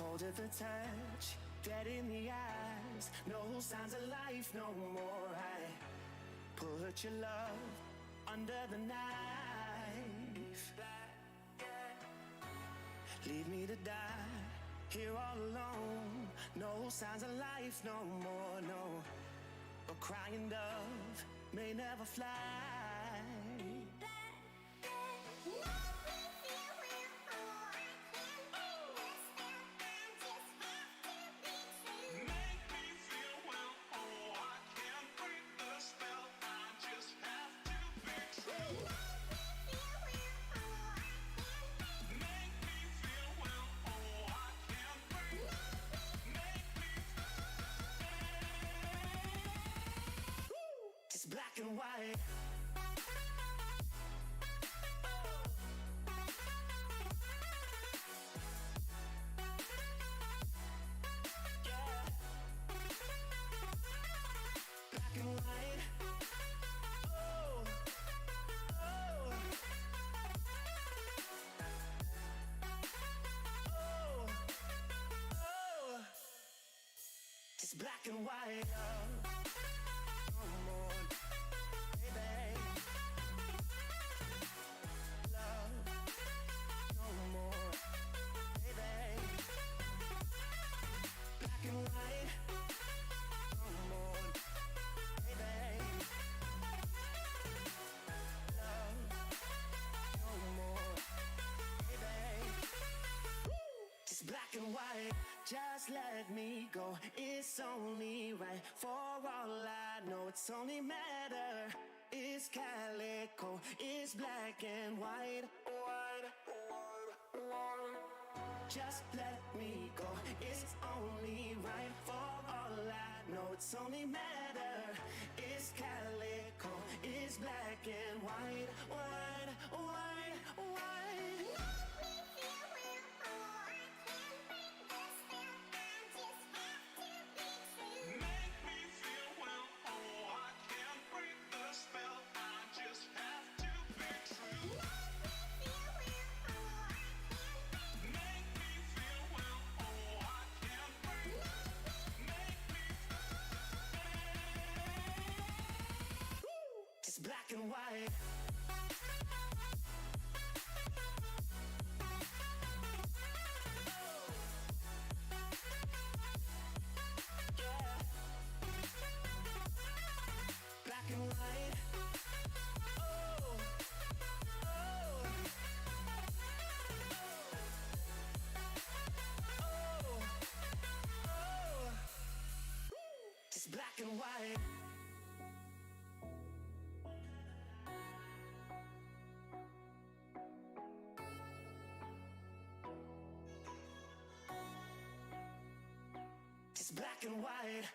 Cold at the touch, dead in the eyes, no signs of life no more. I put your love under the knife. Leave me to die here all alone. No signs of life no more, no. A crying dove may never fly. Black and white. Yeah. Black and white. Oh, oh. Oh, oh. It's black and white. Black and white, just let me go. It's only right. For all I know, it's only matter. It's calico, it's black and white. Just let me go. It's only right. For all I know, it's only matter. It's calico, it's black and white. White, white, white. Black and white. Yeah. Black and white. Oh, oh. Oh, oh. It's black and white. It's black and white.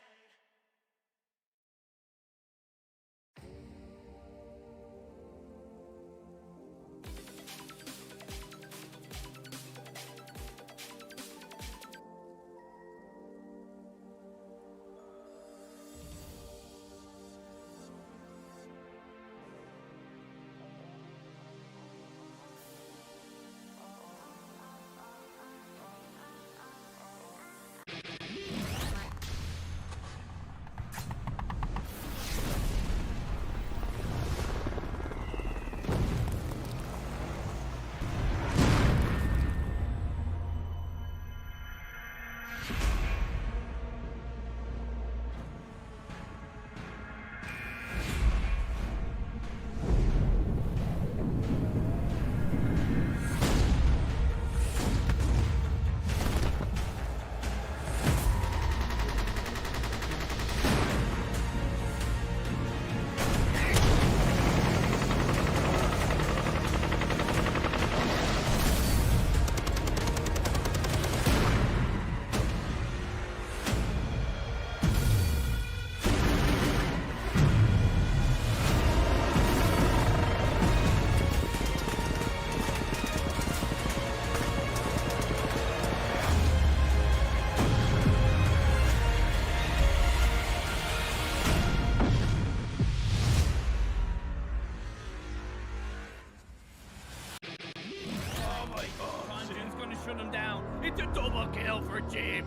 pushing him down. It's a double kill for Jim.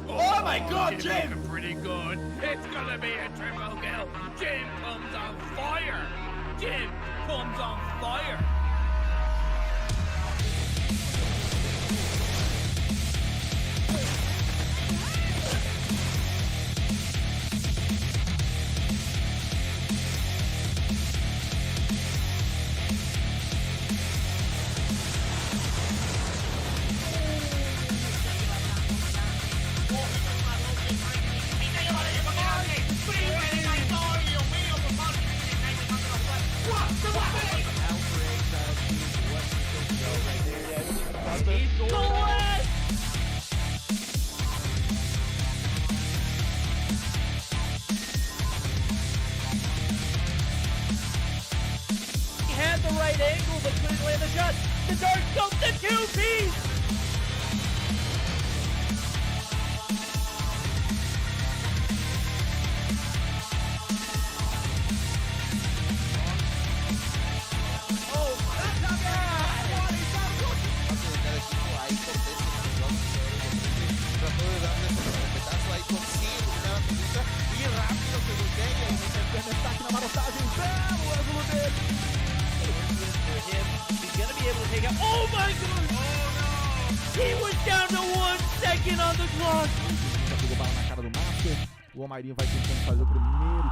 Oh my God, Jim! Looking pretty good. It's gonna be a triple kill. Jim comes on fire. Jim comes on fire. Had the right angle, but couldn't land the shot. The dart goes to two-piece. Oh my God! Oh no! He was down to 1 second on the clock. Já pegou bala na cara do Master. O Omairinho vai tentando fazer o primeiro.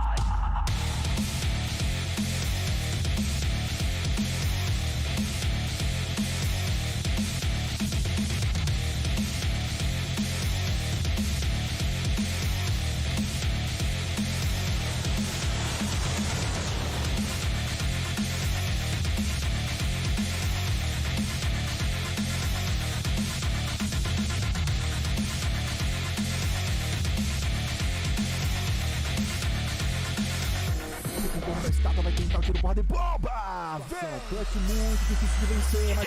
Da estátua vai tentar o tiro porrada e bomba! Vem! Clutch muito difícil de vencer, mas...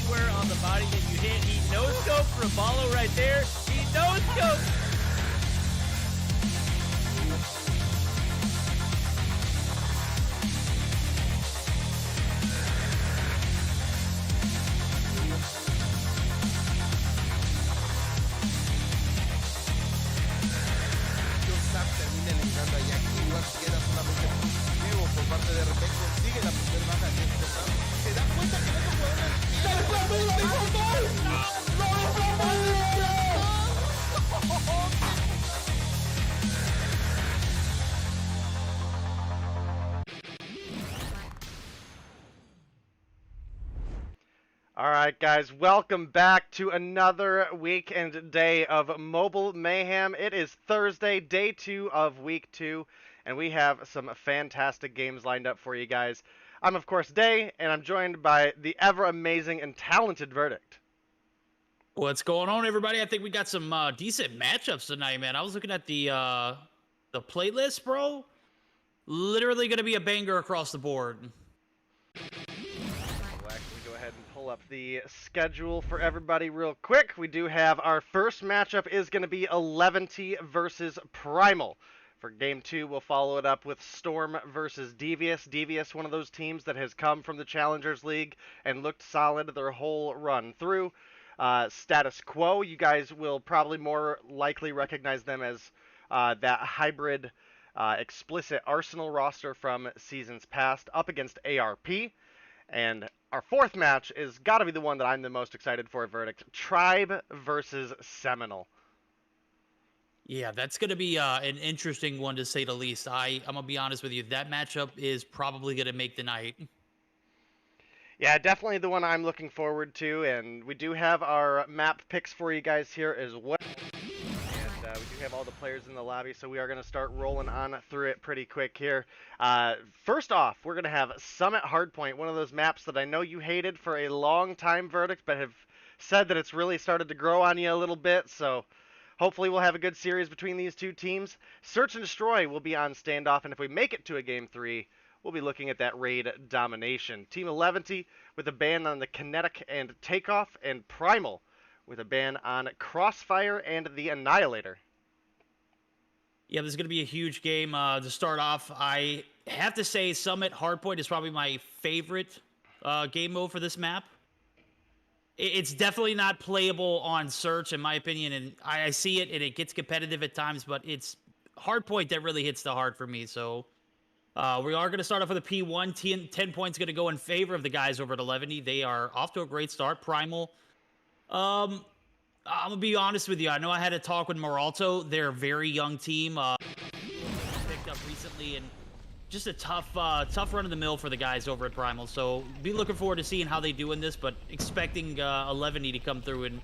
Square on the body that you hit. He no-scope for a follow right there. He no-scope. Queda solamente positivo por parte de repente consigue la primera baja de este round. Se da cuenta que no All right, guys, welcome back to another week and day of Mobile Mayhem. It is Thursday, day 2 of week 2, and we have some fantastic games lined up for you guys. I'm, of course, Day, and I'm joined by the ever-amazing and talented Verdict. What's going on, everybody? I think we got some decent matchups tonight, man. I was looking at the playlist, bro. Literally going to be a banger across the board. We'll actually go ahead and pull up the schedule for everybody real quick. We do have our first matchup is going to be Eleventy versus Primal. For Game 2, we'll follow it up with Storm versus Devious. Devious, one of those teams that has come from the Challengers League and looked solid their whole run through. Status Quo, you guys will probably more likely recognize them as that hybrid explicit Arsenal roster from seasons past up against ARP. And our fourth match is got to be the one that I'm the most excited for, Verdict. Tribe versus Seminole. Yeah, that's going to be an interesting one to say the least. I'm going to be honest with you. That matchup is probably going to make the night. Yeah, definitely the one I'm looking forward to, and we do have our map picks for you guys here as well. And we do have all the players in the lobby, so we are going to start rolling on through it pretty quick here. First off, we're going to have Summit Hardpoint, one of those maps that I know you hated for a long time, Verdict, but have said that it's really started to grow on you a little bit, so hopefully we'll have a good series between these two teams. Search and Destroy will be on standoff, and if we make it to a Game 3, we'll be looking at that raid domination. Team Eleventy with a ban on the Kinetic and Takeoff, and Primal with a ban on Crossfire and the Annihilator. Yeah, this is going to be a huge game to start off. I have to say Summit Hardpoint is probably my favorite game mode for this map. It's definitely not playable on search, in my opinion, and I see it, and it gets competitive at times, but it's Hardpoint that really hits the heart for me, so... we are going to start off with a P1. 10 points going to go in favor of the guys over at Eleventy. They are off to a great start. Primal. I'm going to be honest with you. I know I had a talk with Moralto. They're a very young team. Picked up recently, and just a tough run of the mill for the guys over at Primal. So be looking forward to seeing how they do in this, but expecting Eleventy to come through and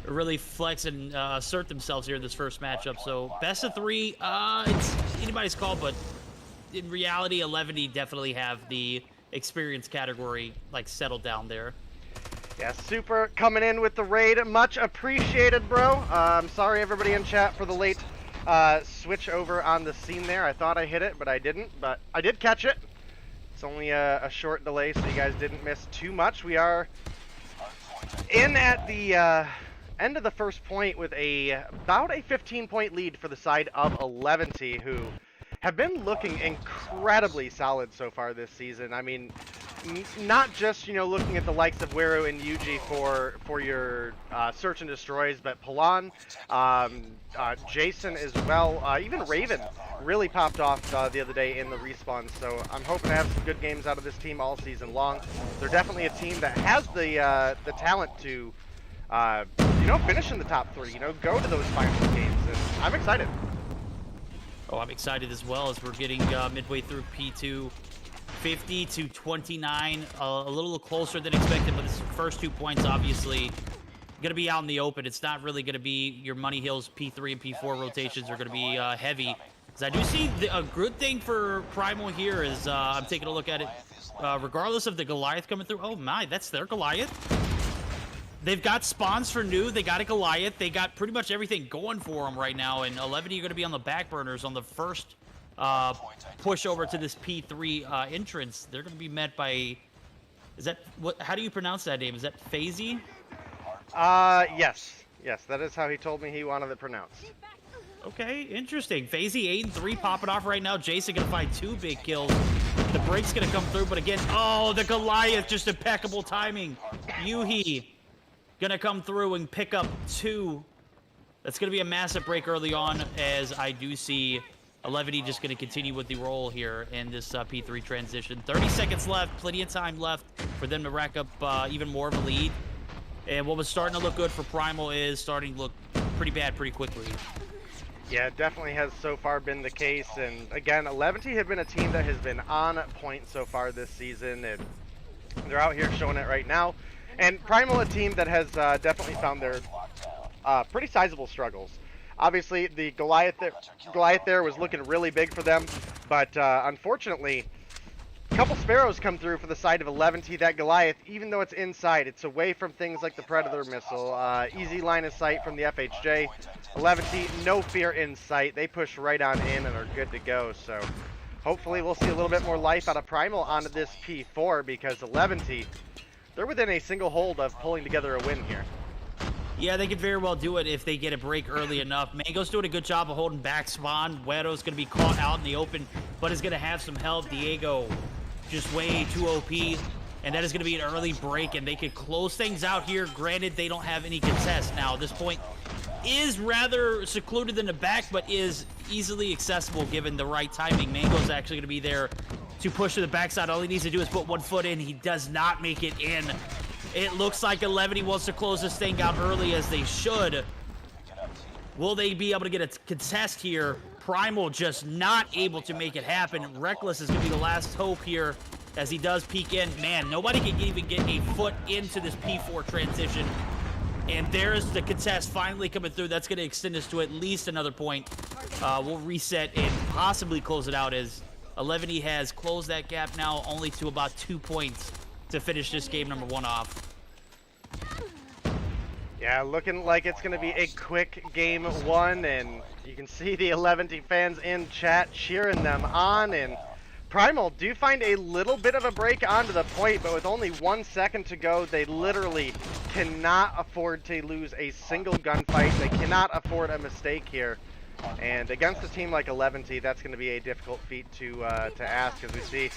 really flex and assert themselves here in this first matchup. So best of 3. It's anybody's call, but in reality, Eleventy definitely have the experience category like settled down there. Yeah, Super coming in with the raid. Much appreciated, bro. I'm sorry everybody in chat for the late switch over on the scene there. I thought I hit it, but I didn't. But I did catch it. It's only a short delay, so you guys didn't miss too much. We are in at the end of the first point with about a 15-point lead for the side of Eleventy, who have been looking incredibly solid so far this season. I mean, not just, you know, looking at the likes of Weru and Yuji for your search and destroys, but Palan, Jason as well, even Raven really popped off the other day in the respawn. So I'm hoping to have some good games out of this team all season long. They're definitely a team that has the talent to, you know, finish in the top 3, you know, go to those finals games, and I'm excited. Oh, I'm excited as well as we're getting midway through P2. 50 to 29, a little closer than expected, but this first 2 points obviously going to be out in the open. It's not really going to be your Money Hills P3 and P4 rotations are going to be heavy. Because I do see a good thing for Primal here is I'm taking a look at it. Regardless of the Goliath coming through, oh my, that's their Goliath. They've got spawns for new. They got a Goliath. They got pretty much everything going for them right now. And Eleventy are going to be on the back burners on the first push over to this P3 entrance. They're going to be met by... Is that... what? How do you pronounce that name? Is that FaZe? Yes. Yes, that is how he told me he wanted it pronounced. Okay, interesting. FaZe 8-3 popping off right now. Jason going to find 2 big kills. The break's going to come through, but again... Oh, the Goliath, just impeccable timing. Yuhi gonna come through and pick up 2. That's gonna be a massive break early on, as I do see Eleventy just gonna continue with the roll here in this P3 transition. 30 seconds left, plenty of time left for them to rack up even more of a lead. And what was starting to look good for Primal is starting to look pretty bad pretty quickly. Yeah, it definitely has so far been the case. And again, Eleventy have been a team that has been on point so far this season, and they're out here showing it right now. And Primal, a team that has definitely found their pretty sizable struggles. Obviously, the Goliath there was looking really big for them, but unfortunately, a couple Sparrows come through for the side of Eleventy. That Goliath, even though it's inside, it's away from things like the Predator missile. Easy line of sight from the FHJ. Eleventy, no fear in sight. They push right on in and are good to go. So hopefully we'll see a little bit more life out of Primal onto this P4, because Eleventy, they're within a single hold of pulling together a win here. Yeah, they could very well do it if they get a break early enough. Mango's doing a good job of holding back spawn. Wero's going to be caught out in the open, but is going to have some help. Diego just way too OP, and that is going to be an early break, and they could close things out here. Granted, they don't have any contest now. This point is rather secluded in the back, but is easily accessible given the right timing. Mango's actually going to be there to push to the backside. All he needs to do is put 1 foot in. He does not make it in. It looks like Eleventy wants to close this thing out early, as they should. Will they be able to get a contest here? Primal just not able to make it happen. Reckless is going to be the last hope here as he does peek in. Man, nobody can even get a foot into this P4 transition. And there's the contest finally coming through. That's going to extend us to at least another point. We'll reset and possibly close it out, as Eleventy has closed that gap now only to about 2 points to finish this game number 1 off. Yeah, looking like it's going to be a quick game 1, and you can see the Eleventy fans in chat cheering them on. And Primal do find a little bit of a break onto the point, but with only 1 second to go, they literally cannot afford to lose a single gunfight. They cannot afford a mistake here. And against a team like Eleventy, that's going to be a difficult feat to ask, as we see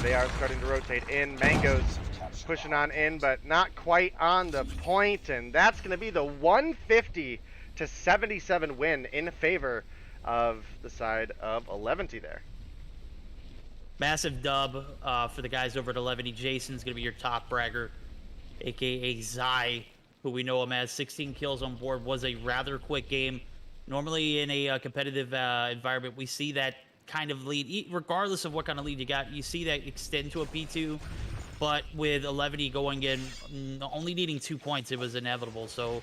they are starting to rotate in. Mango's pushing on in, but not quite on the point, and that's going to be the 150 to 77 win in favor of the side of Eleventy there. Massive dub for the guys over at Eleventy. Jason's going to be your top bragger, a.k.a. Zai, who we know him as. 16 kills on board. Was a rather quick game. Normally in a competitive environment, we see that kind of lead, regardless of what kind of lead you got, you see that extend to a P2. But with Eleventy going in, only needing 2 points, it was inevitable. So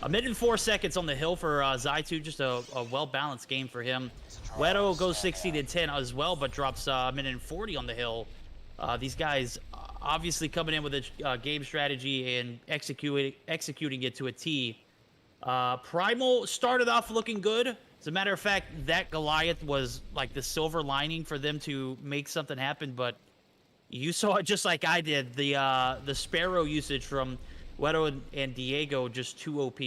a minute and 4 seconds on the hill for Zai2, just a well-balanced game for him. Wedo goes 60-10 as well, but drops a minute and 40 on the hill. These guys obviously coming in with a game strategy and executing it to a T. Primal started off looking good. As a matter of fact, that Goliath was like the silver lining for them to make something happen, but you saw it just like I did. The Sparrow usage from Wedo and Diego just too OP.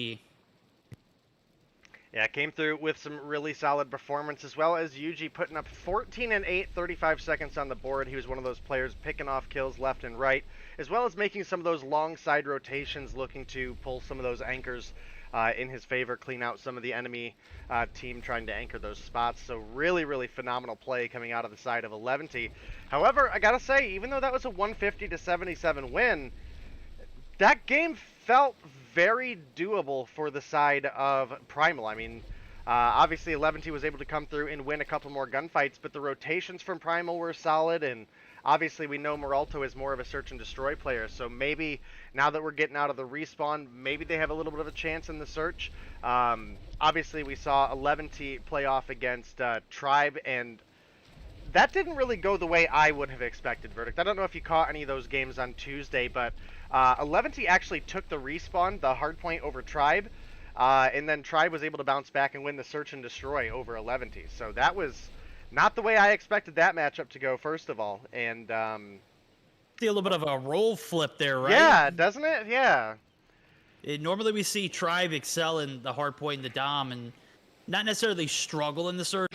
Yeah, came through with some really solid performance, as well as Yuji putting up 14 and 8, 35 seconds on the board. He was one of those players picking off kills left and right, as well as making some of those long side rotations, looking to pull some of those anchors in his favor, clean out some of the enemy team trying to anchor those spots. So really, really phenomenal play coming out of the side of Eleventy. However, I gotta say, even though that was a 150 to 77 win, that game felt very doable for the side of Primal. I mean, obviously Eleventy was able to come through and win a couple more gunfights, but the rotations from Primal were solid, and obviously we know Moralto is more of a search and destroy player, so maybe now that we're getting out of the respawn, maybe they have a little bit of a chance in the search. Obviously we saw Eleventy play off against Tribe, and that didn't really go the way I would have expected, Verdict. I don't know if you caught any of those games on Tuesday, but Eleventy actually took the respawn, the hardpoint over Tribe, and then Tribe was able to bounce back and win the search and destroy over Eleventy. So that was not the way I expected that matchup to go, first of all. And See a little bit of a role flip there, right? yeah, doesn't it? Yeah. Normally we see Tribe excel in the hardpoint and the dom, and not necessarily struggle in the search.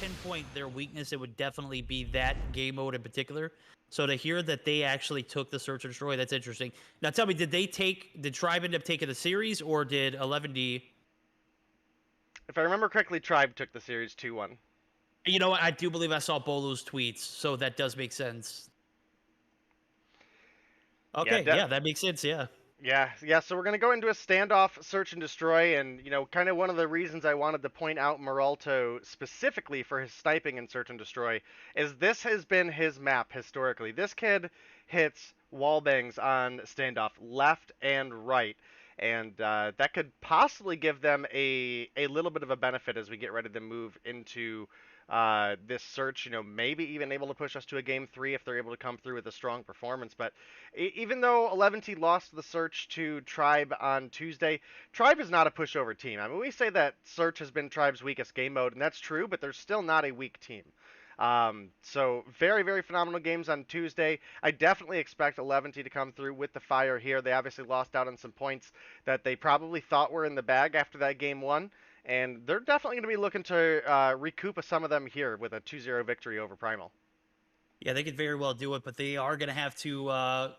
Pinpoint their weakness, it would definitely be that game mode in particular. So to hear that they actually took the search and destroy, that's interesting. Now tell me, did Tribe end up taking the series, or did Eleventy? If I remember correctly, Tribe took the series 2-1. You know what? I do believe I saw Bolo's tweets, so that does make sense. Okay, yeah, that makes sense, yeah. Yeah, so we're going to go into a standoff, search and destroy, and, you know, kind of one of the reasons I wanted to point out Moralto specifically for his sniping in search and destroy is this has been his map historically. This kid hits wall bangs on standoff left and right, and that could possibly give them a little bit of a benefit as we get ready to move into this search, you know, maybe even able to push us to a game 3 if they're able to come through with a strong performance. But even though Eleventy lost the search to Tribe on Tuesday, Tribe is not a pushover team. I mean, we say that search has been Tribe's weakest game mode, and that's true, but they're still not a weak team. So very, very phenomenal games on Tuesday. I definitely expect Eleventy to come through with the fire here. They obviously lost out on some points that they probably thought were in the bag after that game 1. And they're definitely going to be looking to recoup some of them here with a 2-0 victory over Primal. Yeah, they could very well do it, but they are going to have to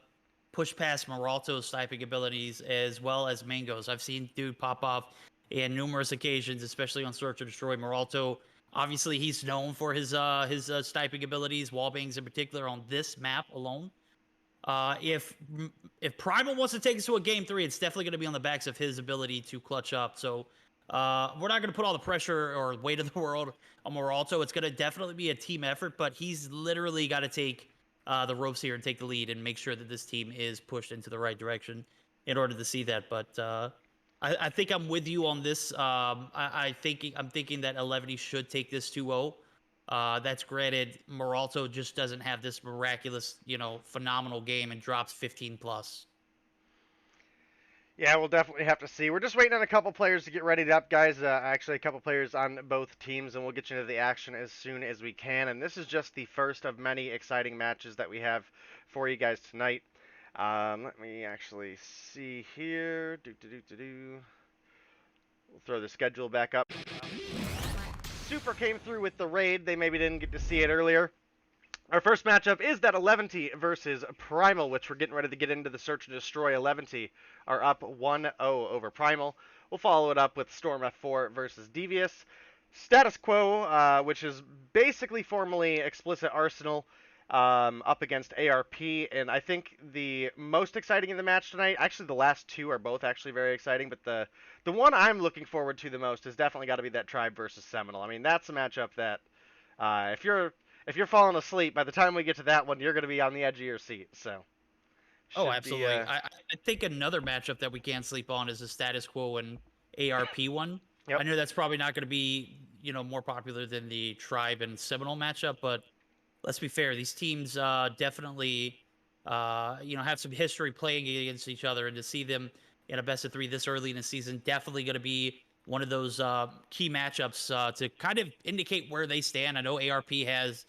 push past Moralto's sniping abilities as well as Mango's. I've seen dude pop off in numerous occasions, especially on Search and Destroy. Moralto, obviously, he's known for his sniping abilities, wall bangs in particular on this map alone. If Primal wants to take us to a game 3, it's definitely going to be on the backs of his ability to clutch up. So we're not going to put all the pressure or weight of the world on Moralto. It's going to definitely be a team effort, but he's literally got to take the ropes here and take the lead and make sure that this team is pushed into the right direction in order to see that. But I think I'm with you on this. I'm thinking that Eleventy should take this 2-0. That's granted, Moralto just doesn't have this miraculous, phenomenal game and drops 15 plus. Yeah, we'll definitely have to see. We're just waiting on a couple players to get readied up, guys. Actually, a couple players on both teams, and we'll get you into the action as soon as we can. And this is just the first of many exciting matches that we have for you guys tonight. Let me actually see here. We'll throw the schedule back up. Super came through with the raid. They maybe didn't get to see it earlier. Our first matchup is that Eleventy versus Primal, which we're getting ready to get into the search and destroy. Eleventy are up 1-0 over Primal. We'll follow it up with Storm F4 versus Devious. Status Quo, which is basically formerly Explicit Arsenal, up against ARP. And I think the most exciting in the match tonight, actually the last two are both actually very exciting, but the one I'm looking forward to the most has definitely got to be that Tribe versus Seminole. I mean, that's a matchup that if you're falling asleep, by the time we get to that one, you're going to be on the edge of your seat. So. Oh, absolutely. I think another matchup that we can't sleep on is the Status Quo and ARP one. Yep. I know that's probably not going to be, more popular than the Tribe and Seminole matchup, but let's be fair. These teams definitely, have some history playing against each other, and to see them in a best of 3 this early in the season, definitely going to be one of those key matchups to kind of indicate where they stand. I know ARP has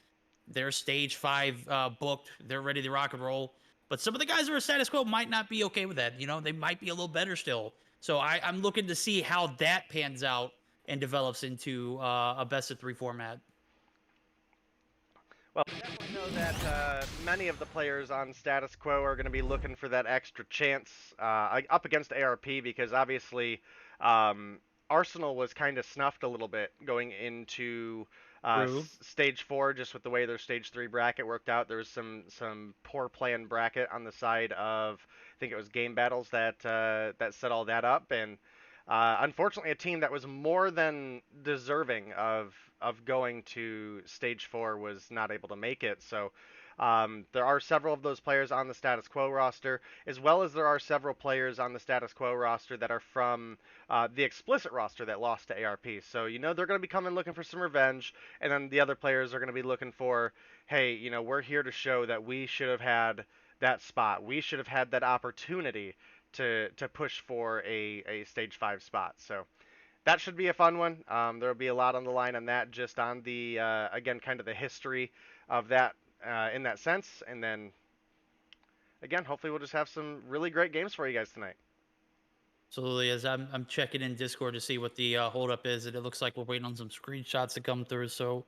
their stage 5 booked. They're ready to rock and roll. But some of the guys who are status quo might not be okay with that. They might be a little better still. So I'm looking to see how that pans out and develops into a best of 3 format. Well, we definitely know that many of the players on status quo are going to be looking for that extra chance up against ARP, because obviously Arsenal was kind of snuffed a little bit going into stage 4, just with the way their stage 3 bracket worked out. There was some poor play in bracket on the side of, I think it was Game Battles that set all that up, and unfortunately a team that was more than deserving of going to stage 4 was not able to make it. So there are several of those players on the status quo roster, as well as there are several players on the status quo roster that are from the explicit roster that lost to ARP. So, they're going to be coming looking for some revenge, and then the other players are going to be looking for, hey, we're here to show that we should have had that spot. We should have had that opportunity to push for a stage 5 spot. So that should be a fun one. There will be a lot on the line on that, just on the, again, kind of the history of that in that sense. And then, again, hopefully we'll just have some really great games for you guys tonight. Absolutely. As I'm checking in Discord to see what the holdup is, and it looks like we're waiting on some screenshots to come through. So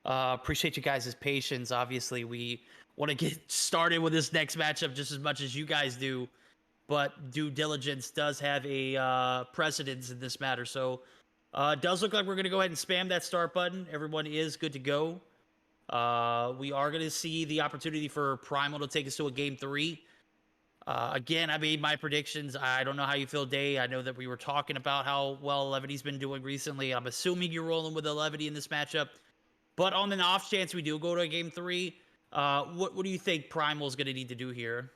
appreciate you guys' patience. Obviously, we want to get started with this next matchup just as much as you guys do, but due diligence does have a precedence in this matter. So it does look like we're going to go ahead and spam that start button. Everyone is good to go. We are going to see the opportunity for Primal to take us to a game 3. Again, I made my predictions. I don't know how you feel, Day. I know that we were talking about how well Eleventy's been doing recently. I'm assuming you're rolling with Eleventy in this matchup. But on an off chance we do go to a game 3, what do you think Primal's going to need to do here?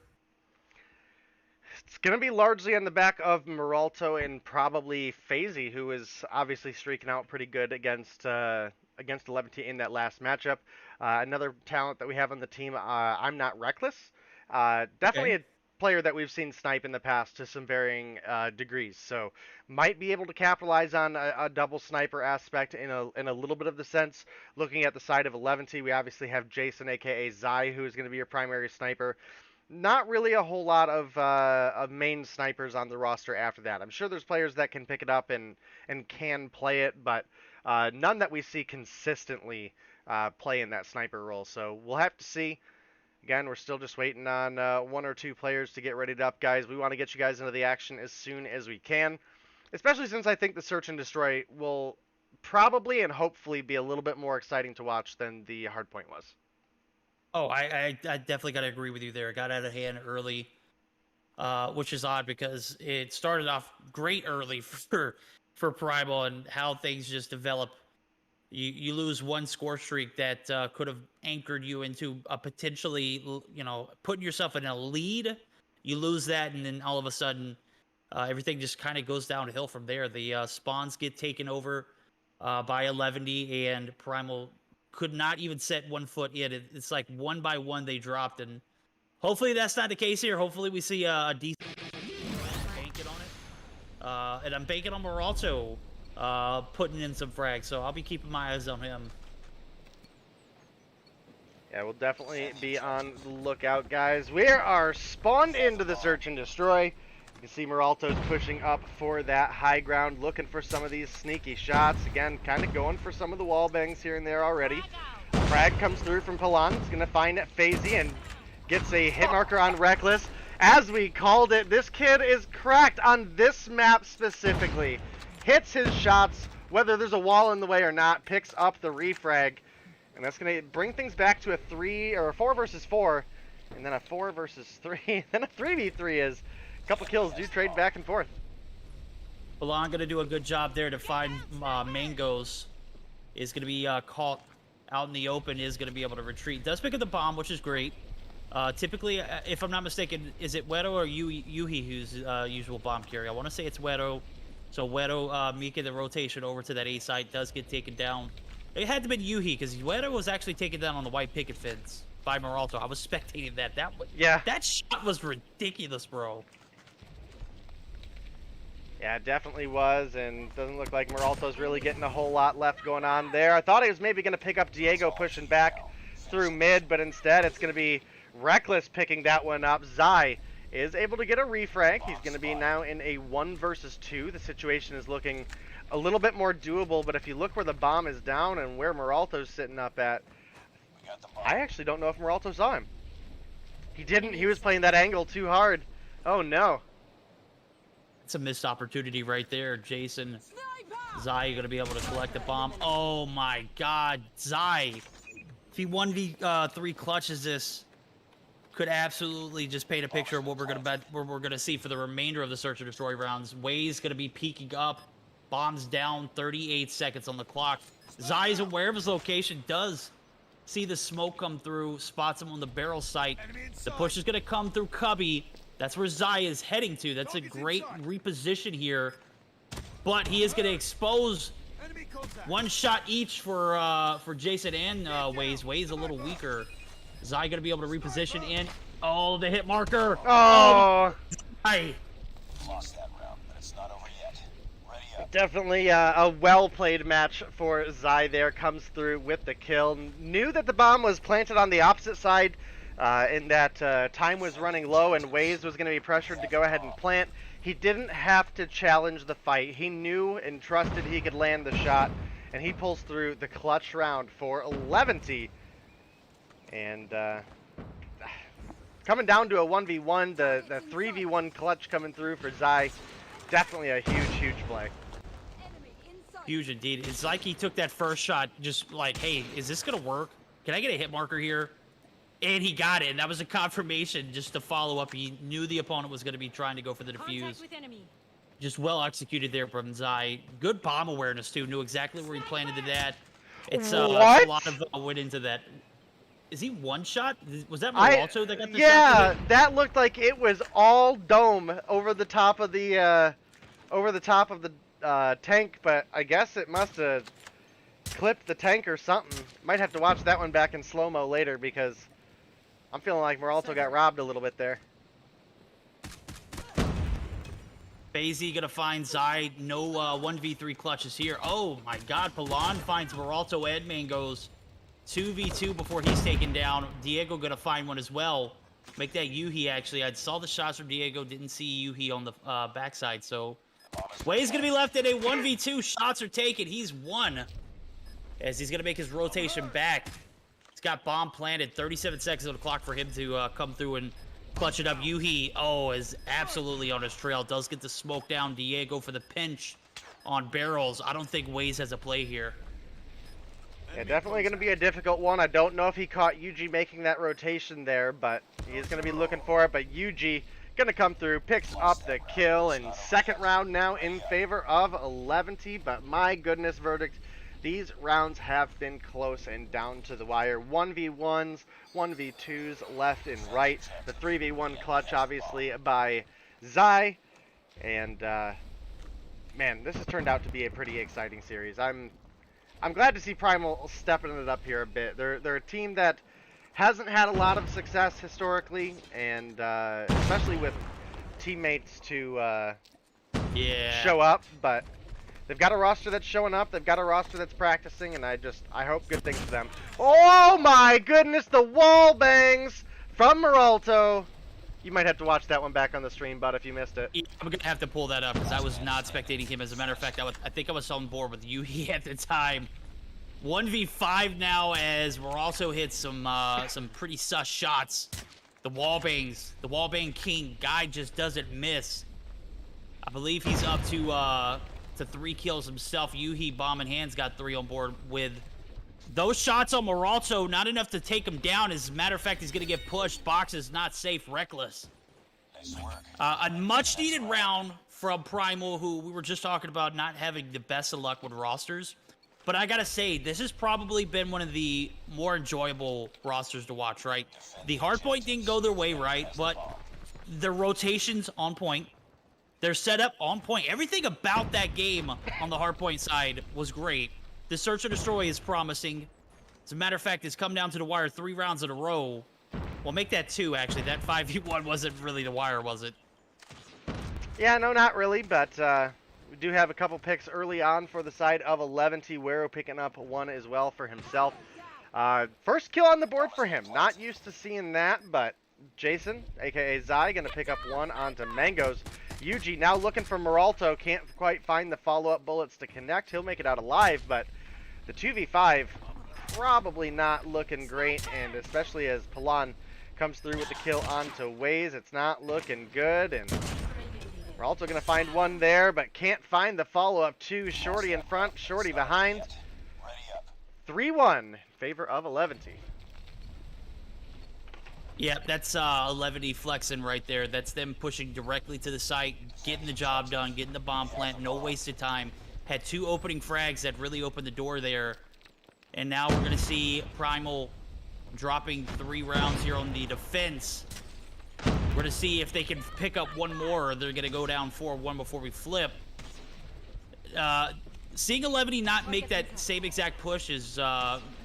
It's going to be largely on the back of Moralto and probably FaZe, who is obviously streaking out pretty good against Eleventy in that last matchup. Another talent that we have on the team, I'm Not Reckless. Definitely a player that we've seen snipe in the past to some varying degrees. So might be able to capitalize on a double sniper aspect in a little bit of the sense. Looking at the side of Eleventy, we obviously have Jason, aka Zai, who is going to be your primary sniper. Not really a whole lot of main snipers on the roster after that. I'm sure there's players that can pick it up and can play it, but none that we see consistently play in that sniper role. So we'll have to see. Again, we're still just waiting on 1 or 2 players to get readied up, guys. We want to get you guys into the action as soon as we can, especially since I think the Search and Destroy will probably and hopefully be a little bit more exciting to watch than the Hardpoint was. Oh, I definitely got to agree with you there. It got out of hand early, which is odd because it started off great early for Primal, and how things just develop. You lose one score streak that could have anchored you into a potentially, putting yourself in a lead. You lose that, and then all of a sudden, everything just kind of goes downhill from there. The spawns get taken over by Eleventy, and Primal could not even set 1 foot in. It's like one by one they dropped, and hopefully that's not the case here. Hopefully we see a decent banking on it. And I'm banking on Moralto putting in some frags, so I'll be keeping my eyes on him. Yeah, we'll definitely be on the lookout, guys. We are spawned into the Search and Destroy. You can see Meralto's pushing up for that high ground, looking for some of these sneaky shots. Again, kind of going for some of the wall bangs here and there already. Frag comes through from Palan. He's going to find FaZe and gets a hit marker on Reckless. As we called it, this kid is cracked on this map specifically. Hits his shots, whether there's a wall in the way or not, picks up the refrag. And that's going to bring things back to a 4 versus 4, and then a 4 versus 3, then a 3v3 as a couple kills do trade back and forth. Palan going to do a good job there to find Mangoes. Is going to be caught out in the open, is going to be able to retreat. Does pick up the bomb, which is great. Typically, if I'm not mistaken, is it Wedo or Yuhi who's usual bomb carrier? I want to say it's Wedo. So Wedo making the rotation over to that A site does get taken down. It had to be Yuhi because Wedo was actually taken down on the white picket fence by Meralto. I was spectating that. That shot was ridiculous, bro. Yeah, it definitely was, and doesn't look like Meralto's really getting a whole lot left going on there. I thought he was maybe going to pick up Diego pushing back through mid, but instead it's going to be Reckless picking that one up. Zai is able to get a refrag. He's going to be now in a 1 versus 2. The situation is looking a little bit more doable, but if you look where the bomb is down and where Meralto's sitting up at, I actually don't know if Meralto saw him. He didn't. He was playing that angle too hard. Oh, no. It's a missed opportunity right there. Jason, Zai going to be able to collect the bomb. Oh, my God. Zai, if he 1v3 clutches this, could absolutely just paint a picture of what we're gonna see for the remainder of the search and destroy rounds. Way's gonna be peeking up, bombs down, 38 seconds on the clock. Zai's aware of his location, does see the smoke come through, spots him on the barrel site. The push is gonna come through Cubby. That's where Zai is heading to. That's a great reposition here, but he is gonna expose one shot each for Jason and Waze. Waze a little weaker. Zai gonna be able to reposition in. Oh, the hit marker. Oh, Zai. Lost that round, but it's not over yet. Ready up. definitely a well-played match for Zai there. Comes through with the kill. Knew that the bomb was planted on the opposite side, and that time was running low, and Waze was gonna be pressured to go ahead and plant. He didn't have to challenge the fight. He knew and trusted he could land the shot, and he pulls through the clutch round for Eleventy. And coming down to a 1v1, the 3v1 clutch coming through for Zai, definitely a huge play. Huge indeed. It's like he took that first shot just like, hey, is this going to work? Can I get a hit marker here? And he got it. And that was a confirmation just to follow up. He knew the opponent was going to be trying to go for the defuse. Just well executed there from Zai. Good bomb awareness, too. Knew exactly where he planted it at. It's a lot of went into that. Is he one shot? Was that Meralto that got the shot? Yeah, that looked like it was all dome over the top of the tank, but I guess it must have clipped the tank or something. Might have to watch that one back in slow-mo later because I'm feeling like Meralto got robbed a little bit there. FaZe gonna find Zai. No 1v3 clutches here. Oh my God, Palan finds Meralto and Mangoes. 2v2 before he's taken down. Diego gonna find one as well. Make that Yuhi actually. I saw the shots from Diego, didn't see Yuhi on the backside, so Way's gonna be left in a 1v2. Shots are taken. He's won. As he's gonna make his rotation back. He's got bomb planted. 37 seconds on the clock for him to come through and clutch it up. Yuhi, is absolutely on his trail. Does get the smoke down. Diego for the pinch on barrels. I don't think Waze has a play here. Yeah, definitely going to be a difficult one. I don't know if he caught Yuji making that rotation there, but he is going to be looking for it. But Yuji going to come through, picks up the kill, and second round now in favor of Eleventy. But my goodness, verdict, these rounds have been close and down to the wire. 1v1s, 1v2s left and right. The 3v1 clutch, obviously, by Zai. And, man, this has turned out to be a pretty exciting series. I'm glad to see Primal stepping it up here a bit. They're a team that hasn't had a lot of success historically, and especially with teammates to show up. But they've got a roster that's showing up. They've got a roster that's practicing, and I hope good things for them. Oh my goodness, the wall bangs from Meralto. You might have to watch that one back on the stream, but if you missed it. Yeah, I'm gonna have to pull that up because I was not spectating him. As a matter of fact, I think I was on board with Yuhi at the time. 1v5 now, as we're also hit some pretty sus shots. The wallbangs, the wallbang king guy just doesn't miss. I believe he's up to 3 kills himself. Yuhi bomb in hands got 3 on board with. Those shots on Moralto, not enough to take him down. As a matter of fact, he's going to get pushed. Box is not safe. Reckless. Nice work. A much-needed round from Primal, who we were just talking about not having the best of luck with rosters. But I got to say, this has probably been one of the more enjoyable rosters to watch, right? The hardpoint didn't go their way, right? But the rotations on point. Their setup on point. Everything about that game on the hardpoint side was great. The search and destroy is promising. As a matter of fact, it's come down to the wire 3 rounds in a row. Well, make that 2, actually. That 5v1 wasn't really the wire, was it? Yeah, no, not really, but we do have a couple picks early on for the side of Eleventy. Wero picking up 1 as well for himself. First kill on the board for him. Not used to seeing that, but Jason, a.k.a. Zai, going to pick up 1 onto Mangoes. Yuji now looking for Moralto. Can't quite find the follow-up bullets to connect. He'll make it out alive, but the 2v5 probably not looking great, and especially as Palan comes through with the kill onto Waze, it's not looking good, and we're also going to find 1 there, but can't find the follow-up. 2, Shorty in front, Shorty behind. Ready up. 3-1 in favor of Eleventy. Yeah, that's Eleventy flexing right there. That's them pushing directly to the site, getting the job done, getting the bomb plant, no wasted time. Had 2 opening frags that really opened the door there. And now we're going to see Primal dropping 3 rounds here on the defense. We're going to see if they can pick up 1 more, or they're going to go down 4-1 before we flip. Seeing Eleventy not make that same exact push is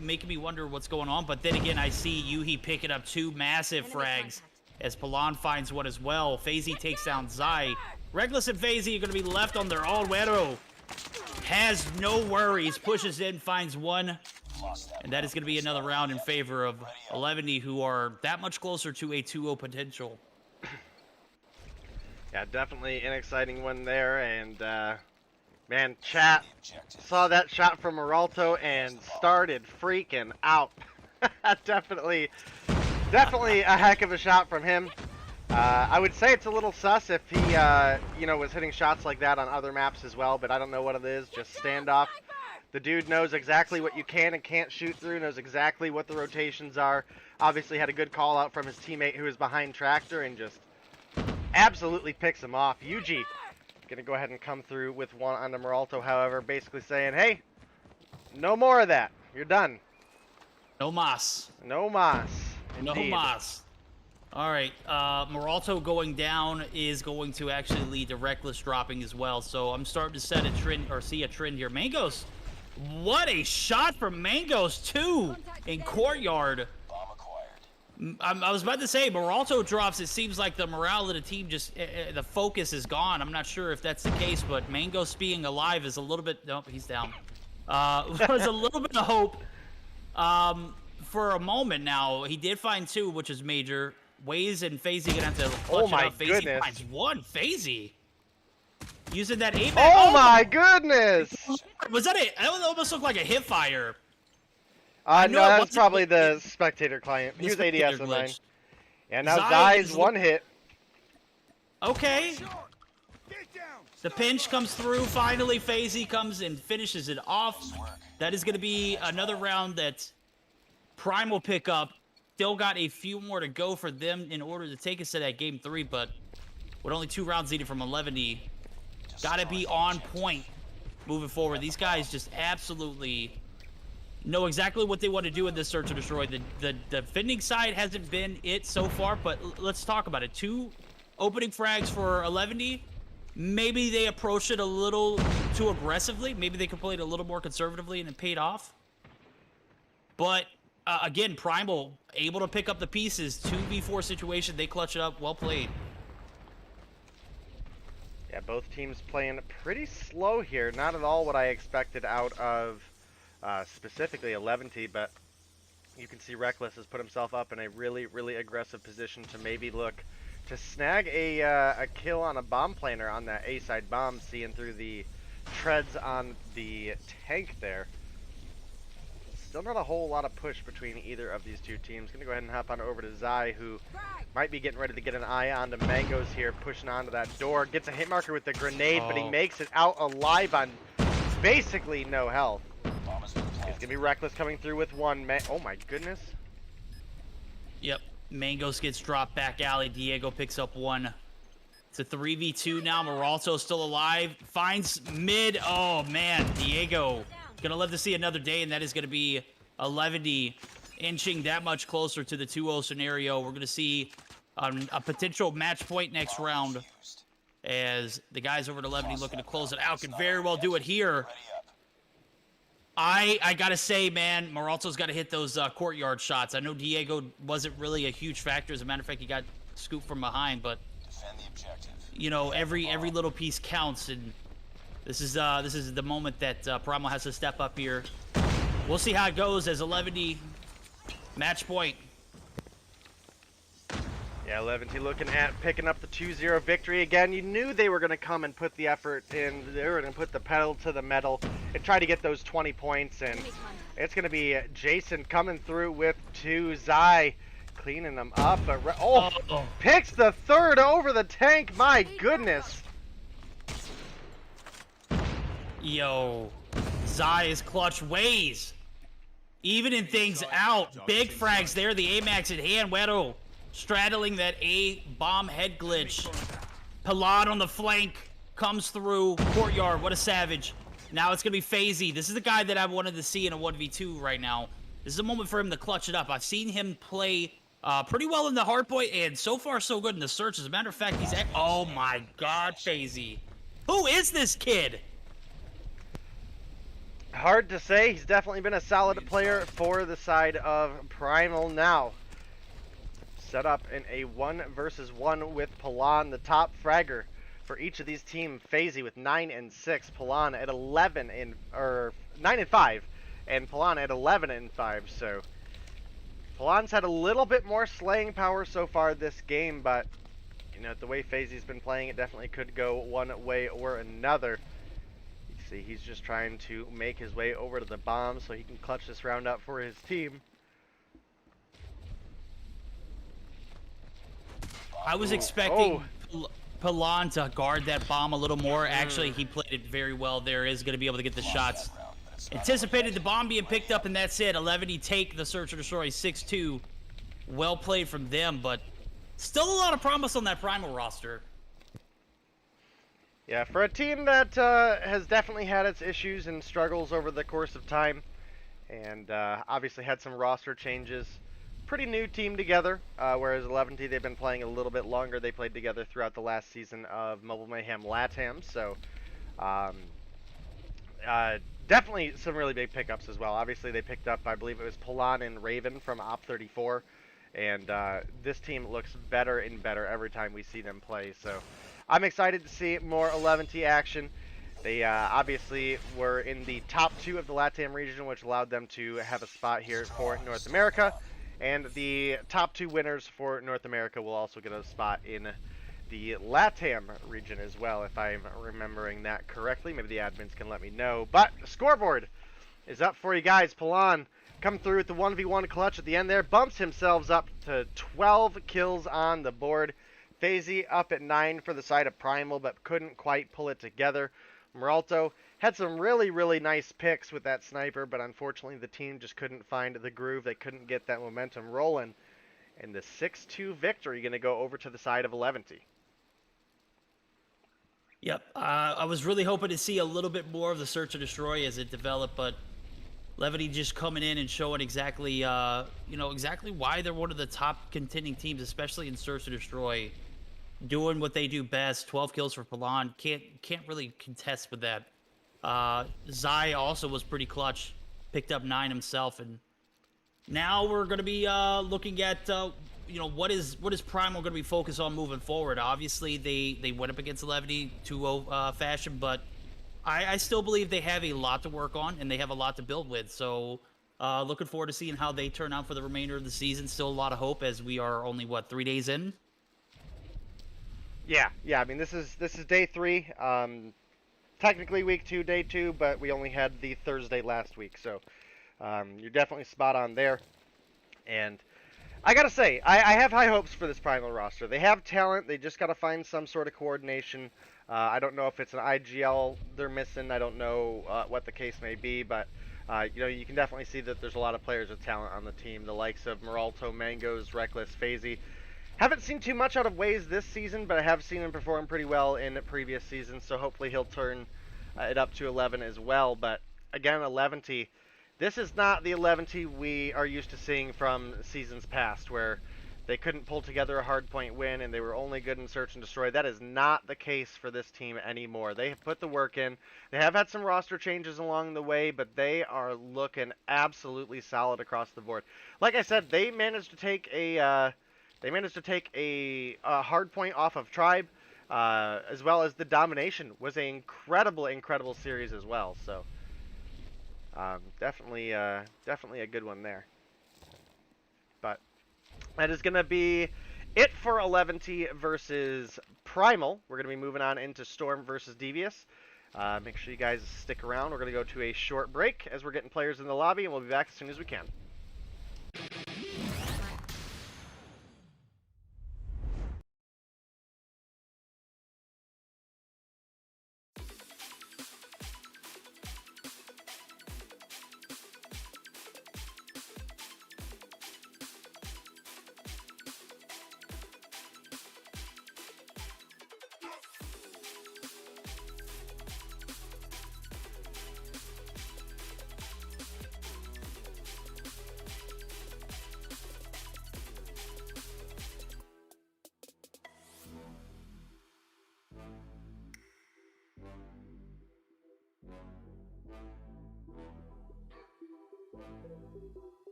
making me wonder what's going on. But then again, I see Yuhi picking up 2 massive frags as Palan finds 1 as well. FaZe takes down Zai. Reckless and FaZe are going to be left on their own. Wero has no worries, pushes in, finds 1. And that is going to be another round in favor of Eleventy, who are that much closer to a 2-0 potential. Yeah, definitely an exciting one there, and man, chat saw that shot from Moralto and started freaking out. definitely a heck of a shot from him. I would say it's a little sus if he, was hitting shots like that on other maps as well, but I don't know what it is. Just standoff. The dude knows exactly what you can and can't shoot through, knows exactly what the rotations are. Obviously had a good call out from his teammate who was behind Tractor and just absolutely picks him off. Yuji gonna go ahead and come through with 1 onto Moralto, however, basically saying, hey, no more of that. You're done. No mas. No mas. No Indeed. mas. All right, Moralto going down is going to actually lead to Reckless dropping as well. So I'm starting to set a trend, or see a trend here. Mangoes, what a shot from Mangoes, too, in Courtyard. Bomb acquired. I was about to say, Moralto drops. It seems like the morale of the team just, the focus is gone. I'm not sure if that's the case, but Mangoes being alive is a little bit, nope, he's down. Was a little bit of hope for a moment now. He did find 2, which is major. Waze and FaZe gonna have to clutch it up. FaZe finds 1. FaZe using that 8. Oh my goodness! Was that it? That almost looked like a hip fire. No, that was probably the spectator client. He was ADS in mine. And now Zai's 1 hit. Okay. The pinch comes through. Finally, FaZe comes and finishes it off. That is going to be another round that Primal pick up. Still got a few more to go for them in order to take us to that game 3, but with only 2 rounds needed from Eleventy, gotta be on point moving forward. These guys just absolutely know exactly what they want to do in this search and destroy. The defending side hasn't been it so far, but let's talk about it. 2 opening frags for Eleventy. Maybe they approached it a little too aggressively. Maybe they could play it a little more conservatively and it paid off. But again, Primal able to pick up the pieces. 2v4 situation, they clutch it up. Well played. Yeah, both teams playing pretty slow here. Not at all what I expected out of specifically Eleventy, but you can see Reckless has put himself up in a really, really aggressive position to maybe look to snag a kill on a bomb planer on that A side bomb, seeing through the treads on the tank there. Still not a whole lot of push between either of these two teams. Gonna go ahead and hop on over to Zai, who might be getting ready to get an eye onto Mangoes here, pushing onto that door. Gets a hit marker with the grenade, but he makes it out alive on basically no health. It's gonna be Reckless coming through with one. Oh my goodness. Yep. Mangos gets dropped back alley. Diego picks up one. It's a 3v2 now. Moralto's still alive. Finds mid. Oh, man. Diego gonna live to see another day, and that is gonna be Eleventy inching that much closer to the 2-0 scenario. We're gonna see a potential match point next round as the guys over at Eleventy looking to close it out. Could very well do it here. I gotta say, man, Moralto's got to hit those courtyard shots. I know Diego wasn't really a huge factor. As a matter of fact, he got scooped from behind, but you know, every little piece counts, and this is the moment that Primal has to step up here. We'll see how it goes as Eleventy match point. Yeah, Eleventy looking at picking up the 2-0 victory again. You knew they were going to come and put the effort in. They were going to put the pedal to the metal and try to get those 20 points. And it's going to be Jason coming through with 2. Zai cleaning them up. Picks the 3rd over the tank. My goodness. Yo, Zai is clutch ways. Evening things out. Big frags there. The AMAX in hand. Wedo straddling that A bomb head glitch. Pilad on the flank comes through courtyard. What a savage. Now it's gonna be FaZe. This is the guy that I wanted to see in a 1v2 right now. This is a moment for him to clutch it up. I've seen him play pretty well in the hardpoint, and so far so good in the search. As a matter of fact, he's at, oh my god, FaZe. Who is this kid? Hard to say. He's definitely been a solid player for the side of Primal now. Set up in a 1-versus-1 with Palan, the top fragger for each of these teams. FaZe with 9 and 6, Palan at 9 and 5, and Palan at 11 and 5. So Palan's had a little bit more slaying power so far this game, but you know, the way FaZe's been playing, it definitely could go one way or another. You see, he's just trying to make his way over to the bomb so he can clutch this round up for his team. I was expecting Palan to guard that bomb a little more. Actually, he played it very well there. Is going to be able to get the shots. Anticipated the bomb being picked up, and that's it. Eleventy take the search and destroy 6-2. Well played from them, but still a lot of promise on that Primal roster. Yeah, for a team that has definitely had its issues and struggles over the course of time, and obviously had some roster changes. Pretty new team together, whereas Eleventy, they've been playing a little bit longer. They played together throughout the last season of Mobile Mayhem LATAM, so definitely some really big pickups as well. Obviously, they picked up, I believe it was Palan and Raven from Op34, and this team looks better and better every time we see them play, so I'm excited to see more Eleventy action. They obviously were in the top 2 of the LATAM region, which allowed them to have a spot here for North America. And the top 2 winners for North America will also get a spot in the LATAM region as well, if I'm remembering that correctly. Maybe the admins can let me know. But the scoreboard is up for you guys. Palan come through with the 1v1 clutch at the end there. Bumps himself up to 12 kills on the board. FaZe up at 9 for the side of Primal, but couldn't quite pull it together. Moralto had some really, really nice picks with that sniper, but unfortunately the team just couldn't find the groove. They couldn't get that momentum rolling. And the 6-2 victory going to go over to the side of Eleventy. Yep, I was really hoping to see a little bit more of the search and destroy as it developed, but Eleventy just coming in and showing exactly, exactly why they're one of the top contending teams, especially in search and destroy. Doing what they do best. 12 kills for Palan. Can't really contest with that. Zai also was pretty clutch. Picked up 9 himself, and now we're going to be looking at what is Primal going to be focused on moving forward. Obviously, they went up against Eleventy 2-0 fashion, but I still believe they have a lot to work on and they have a lot to build with. So looking forward to seeing how they turn out for the remainder of the season. Still a lot of hope as we are only 3 days in. Yeah. I mean, this is day 3. Technically week 2, day 2, but we only had the Thursday last week, so you're definitely spot on there. And I gotta say, I have high hopes for this Primal roster. They have talent. They just gotta find some sort of coordination. I don't know if it's an IGL they're missing. I don't know what the case may be, but you can definitely see that there's a lot of players with talent on the team. The likes of Meralto, Mangoes, Reckless, FaZe. Haven't seen too much out of Waze this season, but I have seen him perform pretty well in previous seasons, so hopefully he'll turn it up to 11 as well. But again, Eleventy, this is not the Eleventy we are used to seeing from seasons past, where they couldn't pull together a hardpoint win and they were only good in search and destroy. That is not the case for this team anymore. They have put the work in. They have had some roster changes along the way, but they are looking absolutely solid across the board. Like I said, they managed to take a hard point off of Tribe, as well as the domination was an incredible series as well. So definitely a good one there. But that is gonna be it for Eleventy versus Primal. We're gonna be moving on into Storm versus Devious. Make sure you guys stick around. We're gonna go to a short break as we're getting players in the lobby, and we'll be back as soon as we can.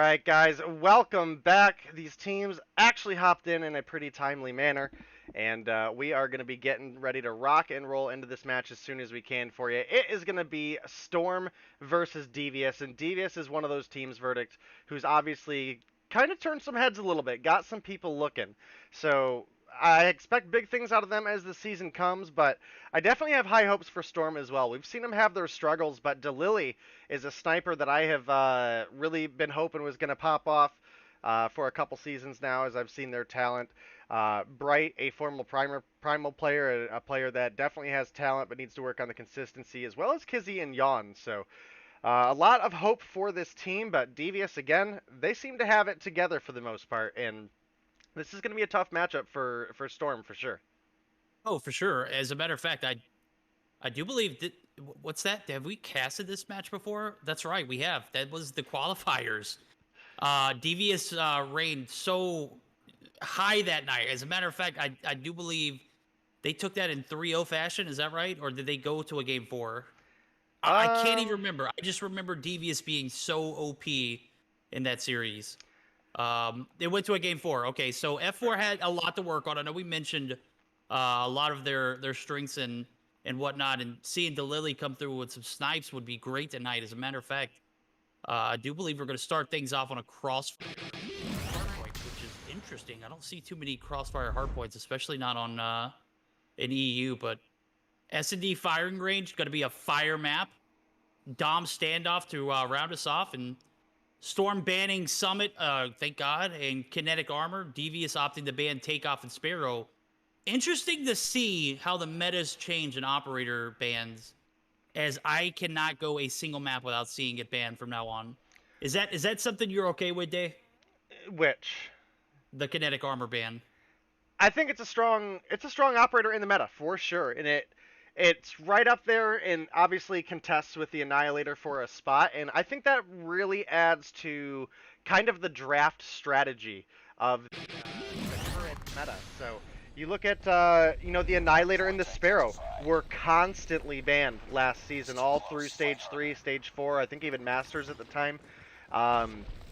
Alright guys, welcome back. These teams actually hopped in a pretty timely manner, and we are going to be getting ready to rock and roll into this match as soon as we can for you. It is going to be Storm versus Devious, and Devious is one of those teams, Verdict, who's obviously kind of turned some heads a little bit, got some people looking. So I expect big things out of them as the season comes, but I definitely have high hopes for Storm as well. We've seen them have their struggles, but Delily is a sniper that I have really been hoping was going to pop off for a couple seasons now as I've seen their talent. Bright, a former Primal player, a player that definitely has talent but needs to work on the consistency, as well as Kizzy and Yawn. So a lot of hope for this team, but Devious, again, they seem to have it together for the most part, and this is going to be a tough matchup for Storm, for sure. Oh, for sure. As a matter of fact, I do believe that, what's that? Have we casted this match before? That's right, we have. That was the qualifiers. Devious reigned so high that night. As a matter of fact, I do believe they took that in 3-0 fashion. Is that right? Or did they go to a game 4? I can't even remember. I just remember Devious being so OP in that series. They went to a game 4. Okay, so F4 had a lot to work on. I know we mentioned a lot of their strengths and whatnot, and seeing Delily come through with some snipes would be great tonight. As a matter of fact, I do believe we're going to start things off on a crossfire hardpoint, which is interesting. I don't see too many crossfire hardpoints, especially not on an EU, but SnD firing range, going to be a fire map. Dom standoff to round us off, and Storm banning Summit, thank God, and Kinetic Armor. Devious opting to ban Takeoff and Sparrow. Interesting to see how the metas change in operator bans, as I cannot go a single map without seeing it banned from now on. Is that something you're okay with, Day? Which? The Kinetic Armor ban. I think it's a strong operator in the meta, for sure, and it's right up there and obviously contests with the Annihilator for a spot, and I think that really adds to kind of the draft strategy of the current meta. So you look at, the Annihilator and the Sparrow were constantly banned last season, all through Stage 3, Stage 4, I think even Masters at the time.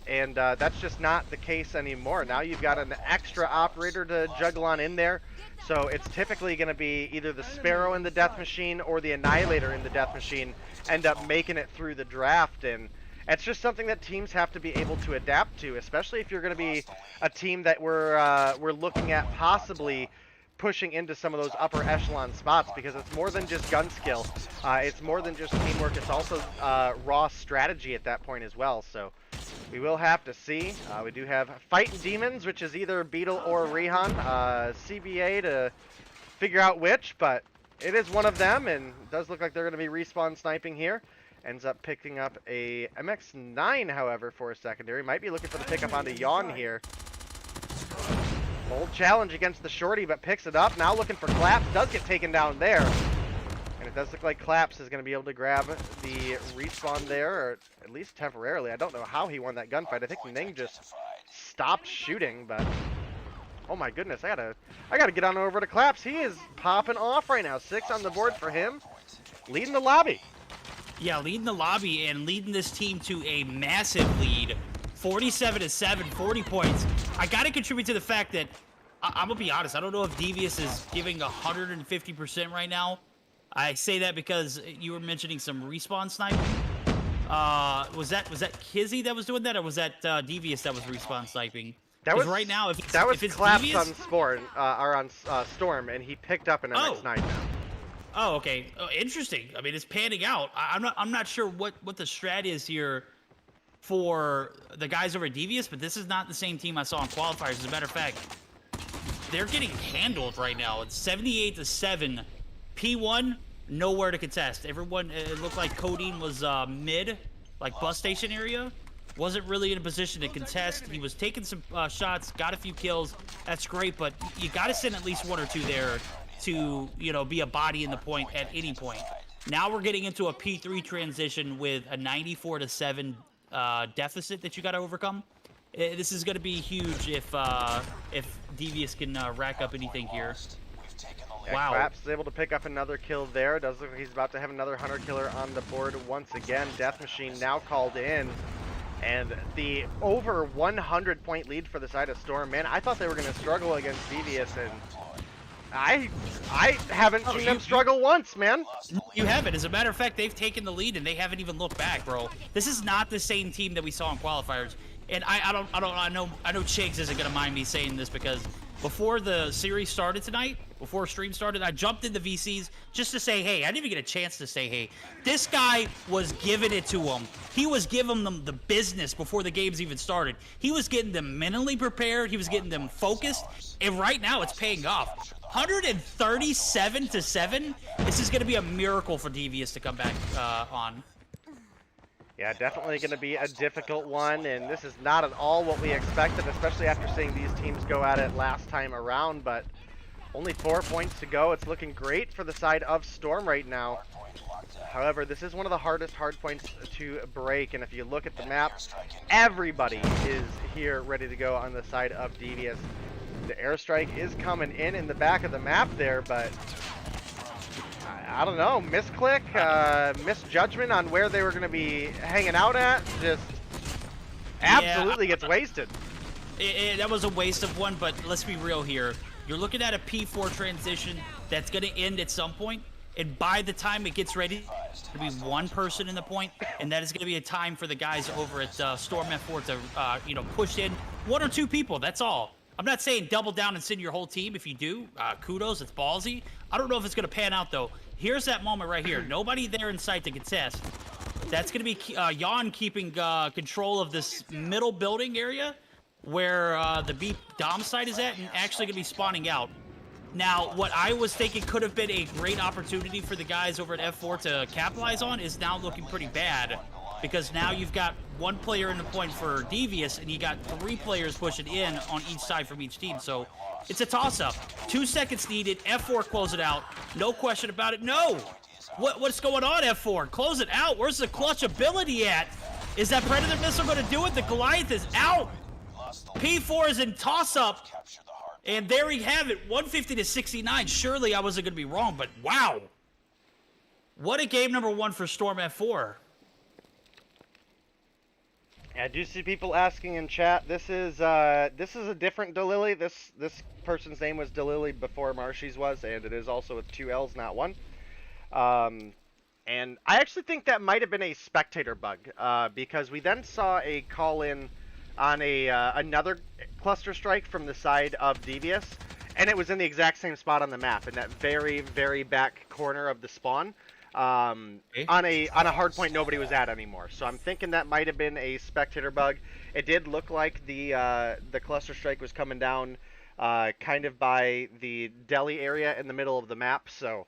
And that's just not the case anymore. Now you've got an extra operator to juggle on in there. So it's typically going to be either the Sparrow in the Death Machine or the Annihilator in the Death Machine end up making it through the draft. And it's just something that teams have to be able to adapt to, especially if you're going to be a team that we're looking at possibly pushing into some of those upper echelon spots, because it's more than just gun skill. It's more than just teamwork. It's also raw strategy at that point as well. So we will have to see. We do have Fighting Demons, which is either Beetle or Rehan. CBA to figure out which, but it is one of them, and it does look like they're going to be respawn sniping here. Ends up picking up a MX-9, however, for a secondary. Might be looking for the pickup onto Yawn here. Bold challenge against the shorty, but picks it up. Now looking for Claps. Does get taken down there. And it does look like Claps is going to be able to grab the respawn there, or at least temporarily. I don't know how he won that gunfight. I think Ning just stopped shooting, but oh my goodness, I gotta get on over to Claps. He is popping off right now. 6 on the board for him, leading the lobby. Yeah, leading the lobby and leading this team to a massive lead. 47-7, 40 points. I gotta contribute to the fact that I'm gonna be honest. I don't know if Devious is giving 150% right now. I say that because you were mentioning some respawn sniping. Was that Kizzy that was doing that, or was that Devious that was respawn sniping? That was right now. If it's Claps Devious, on Storm, and he picked up an MX-9 now. Oh, okay. Oh, interesting. I mean, it's panning out. I'm not sure what the strat is here for the guys over at Devious, but this is not the same team I saw in qualifiers. As a matter of fact, they're getting handled right now. It's 78-7. P1, nowhere to contest. Everyone, it looked like Codeine was mid, like bus station area. Wasn't really in a position to contest. He was taking some shots, got a few kills. That's great, but you got to send at least 1 or 2 there to, be a body in the point at any point. Now we're getting into a P3 transition with a 94-7 deficit that you got to overcome. This is going to be huge if Devious can rack up anything here. Yeah, wow. Claps is able to pick up another kill there. Does look like he's about to have another hunter killer on the board once again. Death Machine now called in. And the over 100 point lead for the side of Storm, man, I thought they were going to struggle against Devious, and I haven't seen them struggle once, man. You haven't. As a matter of fact, they've taken the lead and they haven't even looked back, bro. This is not the same team that we saw in qualifiers. And I know Chigs isn't gonna mind me saying this, because before the series started tonight, before stream started, I jumped into VCs just to say hey. I didn't even get a chance to say hey. This guy was giving it to them. He was giving them the business before the games even started. He was getting them mentally prepared. He was getting them focused. And right now, it's paying off. 137-7. This is going to be a miracle for Devious to come back on. Yeah, definitely going to be a difficult one, and this is not at all what we expected, especially after seeing these teams go at it last time around, but only 4 points to go. It's looking great for the side of Storm right now. However, this is one of the hardest hard points to break, and if you look at the map, everybody is here ready to go on the side of Devious. The airstrike is coming in the back of the map there, but I don't know, misclick, misjudgment on where they were going to be hanging out at, just absolutely gets wasted. That was a waste of one, but let's be real here. You're looking at a P4 transition that's going to end at some point, and by the time it gets ready, to be one person in the point, and that is going to be a time for the guys over at Storm F4 to, push in 1 or 2 people. That's all. I'm not saying double down and send your whole team. If you do, kudos, it's ballsy. I don't know if it's going to pan out, though. Here's that moment right here. Nobody there in sight to contest. That's going to be Jan keeping control of this middle building area where the B Dom site is at, and actually going to be spawning out. Now, what I was thinking could have been a great opportunity for the guys over at F4 to capitalize on is now looking pretty bad, because now you've got 1 player in the point for Devious, and you got 3 players pushing in on each side from each team. So it's a toss-up. 2 seconds needed. F4 close it out. No question about it. No! What's going on, F4? Close it out. Where's the clutch ability at? Is that Predator missile going to do it? The Goliath is out. P4 is in toss-up. And there we have it, 150-69. Surely I wasn't going to be wrong, but wow. What a game number 1 for Storm F4. I do see people asking in chat. This is a different Delily. This person's name was Delily before Marshy's was, and it is also with 2 L's, not 1. And I actually think that might have been a spectator bug, because we then saw a call in on another cluster strike from the side of Devious, and it was in the exact same spot on the map, in that very, very back corner of the spawn. On a hard point nobody was at anymore. So I'm thinking that might have been a spectator bug. It did look like the cluster strike was coming down kind of by the deli area in the middle of the map. So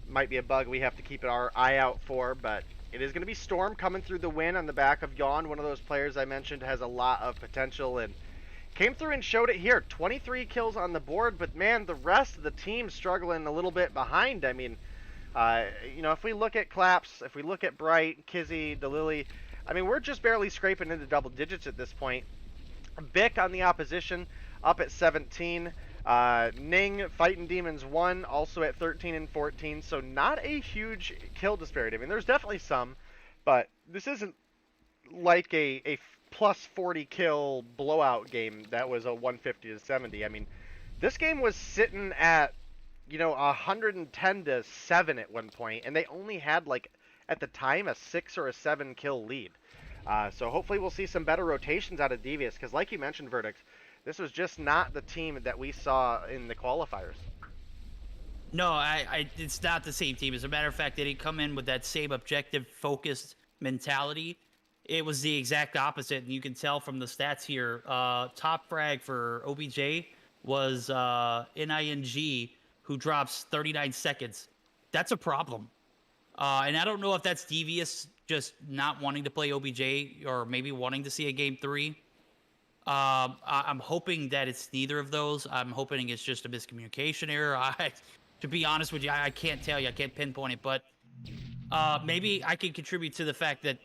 might be a bug we have to keep our eye out for. But it is going to be Storm coming through the win on the back of Yawn. One of those players I mentioned has a lot of potential and came through and showed it here. 23 kills on the board, but man, the rest of the team struggling a little bit behind. I mean, if we look at Claps, if we look at Bright, Kizzy, Delily, I mean, we're just barely scraping into double digits at this point. Bick on the opposition, up at 17. Ning, Fighting Demons 1, also at 13 and 14, so not a huge kill disparity. I mean, there's definitely some, but this isn't like a plus 40 kill blowout game that was a 150-70. I mean, this game was sitting at 110-7 at one point, and they only had, like, at the time, a 6 or a 7 kill lead. So hopefully we'll see some better rotations out of Devious, because like you mentioned, Verdict, this was just not the team that we saw in the qualifiers. No, it's not the same team. As a matter of fact, they didn't come in with that same objective-focused mentality. It was the exact opposite, and you can tell from the stats here. Top frag for OBJ was NING, who drops 39 seconds. That's a problem. And I don't know if that's Devious just not wanting to play OBJ or maybe wanting to see a game 3. I'm hoping that it's neither of those. I'm hoping it's just a miscommunication error. To be honest with you, I can't tell you. I can't pinpoint it, but maybe I can contribute to the fact that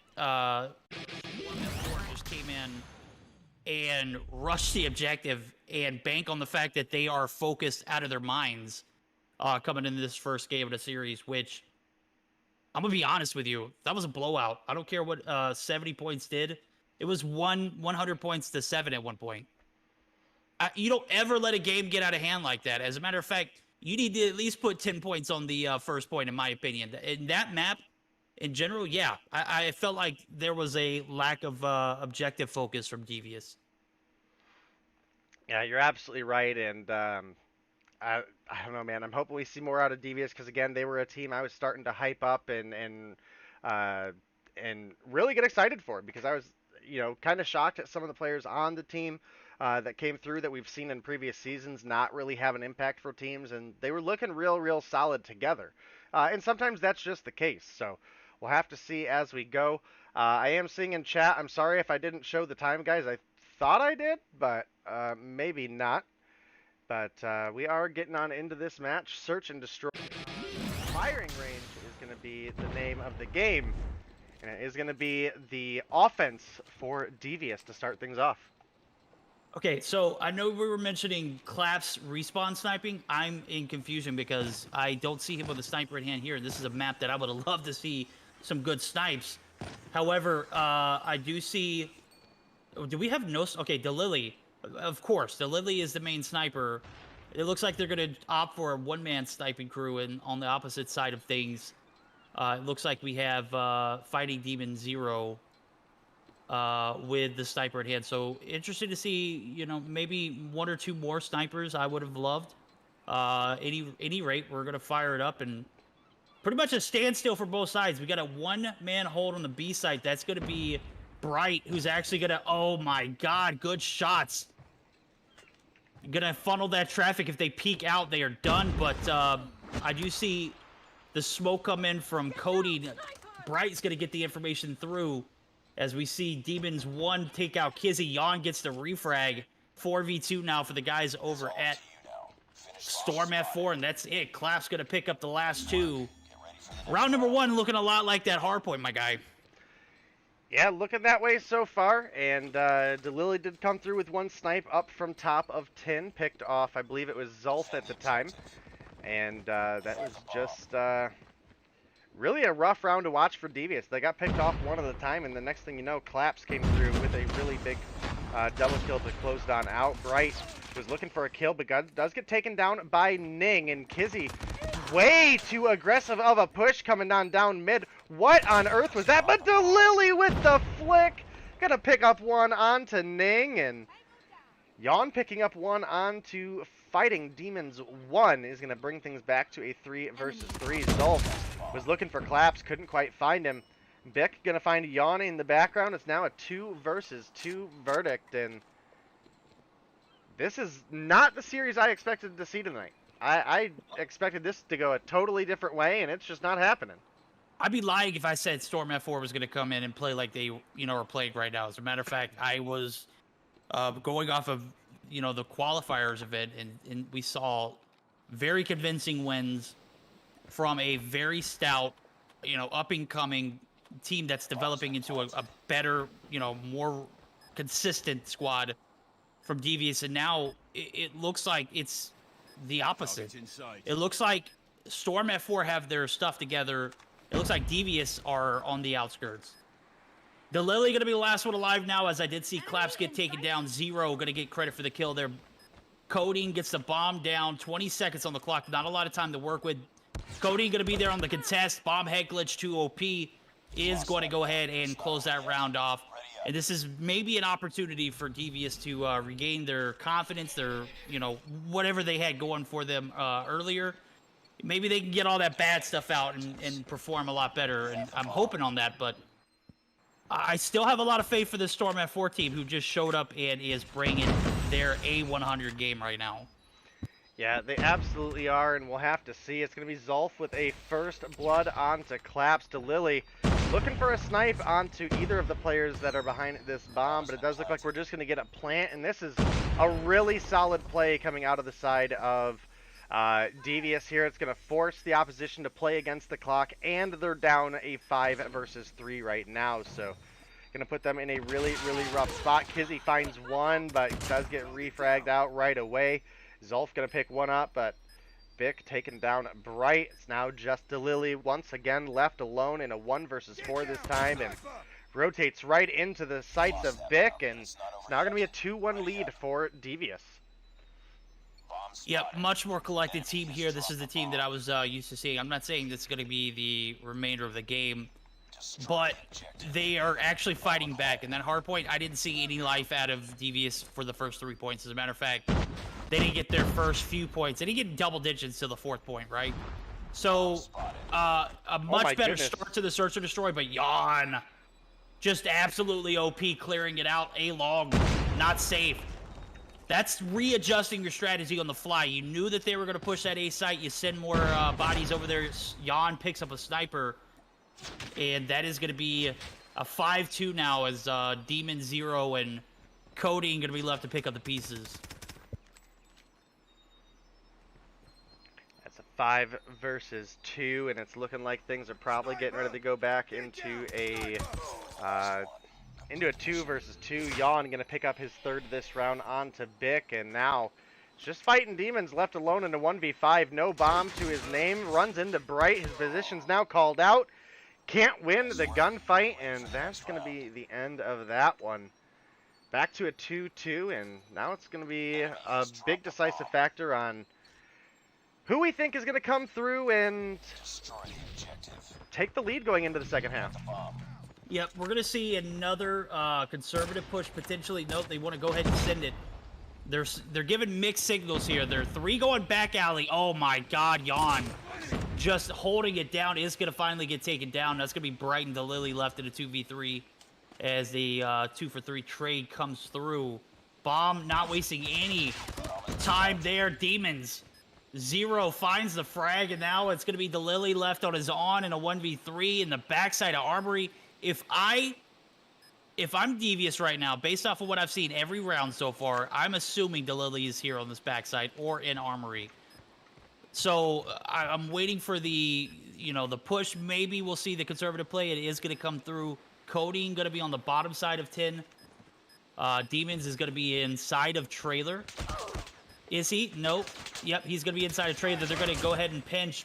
just came in and rushed the objective and bank on the fact that they are focused out of their minds coming into this first game of the series, which I'm going to be honest with you, that was a blowout. I don't care what 70 points did. It was 100 points to 7 at one point. You don't ever let a game get out of hand like that. As a matter of fact, you need to at least put 10 points on the first point, in my opinion. In that map, in general, yeah, I felt like there was a lack of objective focus from Devious. Yeah, you're absolutely right, and I don't know, man. I'm hoping we see more out of Devious because again, they were a team I was starting to hype up and really get excited for because I was, kind of shocked at some of the players on the team that came through that we've seen in previous seasons not really have an impact for teams, and they were looking real solid together. And sometimes that's just the case. So we'll have to see as we go. I am seeing in chat. I'm sorry if I didn't show the time, guys. I thought I did, but maybe not. But we are getting on into this match. Search and destroy. Firing range is going to be the name of the game. And it is going to be the offense for Devious to start things off. Okay, so I know we were mentioning Clap's respawn sniping. I'm in confusion because I don't see him with a sniper in hand here. This is a map that I would have loved to see some good snipes. However, I do see... Do we have no... Okay, Delily. Of course, Delily is the main sniper. It looks like they're going to opt for a one-man sniping crew and on the opposite side of things. It looks like we have Fighting Demon 0 with the sniper at hand. So interesting to see, maybe one or two more snipers I would have loved. Any rate, we're going to fire it up and pretty much a standstill for both sides. We got a one-man hold on the B site. That's going to be Bright, who's actually going to... Oh, my God. Good shots. Going to funnel that traffic. If they peek out, they are done. But I do see the smoke come in from Cody. Bright's going to get the information through as we see Demons 1 take out Kizzy. Yon gets the refrag. 4v2 now for the guys over at Storm F4, and that's it. Clap's going to pick up the last two. Round number 1 looking a lot like that hardpoint, my guy. Yeah, looking that way so far, and Delily did come through with one snipe up from top of 10, picked off, I believe it was Zulf at the time, and that was just really a rough round to watch for Devious. They got picked off one at a time, and the next thing you know, Claps came through with a really big double kill to close down out. Bright was looking for a kill, but does get taken down by Ning, and Kizzy, way too aggressive of a push coming down mid. What on earth was that? But Delily with the flick. Gonna pick up one onto Ning, and Yon picking up one onto Fighting Demons 1 is gonna bring things back to a 3 versus 3. Zulf was looking for Claps, couldn't quite find him. Bick gonna find Yon in the background. It's now a 2 versus 2 verdict, and this is not the series I expected to see tonight. I expected this to go a totally different way, and it's just not happening. I'd be lying if I said Storm F4 was going to come in and play like they, are playing right now. As a matter of fact, I was going off of, the qualifiers event, and we saw very convincing wins from a very stout, up-and-coming team that's developing into a better, more consistent squad from Devious. And now it looks like it's the opposite. It looks like Storm F4 have their stuff together. It looks like Devious are on the outskirts. Delily going to be the last one alive now, as I did see Claps get taken down. 0 going to get credit for the kill there. Coding gets the bomb down. 20 seconds on the clock. Not a lot of time to work with. Coding going to be there on the contest. Bomb head glitch 2 OP is going to go ahead and close that round off. And this is maybe an opportunity for Devious to regain their confidence, their, whatever they had going for them earlier. Maybe they can get all that bad stuff out and perform a lot better, and I'm hoping on that, but I still have a lot of faith for this Storm F4 team who just showed up and is bringing their A100 game right now. Yeah, they absolutely are, and we'll have to see. It's going to be Zulf with a first blood onto Claps. Delily looking for a snipe onto either of the players that are behind this bomb, but it does look like we're just going to get a plant, and this is a really solid play coming out of the side of Devious here. It's going to force the opposition to play against the clock, and they're down a 5 versus 3 right now, so going to put them in a really rough spot. Kizzy finds one, but does get refragged out right away. Zulf going to pick one up, but Bick taken down Bright. It's now just Delily once again left alone in a 1 versus 4 this time, and rotates right into the sights of Bick, and it's now going to be a 2-1 lead for Devious. Yep, much more collected team here. This is the team that I was used to seeing. I'm not saying this is going to be the remainder of the game, but they are actually fighting back. And that hardpoint, I didn't see any life out of Devious for the first 3 points. As a matter of fact, they didn't get their first few points. They didn't get double digits to the 4th point, right? So, a much better start to the Search and Destroy, but Yawn just absolutely OP, clearing it out. A-long, not safe. That's readjusting your strategy on the fly. You knew that they were going to push that A site. You send more bodies over there. Yawn picks up a sniper. And that is going to be a 5-2 now as Demon 0 and Cody going to be left to pick up the pieces. That's a 5 versus 2, and it's looking like things are probably getting ready to go back into a 2 versus 2. Yawn going to pick up his 3rd this round onto Bick, and now it's just fighting demons left alone in a 1v5. No bomb to his name. Runs into Bright. His position's now called out. Can't win the gunfight, and that's going to be the end of that one. Back to a 2-2, and now it's going to be a big decisive factor on who we think is going to come through and take the lead going into the second half. Yep, we're going to see another conservative push potentially. Nope, they want to go ahead and send it. They're giving mixed signals here. They're 3 going back alley. Oh my god, Yawn. Just holding it down is going to finally get taken down. That's going to be Brighton the Lily left in a 2v3 as the 2-for-3 trade comes through. Bomb not wasting any time there. Demons 0 finds the frag, and now it's going to be the Lily left on his on in a 1v3 in the backside of Armory. If I'm Devious right now, based off of what I've seen every round so far, I'm assuming the Lily is here on this backside or in Armory. So I'm waiting for the push. Maybe we'll see the conservative play. It is going to come through. Coding going to be on the bottom side of 10. Demons is going to be inside of trailer. Is he? Nope. Yep, he's going to be inside of trailer. They're going to go ahead and pinch.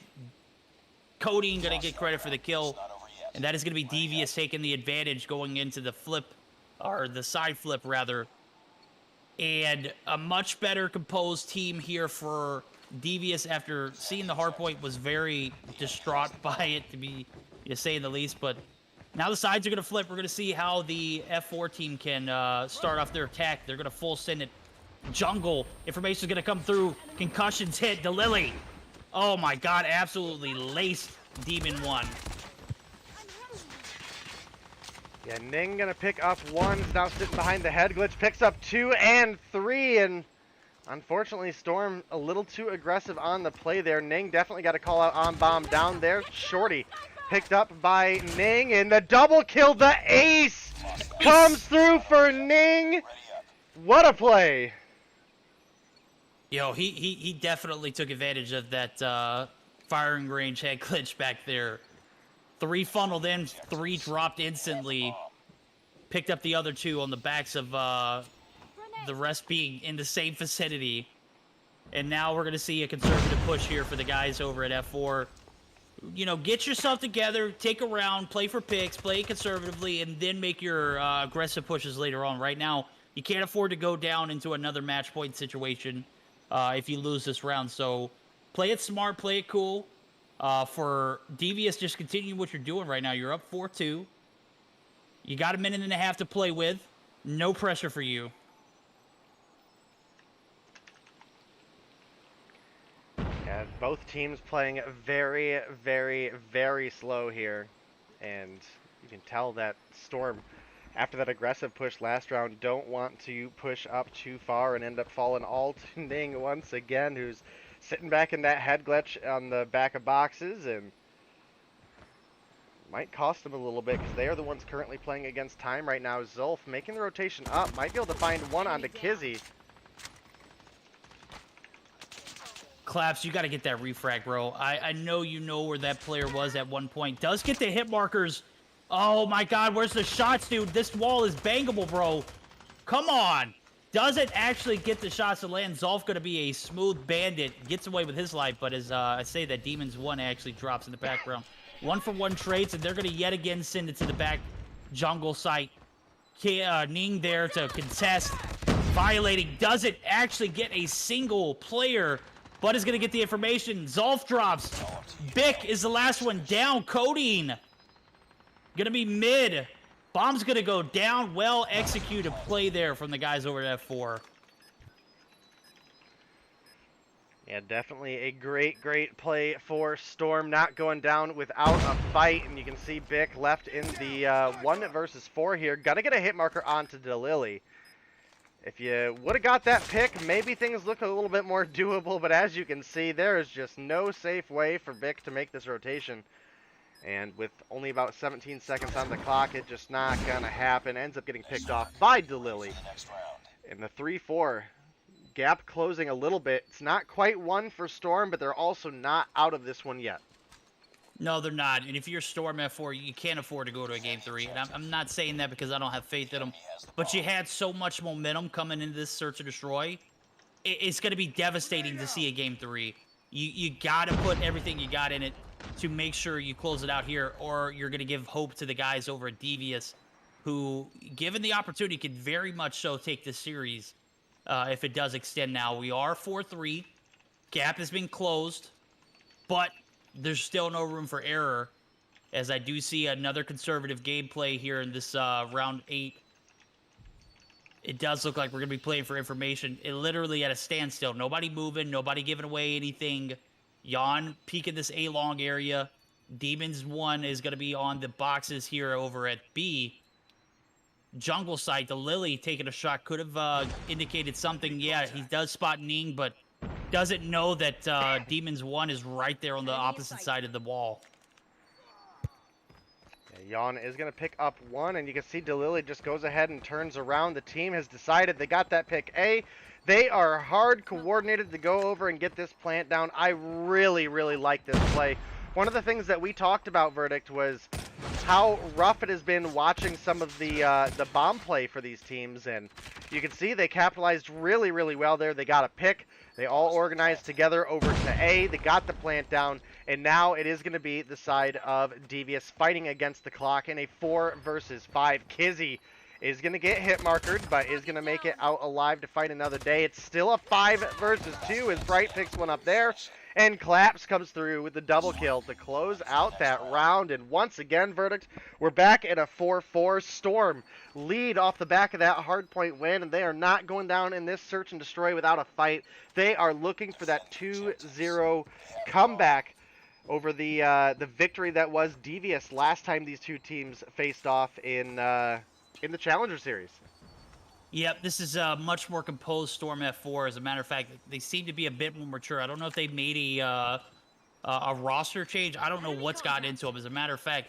Coding going to get credit for the kill. And that is going to be Devious taking the advantage going into the flip, or the side flip, rather. And a much better composed team here for Devious after seeing the hardpoint was very distraught by it, to say the least. But now the sides are going to flip. We're going to see how the F4 team can start off their attack. They're going to full send it. Jungle. Information is going to come through. Concussions hit. The Lily. Oh my god, absolutely laced Demon 1. Yeah, Ning gonna pick up 1, is now sitting behind the head glitch, picks up 2 and 3, and unfortunately Storm a little too aggressive on the play there. Ning definitely got a call out on bomb down there. Shorty picked up by Ning, and the double kill, the ace comes through for Ning. What a play. Yo, he definitely took advantage of that firing range head glitch back there. 3 funneled in, 3 dropped instantly. Picked up the other 2 on the backs of the rest being in the same vicinity. And now we're going to see a conservative push here for the guys over at F4. Get yourself together, take a round, play for picks, play conservatively, and then make your aggressive pushes later on. Right now, you can't afford to go down into another match point situation if you lose this round. So play it smart, play it cool. For Devious, just continue what you're doing right now. You're up 4-2. You got a minute and a half to play with. No pressure for you. Yeah, both teams playing very, very, very slow here. And you can tell that Storm, after that aggressive push last round, don't want to push up too far and end up falling all to Ning once again, who's sitting back in that head glitch on the back of boxes, and might cost them a little bit because they are the ones currently playing against time right now. Zulf making the rotation up, might be able to find one onto Kizzy. Claps, you got to get that refrag, bro. I know you know where that player was at one point. Does get the hit markers. Oh my god, where's the shots, dude? This wall is bangable, bro. Come on. Doesn't actually get the shots to land. Zolf going to be a smooth bandit. Gets away with his life, but as I say, that Demons 1 actually drops in the background. 1-for-1 trades, and they're going to yet again send it to the back jungle site. Ning there to contest. Violating doesn't actually get a single player, but is going to get the information. Zolf drops. Bick is the last one down. Codeine going to be mid. Bomb's going to go down. Well executed play there from the guys over at F4. Yeah, definitely a great play for Storm, not going down without a fight. And you can see Bick left in the 1 versus 4 here. Got to get a hit marker onto Delily. If you would have got that pick, maybe things look a little bit more doable. But as you can see, there is just no safe way for Bick to make this rotation. And with only about 17 seconds on the clock, it's just not going to happen. Ends up getting picked off by Delily. In the 3-4, gap closing a little bit. It's not quite one for Storm, but they're also not out of this one yet. No, they're not. And if you're Storm F4, you can't afford to go to a Game 3. And I'm not saying that because I don't have faith in them. But you had so much momentum coming into this Search and Destroy. It's going to be devastating to see a Game 3. You got to put everything you got in it to make sure you close it out here, or you're going to give hope to the guys over at Devious, who, given the opportunity, could very much so take this series if it does extend now. We are 4-3. Gap has been closed, but there's still no room for error, as I do see another conservative gameplay here in this round 8. It does look like we're going to be playing for information. It literally at a standstill. Nobody moving, nobody giving away anything. Yon peeking this A-long area. Demons 1 is going to be on the boxes here over at B. Jungle site, the Lily taking a shot could have indicated something. Yeah, he does spot Ning, but doesn't know that Demons 1 is right there on the opposite side of the wall. Yon is going to pick up 1, and you can see Delily just goes ahead and turns around. The team has decided they got that pick A. They are hard coordinated to go over and get this plant down. I really like this play. One of the things that we talked about, Verdict, was how rough it has been watching some of the bomb play for these teams, and you can see they capitalized really well there. They got a pick. They all organized together over to A. They got the plant down, and now it is going to be the side of Devious fighting against the clock in a 4 versus 5. Kizzy is going to get hit markered, but is going to make it out alive to fight another day. It's still a 5 versus 2 as Bright picks one up there, and Claps comes through with the double kill to close out that round. And once again, Verdict, we're back at a 4-4. Storm lead off the back of that hardpoint win, and they are not going down in this Search and Destroy without a fight. They are looking for that 2-0 comeback over the victory that was Devious last time these two teams faced off in the Challenger Series. Yep, this is a much more composed Storm F4. As a matter of fact, they seem to be a bit more mature. I don't know if they made a roster change. I don't know what's gotten into them. As a matter of fact,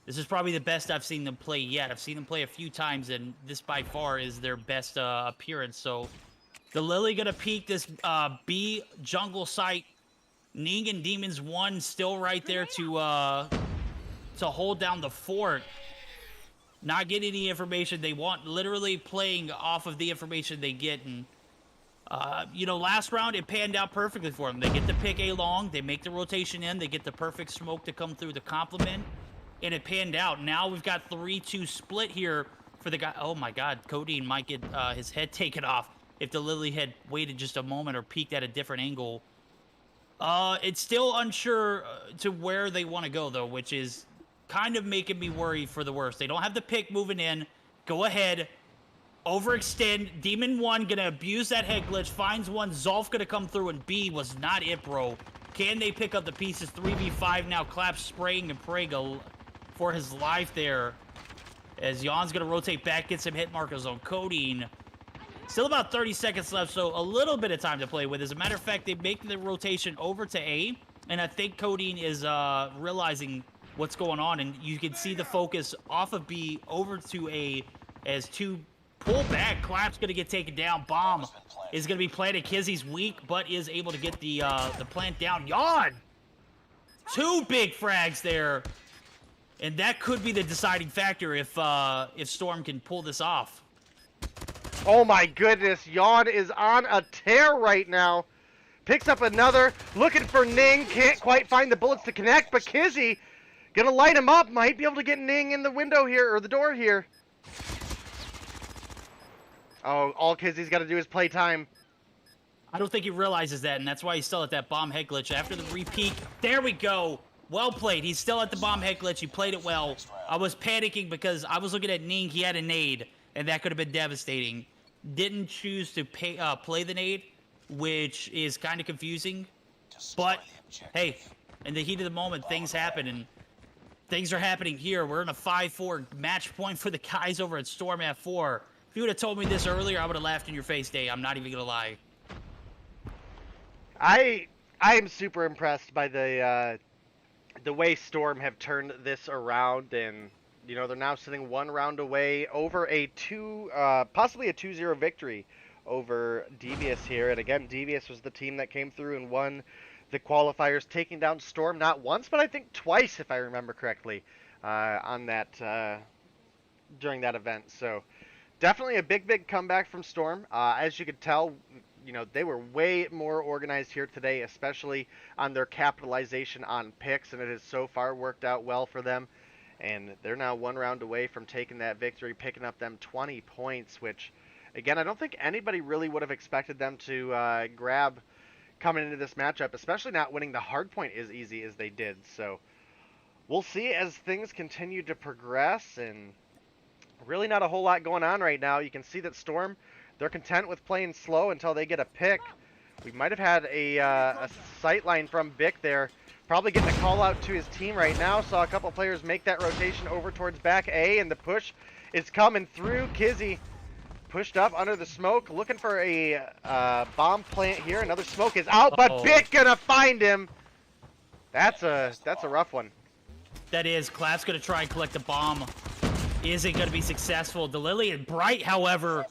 this is probably the best I've seen them play yet. I've seen them play a few times, and this by far is their best appearance. So the Lily going to peek this B jungle site. Ning and Demons 1 still right there to hold down the fort. Not getting any information they want, literally playing off of the information they get. And, last round, it panned out perfectly for them. They get the pick A-long, they make the rotation in, they get the perfect smoke to come through the complement, and it panned out. Now we've got 3-2 split here for the guy. Oh, my God, Codeine might get his head taken off if the Lily had waited just a moment or peeked at a different angle. It's still unsure to where they want to go, though, which is kind of making me worry for the worst. They don't have the pick moving in. Go ahead. Overextend. Demon 1 going to abuse that head glitch. Finds one. Zolf going to come through, and B was not it, bro. Can they pick up the pieces? 3v5 now. Clap spraying and praying for his life there. As Jan's going to rotate back, get some hit markers on Codeine. Still about 30 seconds left, so a little bit of time to play with. As a matter of fact, they make the rotation over to A, and I think Codeine is realizing what's going on, and you can see the focus off of B over to A as 2 pull back. Clap's going to get taken down. Bomb is going to be planted. Kizzy's weak, but is able to get the plant down. Yawn! 2 big frags there, and that could be the deciding factor if Storm can pull this off. Oh my goodness, Yawn is on a tear right now. Picks up another, looking for Ning, can't quite find the bullets to connect, but Kizzy Gonna light him up. Might be able to get Ning in the window here, or the door here. Oh, all Kizzy's got to do is play time. I don't think he realizes that, and that's why he's still at that bomb head glitch. After the repeat, there we go. Well played. He's still at the bomb head glitch. He played it well. I was panicking because I was looking at Ning. He had a nade, and that could have been devastating. Didn't choose to play the nade, which is kind of confusing. But, hey, in the heat of the moment, things happen, and things are happening here. We're in a 5-4 match point for the guys over at Storm at 4. If you would have told me this earlier, I would have laughed in your face, Day. I'm not even going to lie. I am super impressed by the way Storm have turned this around, and you know they're now sitting 1 round away over a possibly a 2-0 victory over Devious here. And again, Devious was the team that came through and won the qualifiers, taking down Storm not once, but I think twice, if I remember correctly, on that during that event. So definitely a big comeback from Storm. As you could tell, you know, they were way more organized here today, especially on their capitalization on picks, and it has so far worked out well for them. And they're now 1 round away from taking that victory, picking up them 20 points, which, again, I don't think anybody really would have expected them to grab coming into this matchup, especially not winning the hardpoint as easy as they did. So we'll see as things continue to progress, and really not a whole lot going on right now. You can see that Storm, they're content with playing slow until they get a pick. We might have had a sight line from Bick there. Probably getting a call out to his team right now. Saw a couple players make that rotation over towards back A, and the push is coming through. Kizzy pushed up under the smoke, looking for a bomb plant here. Another smoke is out, but Bick gonna find him. That's a rough one. That is. Clap's gonna try and collect the bomb. Isn't gonna be successful. DeLily and Bright, however,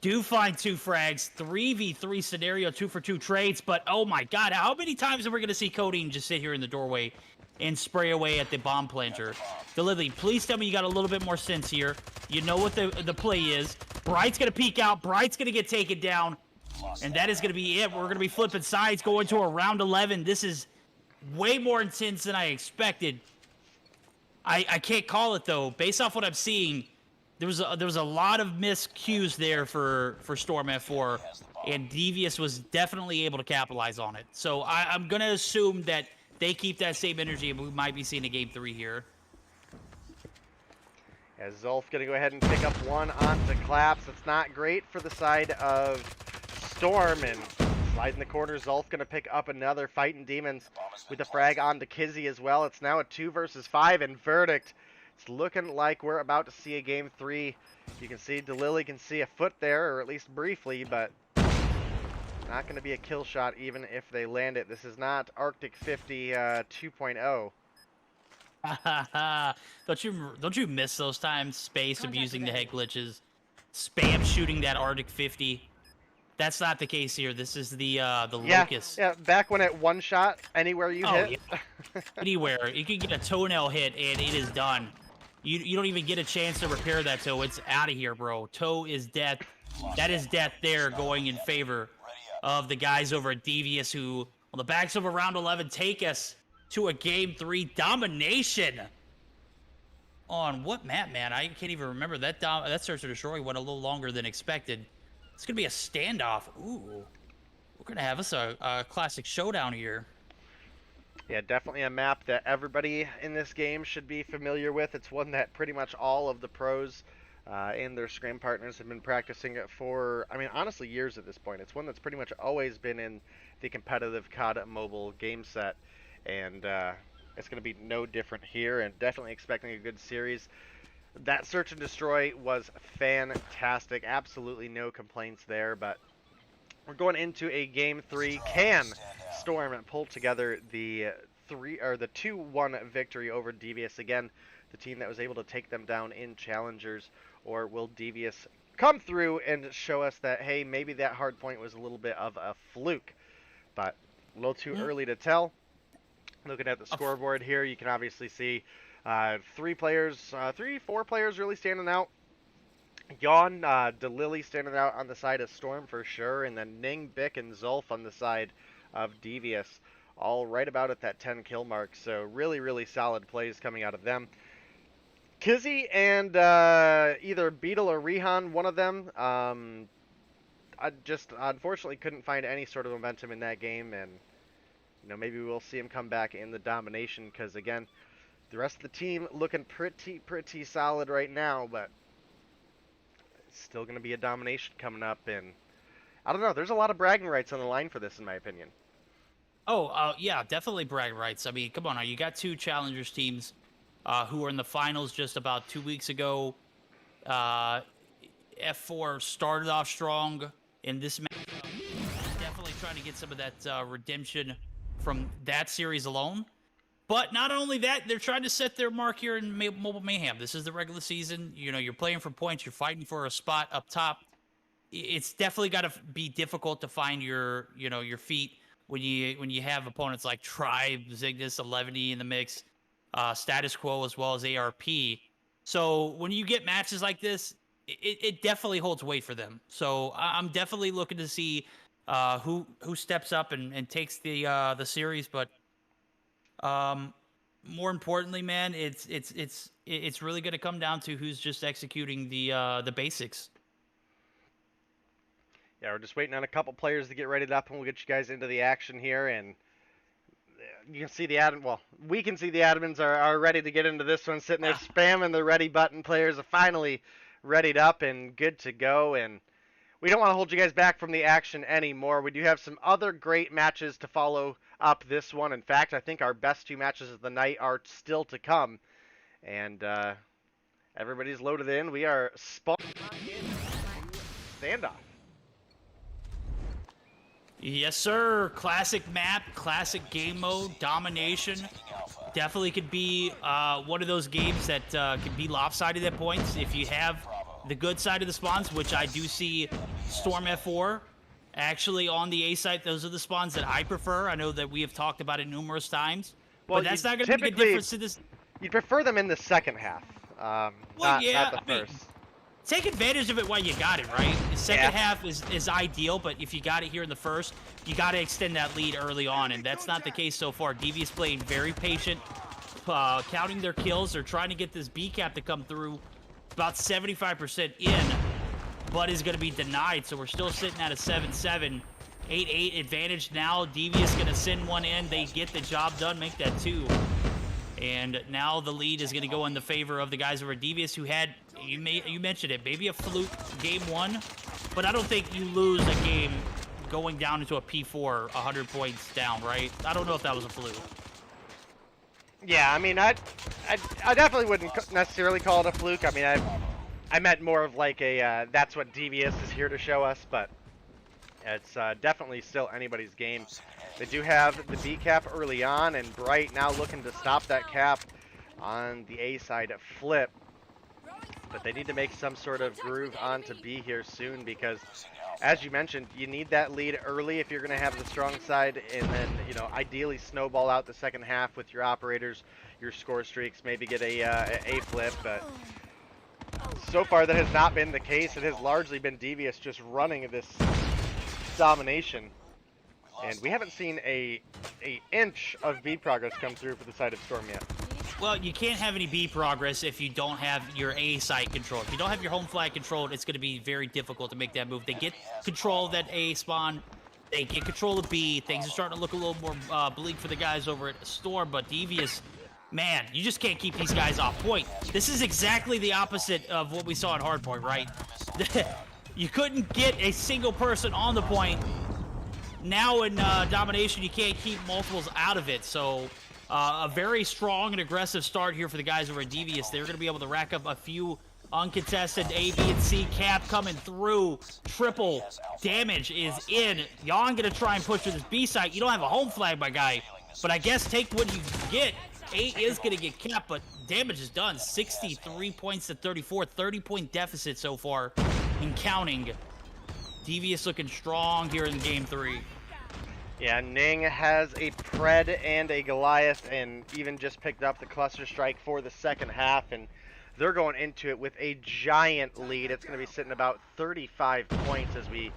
do find 2 frags. 3v3 scenario, 2-for-2 trades. But oh my god, how many times are we gonna see Codeine just sit here in the doorway and spray away at the bomb planter? DeLily, please tell me you got a little bit more sense here. You know what the play is. Bright's gonna peek out. Bright's gonna get taken down. And that is gonna be it. We're gonna be flipping sides, going to a round 11. This is way more intense than I expected. I can't call it though. Based off what I'm seeing, there was a lot of miscues there for Storm F4, and Devious was definitely able to capitalize on it. So I'm gonna assume that they keep that same energy, and we might be seeing a game 3 here. As Zulf gonna go ahead and pick up one onto Claps. It's not great for the side of Storm, and slides in the corner. Zulf gonna pick up another, fighting demons with the frag onto Kizzy as well. It's now a 2 versus 5, and Verdict. It's looking like we're about to see a game 3. You can see DeLily can see a foot there, or at least briefly, but not going to be a kill shot even if they land it. This is not Arctic 50 2.0. Don't you miss those times? Space abusing the head glitches, spam shooting that Arctic 50. That's not the case here. This is the Locust. Yeah, back when it one shot anywhere you hit. Yeah. Anywhere. You can get a toenail hit and it is done. You don't even get a chance to repair that toe. It's out of here, bro. Toe is death. That is death there, going in favor of the guys over at Devious, who, on the backs of a round 11, take us to a game 3 domination. On what map, man? I can't even remember. That Search and Destroy went a little longer than expected. It's going to be a standoff. Ooh. We're going to have us a classic showdown here. Yeah, definitely a map that everybody in this game should be familiar with. It's one that pretty much all of the pros and their scrim partners have been practicing it for, I mean, honestly, years at this point. It's one that's pretty much always been in the competitive COD mobile game set, and it's going to be no different here, and definitely expecting a good series. That Search and Destroy was fantastic. Absolutely no complaints there, but we're going into a game 3. Can Storm pull together the 2-1 victory over Devious? Again, the team that was able to take them down in challengers, or will Devious come through and show us that, hey, maybe that hard point was a little bit of a fluke? But a little too early to tell. Looking at the scoreboard here, you can obviously see 4 players really standing out. Yawn, DeLily standing out on the side of Storm for sure, and then Ning, Bick, and Zulf on the side of Devious. all right about at that 10 kill mark. So really, really solid plays coming out of them. Kizzy and either Beetle or Rihan, one of them, I just unfortunately couldn't find any sort of momentum in that game, and you know, maybe we'll see him come back in the domination, because again, the rest of the team looking pretty solid right now, but it's still going to be a domination coming up, and I don't know, there's a lot of bragging rights on the line for this, in my opinion. Oh, yeah, definitely bragging rights. I mean, come on now, you got two challengers teams who were in the finals just about 2 weeks ago. F4 started off strong in this match. Definitely trying to get some of that redemption from that series alone. But not only that, they're trying to set their mark here in Mobile Mayhem. This is the regular season. You know, you're playing for points. You're fighting for a spot up top. It's definitely got to be difficult to find your feet when you have opponents like Tribe, Zygnus, Eleventy in the mix, Status Quo, as well as ARP. So when you get matches like this, it definitely holds weight for them. So I'm definitely looking to see who steps up and takes the series. But more importantly, man, it's really going to come down to who's just executing the basics. Yeah, we're just waiting on a couple players to get ready up, and we'll get you guys into the action here. And you can see we can see the admins are ready to get into this one, sitting there spamming the ready button. Players are finally readied up and good to go, and we don't want to hold you guys back from the action anymore. We do have some other great matches to follow up this one. In fact, I think our best two matches of the night are still to come, and everybody's loaded in. We are spawning in standoff. Yes, sir. Classic map, classic game mode, domination. Definitely could be one of those games that could be lopsided at points if you have the good side of the spawns, which I do see Storm F4 actually on the A site. Those are the spawns that I prefer. I know that we have talked about it numerous times, but that's not going to make a difference to this. You'd prefer them in the second half, not the first. Take advantage of it while you got it, right? The second half is ideal, but if you got it here in the first, you got to extend that lead early on, and that's not the case so far. Devious playing very patient, counting their kills. They're trying to get this B cap to come through. About 75% in, but is going to be denied, so we're still sitting at a 7-7. 8-8 advantage now. Devious going to send one in. They get the job done, make that 2. And now the lead is going to go in the favor of the guys over Devious, who had, you mentioned it, maybe a fluke game 1, but I don't think you lose a game going down into a P4 100 points down, right? I don't know if that was a fluke. Yeah, I mean, I definitely wouldn't necessarily call it a fluke. I mean, I meant more of like a that's what Devious is here to show us, but it's definitely still anybody's game. They do have the B cap early on, and Bright now looking to stop that cap on the A side at Flip. But they need to make some sort of groove on to B here soon, because as you mentioned, you need that lead early if you're going to have the strong side, and then, you know, ideally snowball out the second half with your operators, your score streaks, maybe get a flip, but so far that has not been the case. It has largely been Devious just running this domination, and we haven't seen a inch of B progress come through for the side of Storm yet. Well, you can't have any B progress if you don't have your A site controlled. If you don't have your home flag controlled, it's going to be very difficult to make that move. They get control of that A spawn. They get control of B. Things are starting to look a little more bleak for the guys over at Storm, but Devious, man, you just can't keep these guys off point. This is exactly the opposite of what we saw in hardpoint, right? You couldn't get a single person on the point. Now in domination, you can't keep multiples out of it, so a very strong and aggressive start here for the guys over at Devious. They're going to be able to rack up a few uncontested A, B, and C. Cap coming through. Triple damage is in. Yon going to try and push to this B site. You don't have a home flag, my guy, but I guess take what you get. A is going to get capped, but damage is done. 63 points to 34. 30-point deficit so far and counting. Devious looking strong here in game 3. Yeah, Ning has a Pred and a Goliath, and even just picked up the cluster strike for the second half, and they're going into it with a giant lead. It's going to be sitting about 35 points as we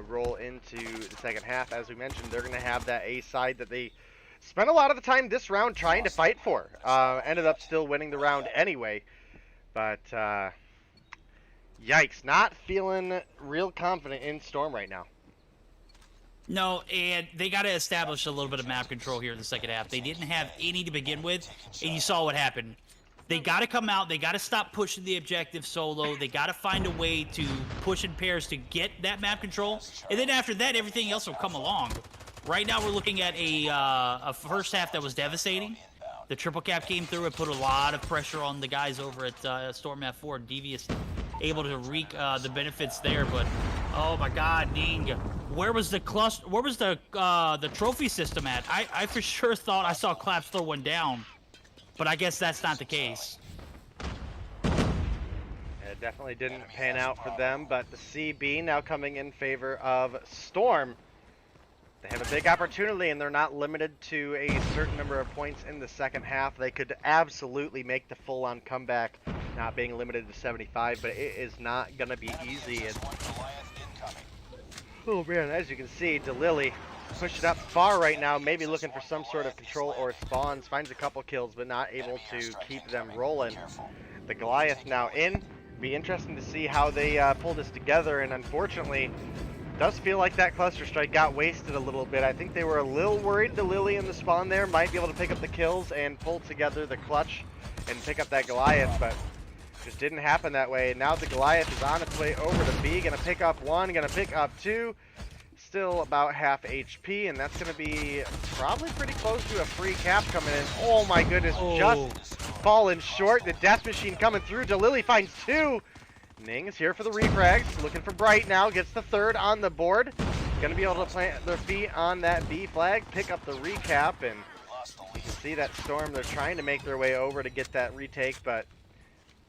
roll into the second half. As we mentioned, they're going to have that A side that they spent a lot of the time this round trying to fight for. Ended up still winning the round anyway. But, yikes, not feeling real confident in Storm right now. No, and they got to establish a little bit of map control here in the second half. They didn't have any to begin with, and you saw what happened. They got to come out. They got to stop pushing the objective solo. They got to find a way to push in pairs to get that map control. And then after that, everything else will come along. Right now, we're looking at a first half that was devastating. The triple cap came through and put a lot of pressure on the guys over at Storm F4. Devious able to reap the benefits there, but oh my God, Ning, where was the cluster? Where was the trophy system at? I for sure thought I saw Claps throw one down. But I guess that's not the case. It definitely didn't pan out for them, but the CB now coming in favor of Storm. They have a big opportunity, and they're not limited to a certain number of points in the second half. They could absolutely make the full-on comeback, not being limited to 75, but it is not going to be easy. And oh man, as you can see, Delily pushing up far right now, maybe looking for some sort of control or spawns, finds a couple kills, but not able to keep them rolling. The Goliath now in. Be interesting to see how they pull this together, and unfortunately, does feel like that cluster strike got wasted a little bit. I think they were a little worried Delily in the spawn there might be able to pick up the kills and pull together the clutch and pick up that Goliath, but just didn't happen that way. Now the Goliath is on its way over to B, gonna pick up one, gonna pick up two. Still about half HP, and that's going to be probably pretty close to a free cap coming in. Oh my goodness, just falling short. The death machine coming through. Delily finds two. Ning is here for the refrags, looking for Bright now, gets the third on the board. Going to be able to plant their feet on that B flag, pick up the recap, and you can see that Storm, they're trying to make their way over to get that retake, but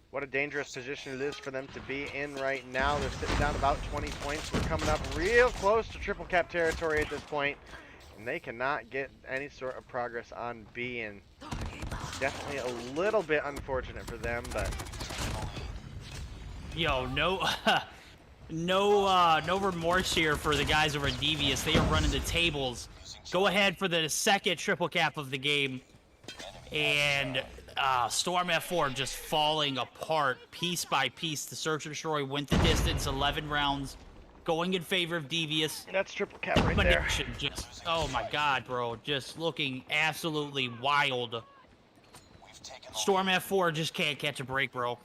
what a dangerous position it is for them to be in right now. They're sitting down about 20 points. We're coming up real close to triple cap territory at this point, and they cannot get any sort of progress on B, and definitely a little bit unfortunate for them, but yo, no remorse here for the guys over at Devious. They are running the tables. Go ahead for the second triple cap of the game, and Storm F4 just falling apart piece by piece. The Search and Destroy went the distance, 11 rounds, going in favor of Devious. That's triple cap right there. Just, oh my God, bro, just looking absolutely wild. Storm F4 just can't catch a break, bro.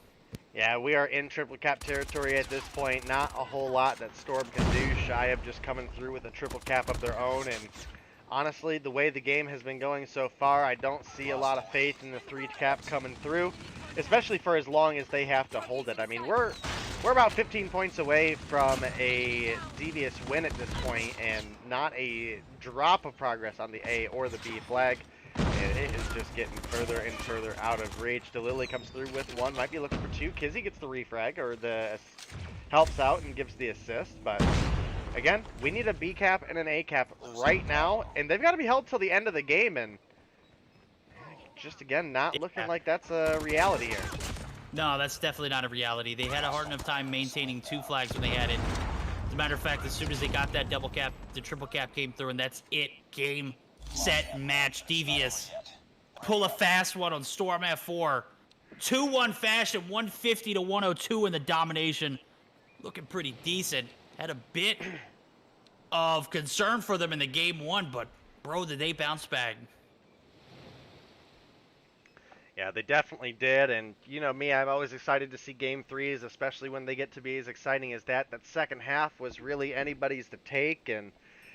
Yeah, we are in triple cap territory at this point. Not a whole lot that Storm can do, shy of just coming through with a triple cap of their own, and honestly, the way the game has been going so far, I don't see a lot of faith in the 3 cap coming through, especially for as long as they have to hold it. I mean, we're about 15 points away from a Devious win at this point, and not a drop of progress on the A or the B flag. And it is just getting further and further out of reach. Delily comes through with one, might be looking for two. Kizzy gets the refrag, or the helps out and gives the assist, but again, we need a B cap and an A cap right now, and they've got to be held till the end of the game, and just again, not looking like that's a reality here. No, that's definitely not a reality. They had a hard enough time maintaining 2 flags when they had it. As a matter of fact, as soon as they got that double cap, the triple cap came through, and that's it. Game, set, match. Devious pull a fast one on Storm F4. 2-1 fashion, 150 to 102 in the domination. Looking pretty decent. Had a bit of concern for them in the game 1, but bro, did they bounce back? Yeah, they definitely did, and you know me, I'm always excited to see game 3s, especially when they get to be as exciting as that. That second half was really anybody's to take, and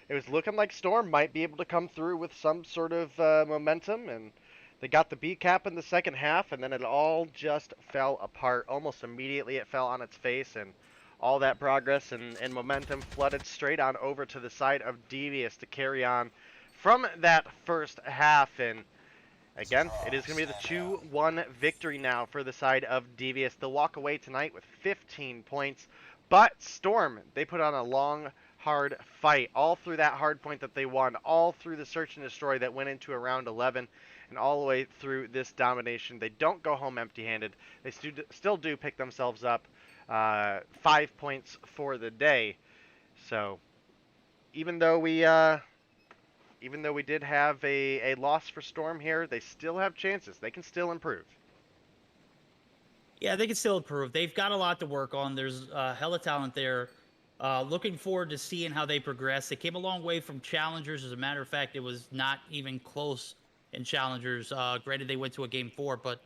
it was looking like Storm might be able to come through with some sort of momentum, and they got the B cap in the second half, and then it all just fell apart. Almost immediately it fell on its face, and all that progress and momentum flooded straight on over to the side of Devious to carry on from that first half. And again, it is going to be the 2-1 victory now for the side of Devious. They'll walk away tonight with 15 points, but Storm, they put on a long, hard fight all through that hard point that they won, all through the Search and Destroy that went into a round 11, and all the way through this domination. They don't go home empty-handed. They still do pick themselves up 5 points for the day. So even though we did have a loss for Storm here, they still have chances. They can still improve. Yeah, they can still improve. They've got a lot to work on. There's hella talent there. Looking forward to seeing how they progress. They came a long way from Challengers. As a matter of fact, it was not even close in Challengers. Granted, they went to a Game 4, but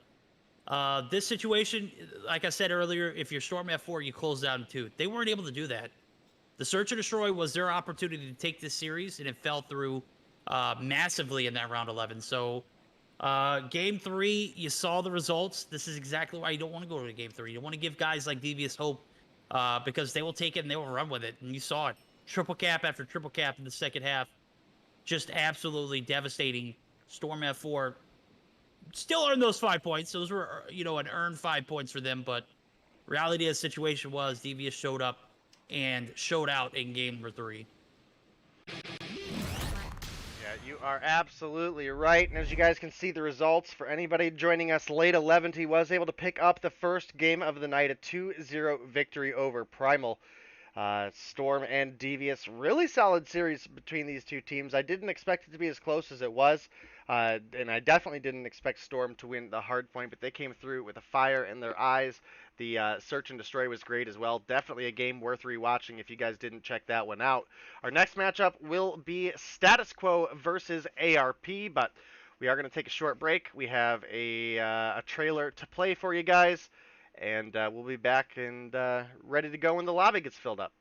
this situation, like I said earlier, if you're Storm F4, you close down 2. They weren't able to do that. The Search and Destroy was their opportunity to take this series, and it fell through massively in that round 11. So Game 3, you saw the results. This is exactly why you don't want to go to Game 3. You want to give guys like Devious hope because they will take it and they will run with it. And you saw it. Triple cap after triple cap in the second half. Just absolutely devastating. Storm F4 still earned those 5 points. Those were, an earned 5 points for them. But reality of the situation was Devious showed up and showed out in Game number 3. You are absolutely right, and as you guys can see the results, for anybody joining us late, Eleventy was able to pick up the first game of the night, a 2-0 victory over Primal. Storm and Devious, really solid series between these two teams. I didn't expect it to be as close as it was, and I definitely didn't expect Storm to win the hardpoint, but they came through with a fire in their eyes. The Search and Destroy was great as well. Definitely a game worth rewatching if you guys didn't check that one out. Our next matchup will be Status Quo versus ARP, but we are going to take a short break. We have a trailer to play for you guys, and we'll be back and ready to go when the lobby gets filled up.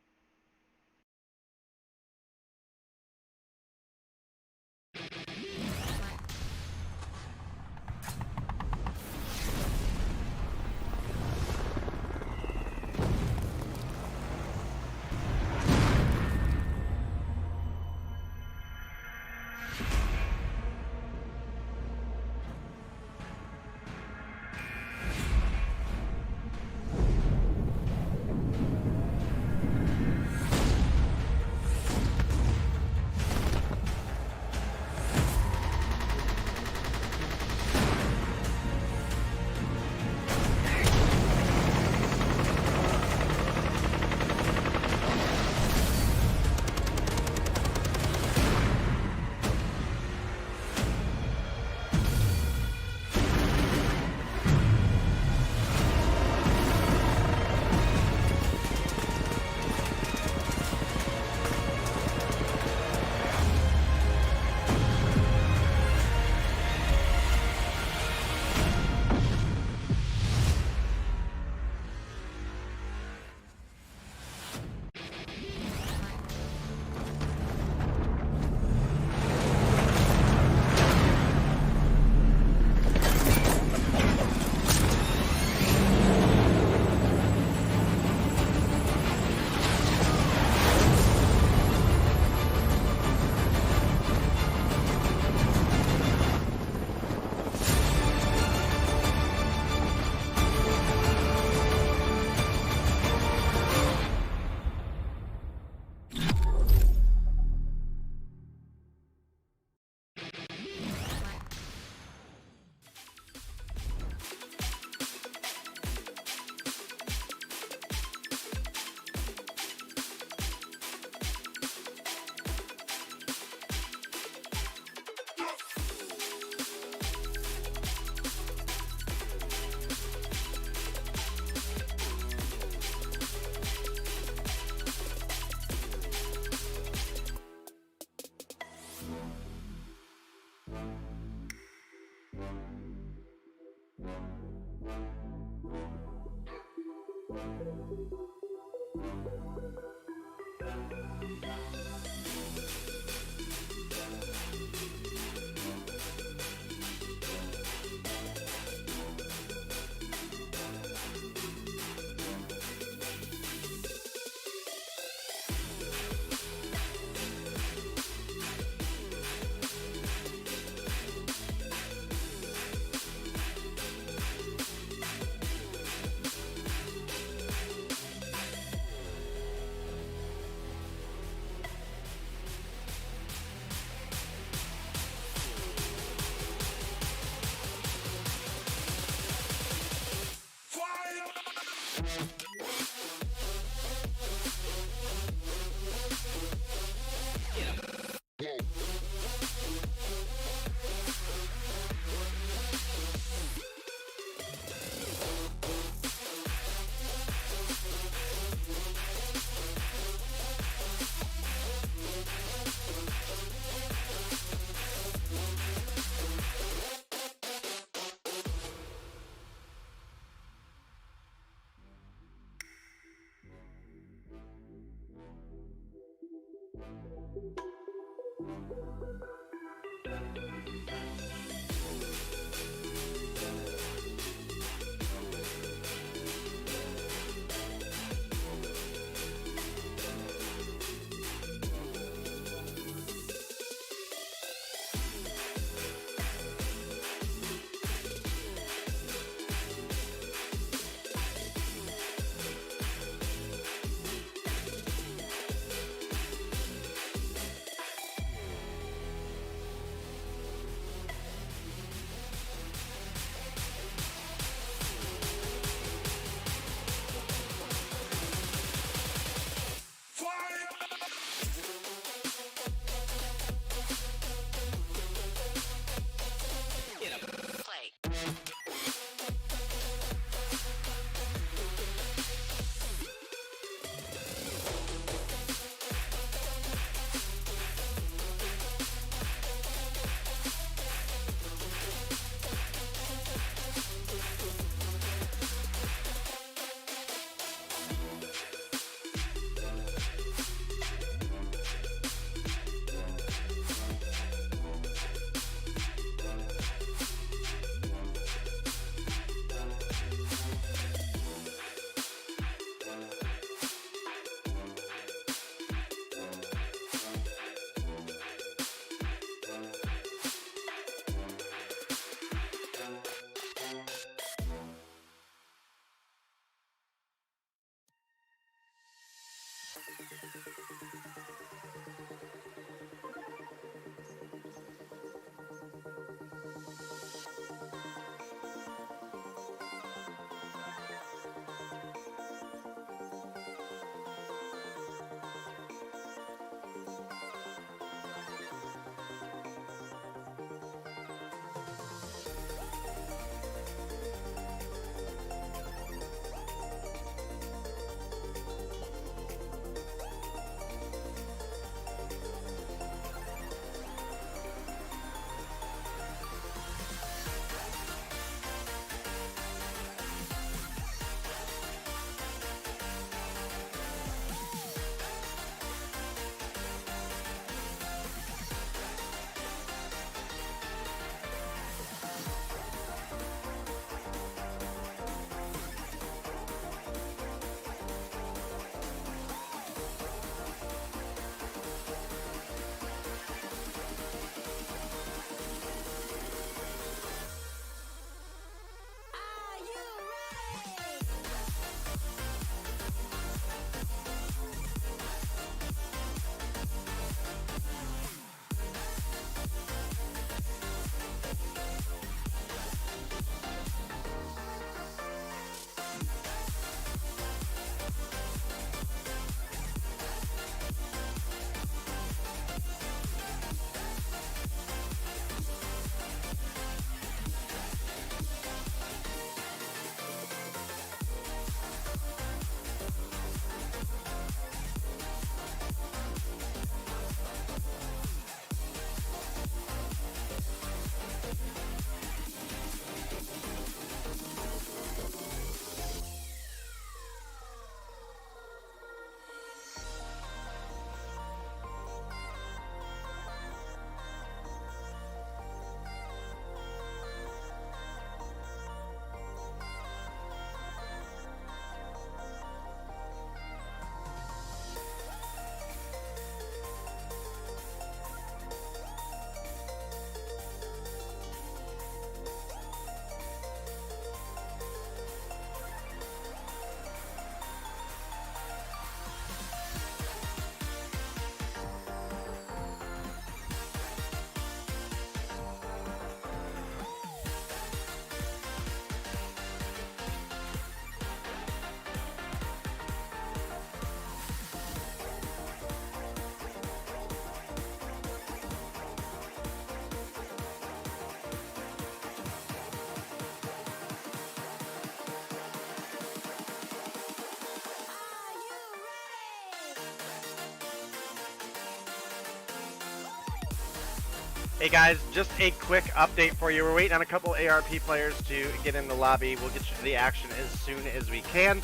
Hey guys, just a quick update for you. We're waiting on a couple ARP players to get in the lobby. We'll get you to the action as soon as we can.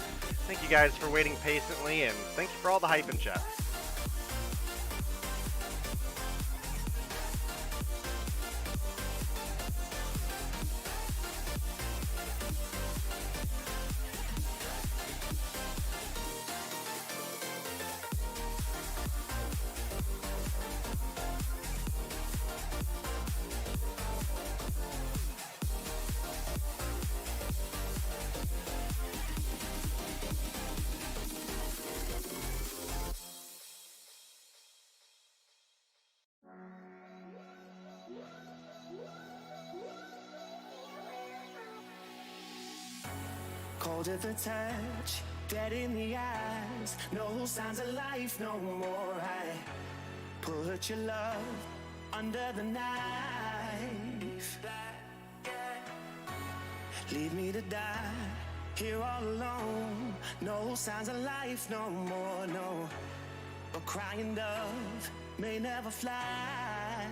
Thank you guys for waiting patiently, and thank you for all the hype in chat. cold at the touch, dead in the eyes, no signs of life no more. I put your love under the knife. Leave me to die here all alone. No signs of life no more, no. A crying dove may never fly.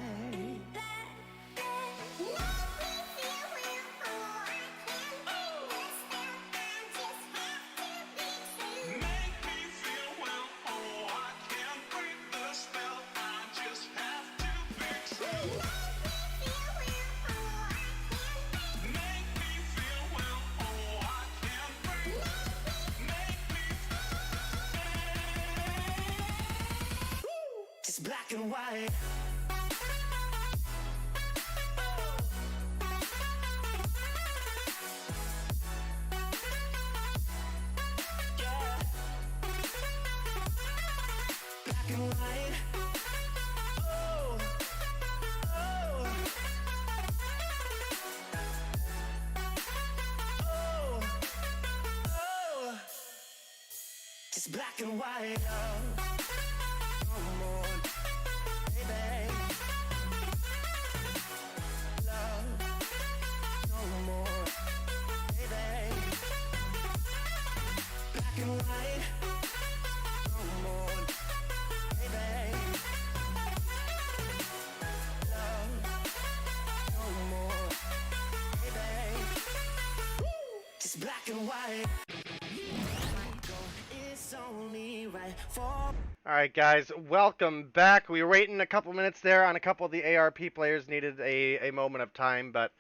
It's black and white. Yeah. Black and white. Oh, oh. Oh, oh. It's black and white. Oh. No more. Black and white. It's only right for. Alright guys, welcome back. We were waiting a couple minutes there on a couple of the ARP players, needed a moment of time, but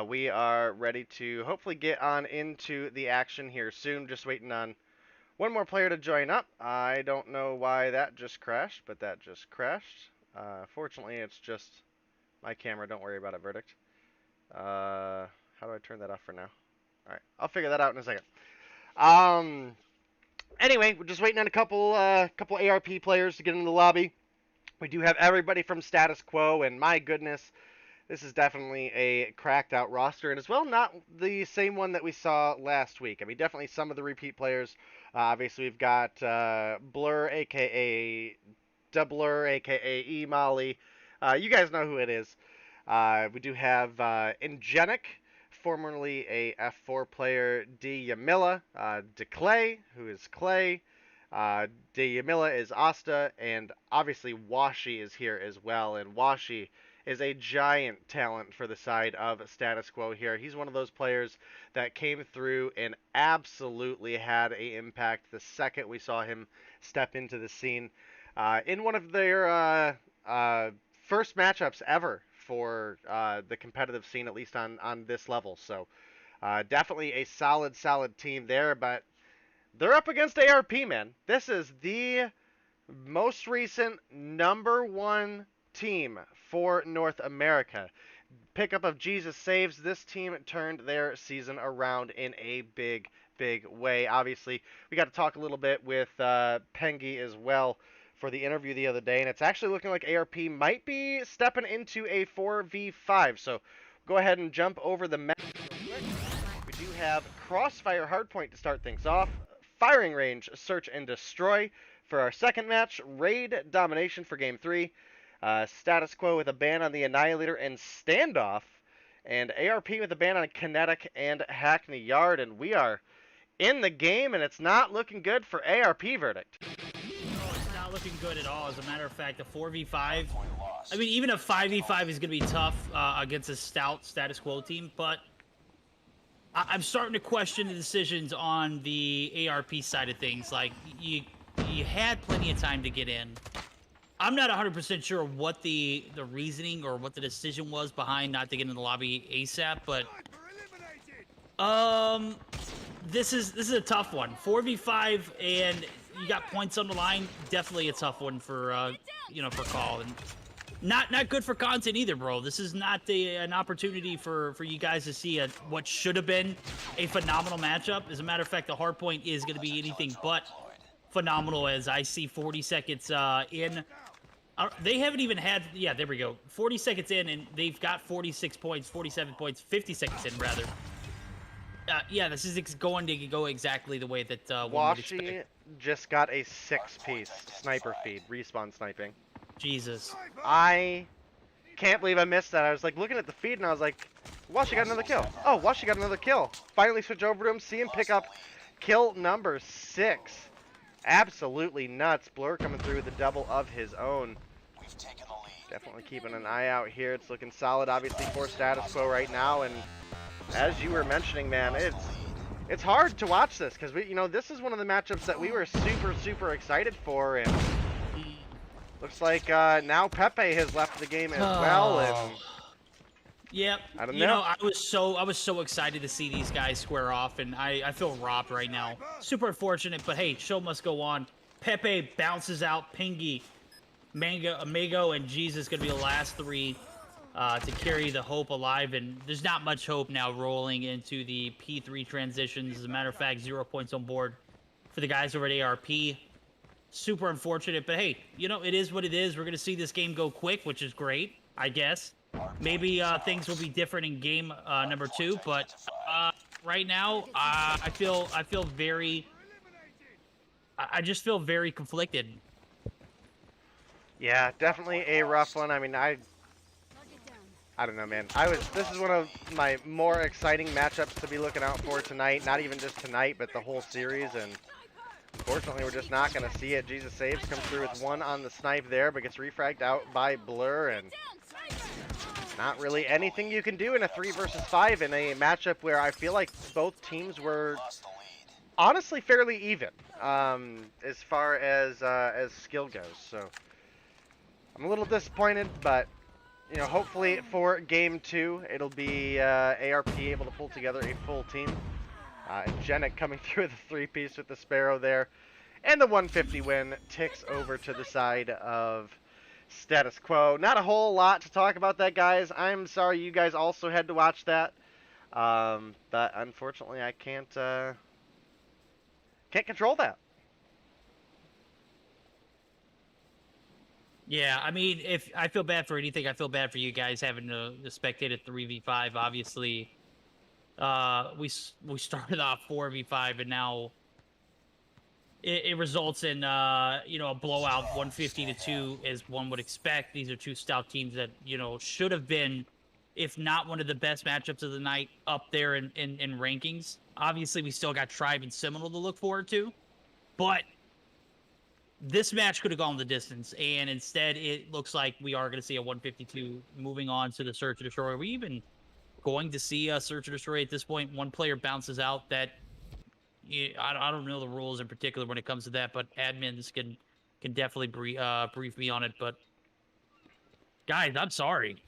we are ready to hopefully get on into the action here soon. Just waiting on one more player to join up. I don't know why that just crashed, but that just crashed. Fortunately, it's just my camera. Don't worry about it, Verdict. How do I turn that off for now? Alright, I'll figure that out in a second. Anyway, we're just waiting on a couple ARP players to get into the lobby. We do have everybody from Status Quo, and my goodness, this is definitely a cracked out roster, and as well, not the same one that we saw last week. I mean, definitely some of the repeat players. Obviously, we've got Blur, aka Doubler, aka E Molly. You guys know who it is. We do have Ingenic, formerly a F4 player, D Yamila, DeClay, who is Clay, D Yamila is Asta, and obviously Washi is here as well, and Washi is a giant talent for the side of Status Quo here. He's one of those players that came through and absolutely had an impact the second we saw him step into the scene in one of their first matchups ever for the competitive scene, at least on this level. So definitely a solid team there, but they're up against ARP, man. This is the most recent #1 team for North America. Pickup of Jesus Saves. This team turned their season around in a big way. Obviously, we got to talk a little bit with Pengi as well for the interview the other day, and it's actually looking like ARP might be stepping into a 4v5. So go ahead and jump over the map real quick. We do have Crossfire Hardpoint to start things off, Firing Range Search and Destroy for our second match, Raid Domination for Game 3, Status Quo with a ban on the Annihilator and Standoff, and ARP with a ban on Kinetic and Hackney Yard, and we are in the game, and it's not looking good for ARP, Verdict. Not looking good at all. As a matter of fact, a 4v5, I mean, even a 5v5 is going to be tough against a stout Status Quo team, but I'm starting to question the decisions on the ARP side of things. Like, you had plenty of time to get in. I'm not 100% sure what the reasoning or what the decision was behind not to get in the lobby ASAP, but this is a tough one. 4v5 and you got points on the line. Definitely a tough one for for Call, and not good for content either, bro. This is not an opportunity for you guys to see what should have been a phenomenal matchup. As a matter of fact, the hardpoint is going to be anything but phenomenal. As I see 40 seconds in, they haven't even had. Yeah, there we go. 40 seconds in, and they've got 46 points, 47 points, 50 seconds in rather. Yeah, this is going to go exactly the way that one would expect. Washi just got a 6-piece sniper feed, respawn sniping. Jesus. I can't believe I missed that. I was like looking at the feed and I was like, Washi got another kill. Oh, Washi got another kill. Finally switch over to him, see him pick up kill number 6. Absolutely nuts. Blur coming through with a double of his own. We've taken the lead. Definitely keeping an eye out here. It's looking solid, obviously, for status quo right now. And as you were mentioning, man, it's hard to watch this because this is one of the matchups that we were super excited for, and looks like now Pepe has left the game as well. And yep. I don't know. You know, I was so excited to see these guys square off, and I feel robbed right now. Super unfortunate, but hey, show must go on. Pepe bounces out Pingy, Amigo, and Jesus gonna be the last 3 to carry the hope alive, and there's not much hope now rolling into the P3 transitions. As a matter of fact, 0 points on board for the guys over at ARP. Super unfortunate, but hey, it is what it is. We're gonna see this game go quick, which is great, I guess. Maybe things will be different in game number 2, but right now I just feel very conflicted. Yeah, definitely a rough one. I mean, I don't know, man. This is one of my more exciting matchups to be looking out for tonight. Not even just tonight, but the whole series. And unfortunately, we're just not going to see it. Jesus saves, comes through with 1 on the snipe there, but gets refragged out by Blur. And not really anything you can do in a 3 versus 5 in a matchup where I feel like both teams were honestly fairly even as far as skill goes. So I'm a little disappointed, but hopefully for game 2 it'll be ARP able to pull together a full team. And Genic coming through with a 3-piece with the Sparrow there, and the 150 win ticks over to the side of status quo. Not a whole lot to talk about that, guys. I'm sorry you guys also had to watch that, but unfortunately I can't control that. Yeah, I mean, if I feel bad for anything, I feel bad for you guys having to spectate a 3v5. Obviously, we started off 4v5, and now it results in a blowout 150-2, as one would expect. These are 2 stout teams that should have been, if not one of the best matchups of the night, up there in rankings. Obviously, we still got Tribe and Seminole to look forward to, but this match could have gone the distance, and instead it looks like we are going to see a 152 moving on to the Search and Destroy. Are we even going to see a Search and Destroy at this point? One player bounces out that I don't know the rules in particular when it comes to that, but admins can definitely brief me on it. But guys, I'm sorry.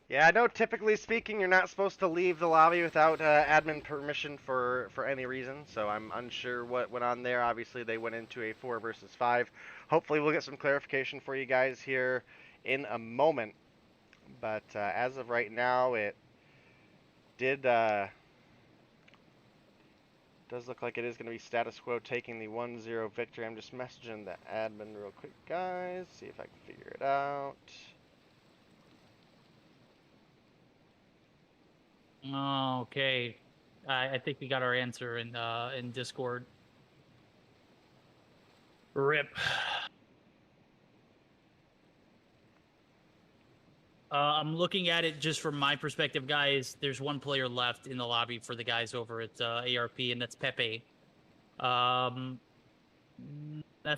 Yeah, I know typically speaking you're not supposed to leave the lobby without admin permission for any reason, so I'm unsure what went on there. Obviously they went into a 4 versus 5. Hopefully we'll get some clarification for you guys here in a moment. But as of right now, it does look like it is going to be status quo taking the 1-0 victory. I'm just messaging the admin real quick, guys, see if I can figure it out. Oh, okay. I think we got our answer in Discord. RIP. I'm looking at it just from my perspective, guys. There's 1 player left in the lobby for the guys over at ARP, and that's Pepe. That's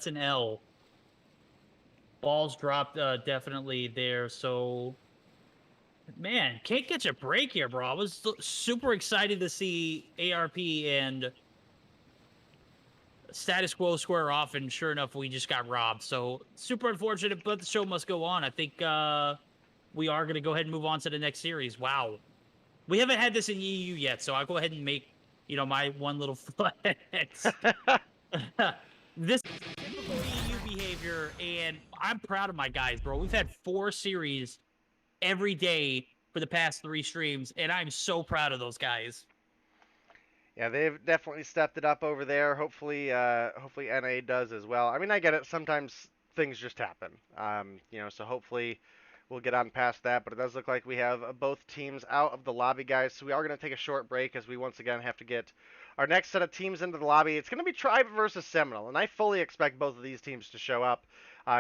an L. Balls dropped definitely there, so... Man, can't catch a break here, bro. I was super excited to see ARP and status quo square off, and sure enough, we just got robbed. So, super unfortunate, but the show must go on. I think we are going to go ahead and move on to the next series. Wow. We haven't had this in EU yet, so I'll go ahead and make, my one little flex. This is typical EU behavior, and I'm proud of my guys, bro. We've had 4 series every day for the past 3 streams, and I'm so proud of those guys. Yeah, they've definitely stepped it up over there. Hopefully NA does as well. I mean, I get it. Sometimes things just happen. So hopefully we'll get on past that. But it does look like we have both teams out of the lobby, guys. So we are going to take a short break as we once again have to get our next set of teams into the lobby. It's going to be Tribe versus Seminole, and I fully expect both of these teams to show up.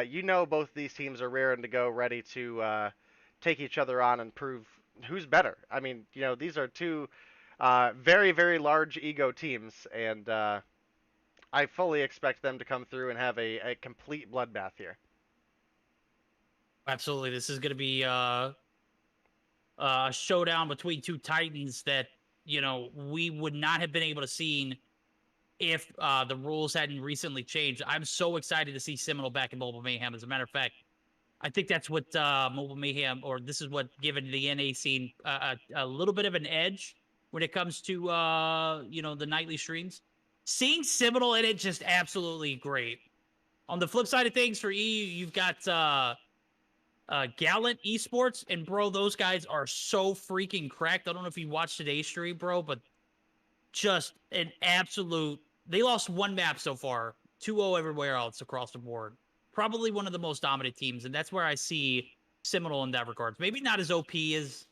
You know, both of these teams are raring to go, ready to take each other on and prove who's better. I mean, you know, these are two very, very large ego teams, and I fully expect them to come through and have a complete bloodbath here. Absolutely, this is going to be a showdown between two titans that we would not have been able to see if the rules hadn't recently changed. I'm so excited to see Seminole back in Mobile Mayhem. As a matter of fact, I think that's what Mobile Mayhem, or this is what given the NA scene a little bit of an edge when it comes to the nightly streams. Seeing Seminole in it just absolutely great. On the flip side of things, for EU, you've got Gallant Esports, and bro, those guys are so freaking cracked. I don't know if you watched today's stream, bro, but just an absolute. They lost one map so far, 2-0 everywhere else across the board. Probably one of the most dominant teams, and that's where I see Seminole in that regards. Maybe not as OP as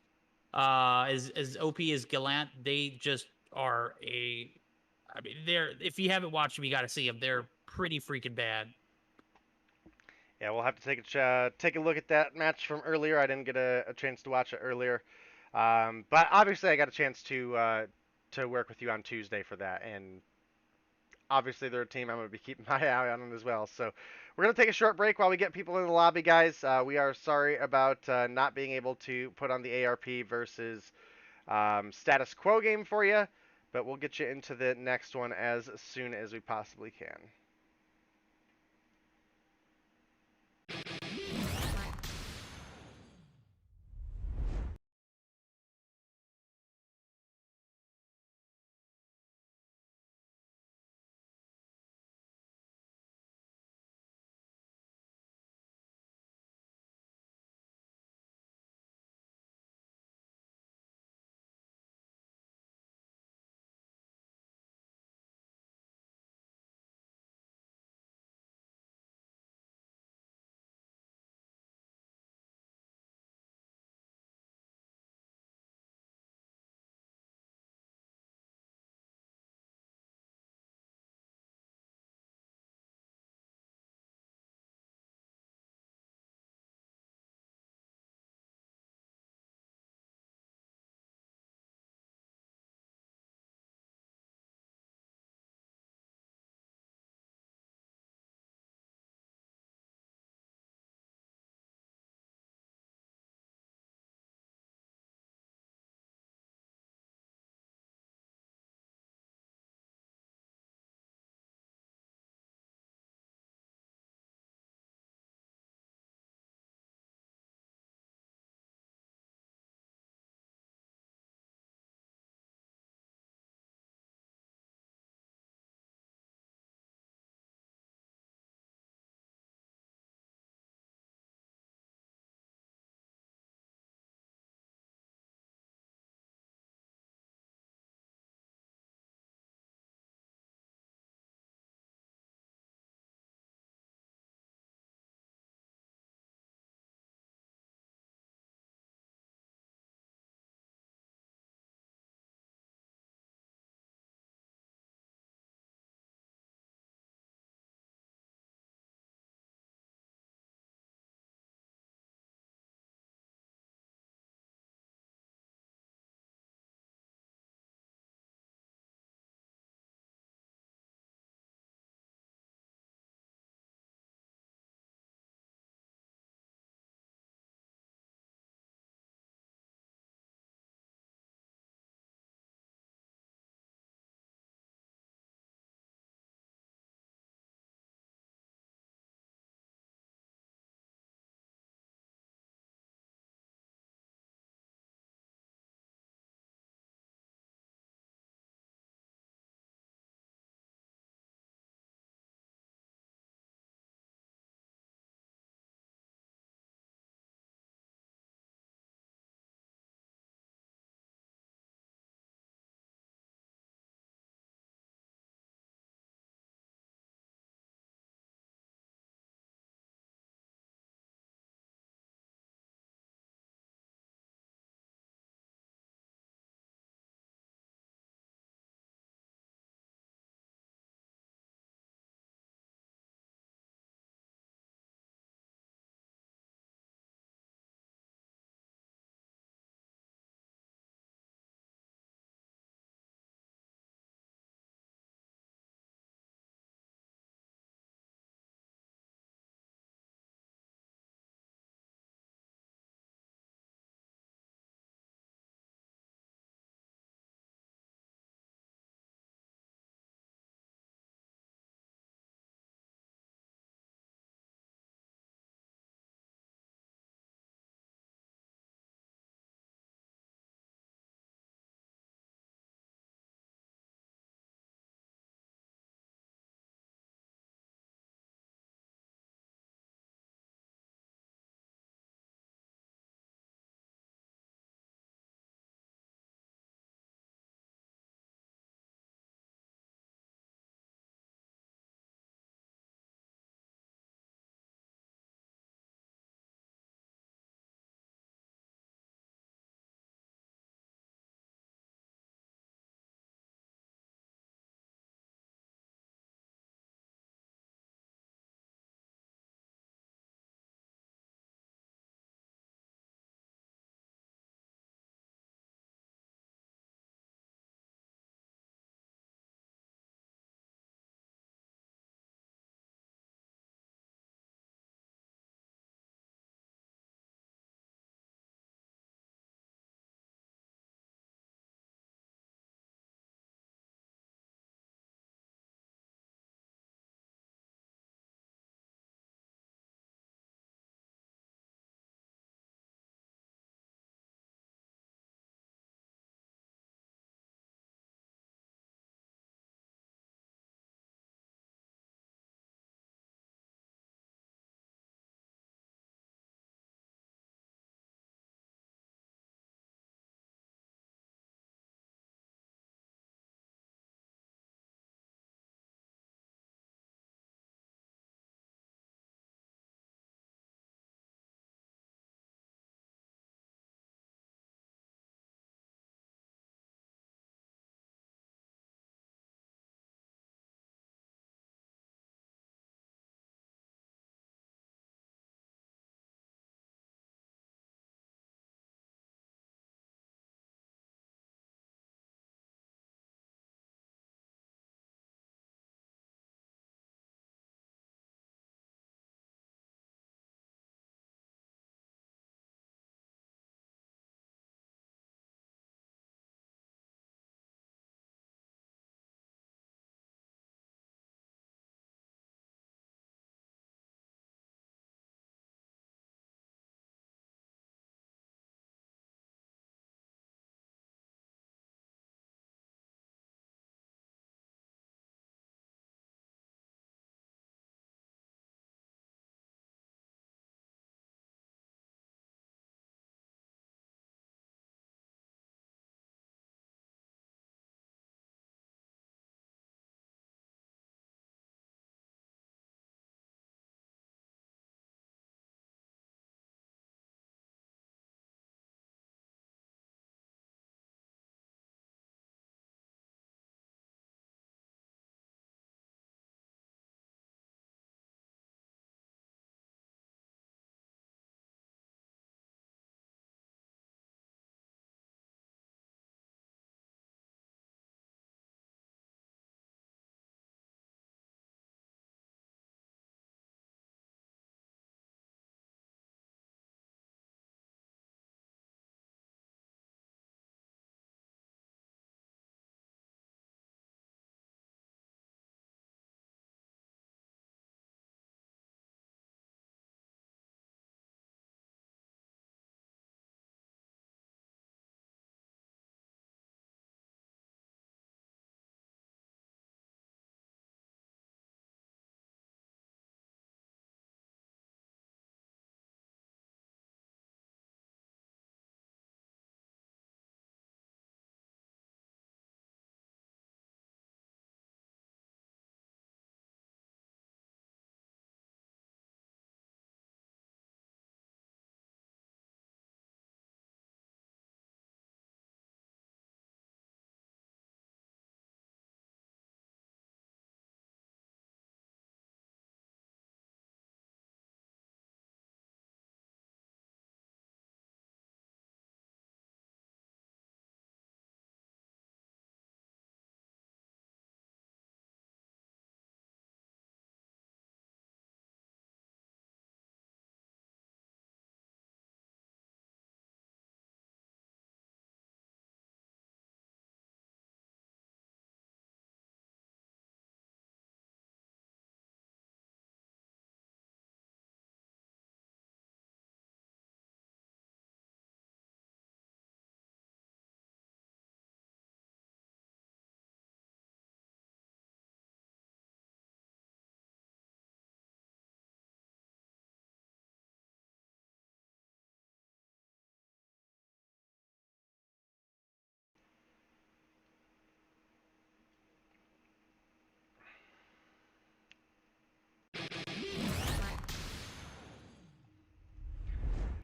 OP as Gallant. They just are a. I mean, they're. If you haven't watched them, you got to see them. They're pretty freaking bad. Yeah, we'll have to take a look at that match from earlier. I didn't get a chance to watch it earlier, but obviously I got a chance to work with you on Tuesday for that, and obviously they're a team I'm going to be keeping my eye on as well. So we're going to take a short break while we get people in the lobby, guys. We are sorry about not being able to put on the ARP versus status quo game for you, but we'll get you into the next one as soon as we possibly can.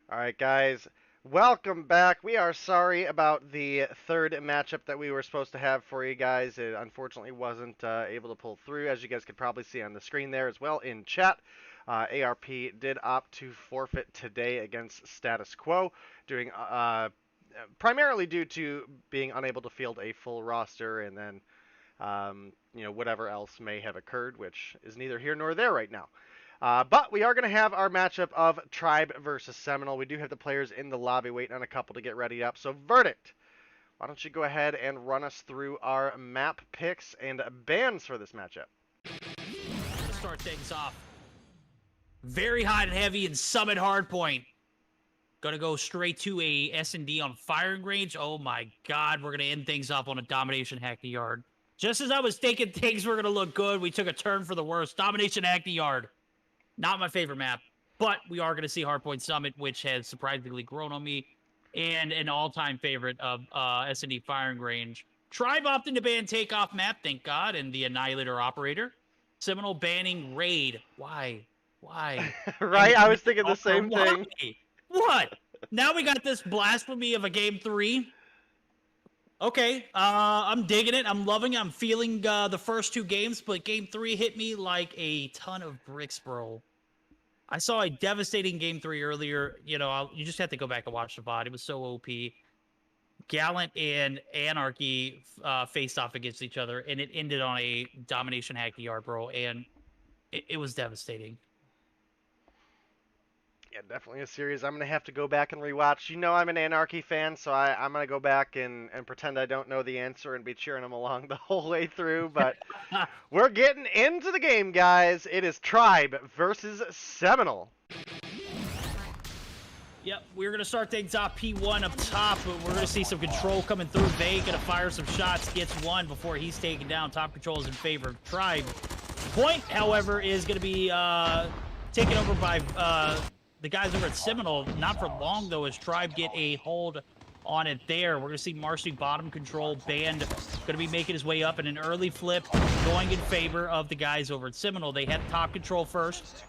All right, guys, welcome back. We are sorry about the third matchup that we were supposed to have for you guys. It unfortunately wasn't able to pull through, as you guys could probably see on the screen there as well in chat. ARP did opt to forfeit today against Status Quo, doing primarily due to being unable to field a full roster, and then whatever else may have occurred, which is neither here nor there right now. But we are going to have our matchup of Tribe versus Seminole. We do have the players in the lobby waiting on a couple to get ready up. So, Verdict, why don't you go ahead and run us through our map picks and bans for this matchup? Let's start things off. Very hot and heavy in Summit Hardpoint. Gonna go straight to a SnD on firing range. Oh my god, we're gonna end things off on a Domination Hackney Yard. Just as I was thinking things were gonna look good, we took a turn for the worse. Domination Hackney Yard. Not my favorite map, but we are going to see Hardpoint Summit, which has surprisingly grown on me, and an all-time favorite of SnD firing range. Tribe opting to ban Takeoff map, thank God, and the Annihilator Operator. Seminole banning Raid. Why? Why? Right? I was thinking the same thing. What? Now we got this blasphemy of a Game 3. Okay, I'm digging it. I'm loving it. I'm feeling the first two games, but Game 3 hit me like a ton of bricks, bro. I saw a devastating Game 3 earlier. You just have to go back and watch the VOD. It was so OP. Gallant and Anarchy faced off against each other, and it ended on a Domination Hackney Yard, bro, and it was devastating. Yeah, definitely a series I'm going to have to go back and rewatch. I'm an Anarchy fan, so I'm going to go back and pretend I don't know the answer and be cheering them along the whole way through. But we're getting into the game, guys. It is Tribe versus Seminole. Yep, we're going to start things off P1 up top, but we're going to see some control coming through. Vay going to fire some shots, gets one before he's taken down. Top control is in favor of Tribe. Point, however, is going to be taken over by the guys over at Seminole. Not for long, though, as Tribe get a hold on it there. We're going to see Marcy bottom control. Band going to be making his way up in an early flip, going in favor of the guys over at Seminole. They had top control first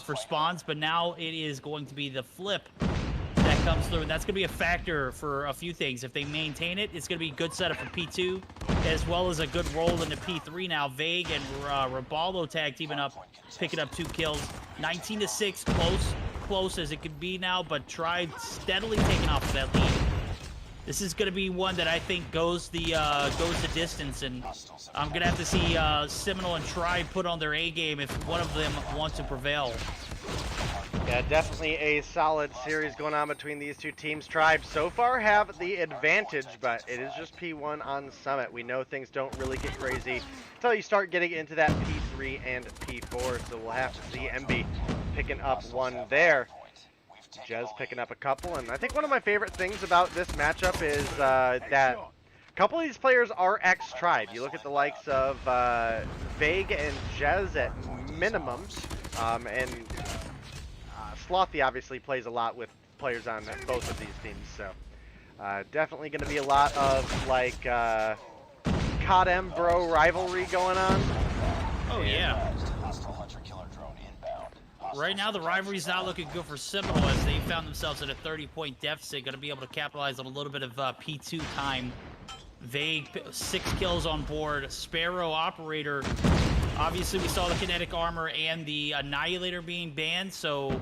for spawns, but now it is going to be the flip that comes through, and that's going to be a factor for a few things. If they maintain it, it's going to be a good setup for P2, as well as a good roll into P3 now. Vague and Raballo tag teaming up, picking up 2 kills. 19-6, close as it could be now, but Tribe steadily taking off of that lead. This is going to be one that I think goes the distance, and I'm going to have to see Seminole and Tribe put on their A game if one of them wants to prevail. Yeah, definitely a solid series going on between these two teams. Tribe so far have the advantage, but it is just P1 on Summit. We know things don't really get crazy until you start getting into that P3 and P4, so we'll have to see MB picking up one there. Jez picking up a couple, and I think one of my favorite things about this matchup is that a couple of these players are ex-Tribe. You look at the likes of Vague and Jez at minimums, and Slothy obviously plays a lot with players on both of these teams, so definitely going to be a lot of like COD-M bro rivalry going on. Oh yeah. Right now, the rivalry's not looking good for Seminole as they found themselves at a 30-point deficit. Going to be able to capitalize on a little bit of P2 time. Vague, 6 kills on board. Sparrow Operator. Obviously, we saw the kinetic armor and the Annihilator being banned, so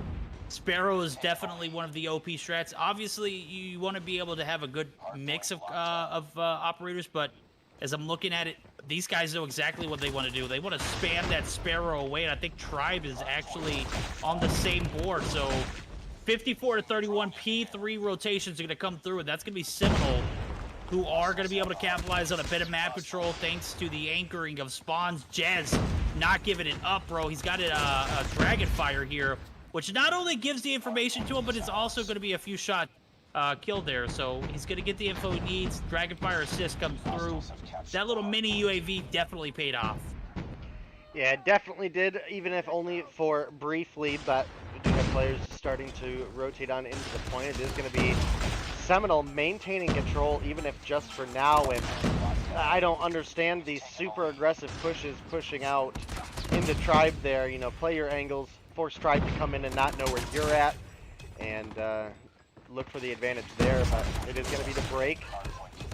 Sparrow is definitely one of the OP strats. Obviously, you want to be able to have a good mix of operators, but as I'm looking at it, these guys know exactly what they want to do. They want to spam that Sparrow away, and I think Tribe is actually on the same board. So 54-31, P3 rotations are going to come through, and that's going to be Seminole, who are going to be able to capitalize on a bit of map control thanks to the anchoring of spawns. Jez not giving it up, bro. He's got a Dragon Fire here, which not only gives the information to him, but it's also going to be a few shot kill there. So he's going to get the info he needs. Dragonfire assist comes through. That little mini UAV definitely paid off. Yeah, it definitely did, even if only for briefly, but we do have players starting to rotate on into the point. It is going to be Seminole maintaining control, even if just for now, and I don't understand these super aggressive pushes pushing out into Tribe there. Play your angles, force Tribe to come in and not know where you're at, and look for the advantage there, but it is going to be the break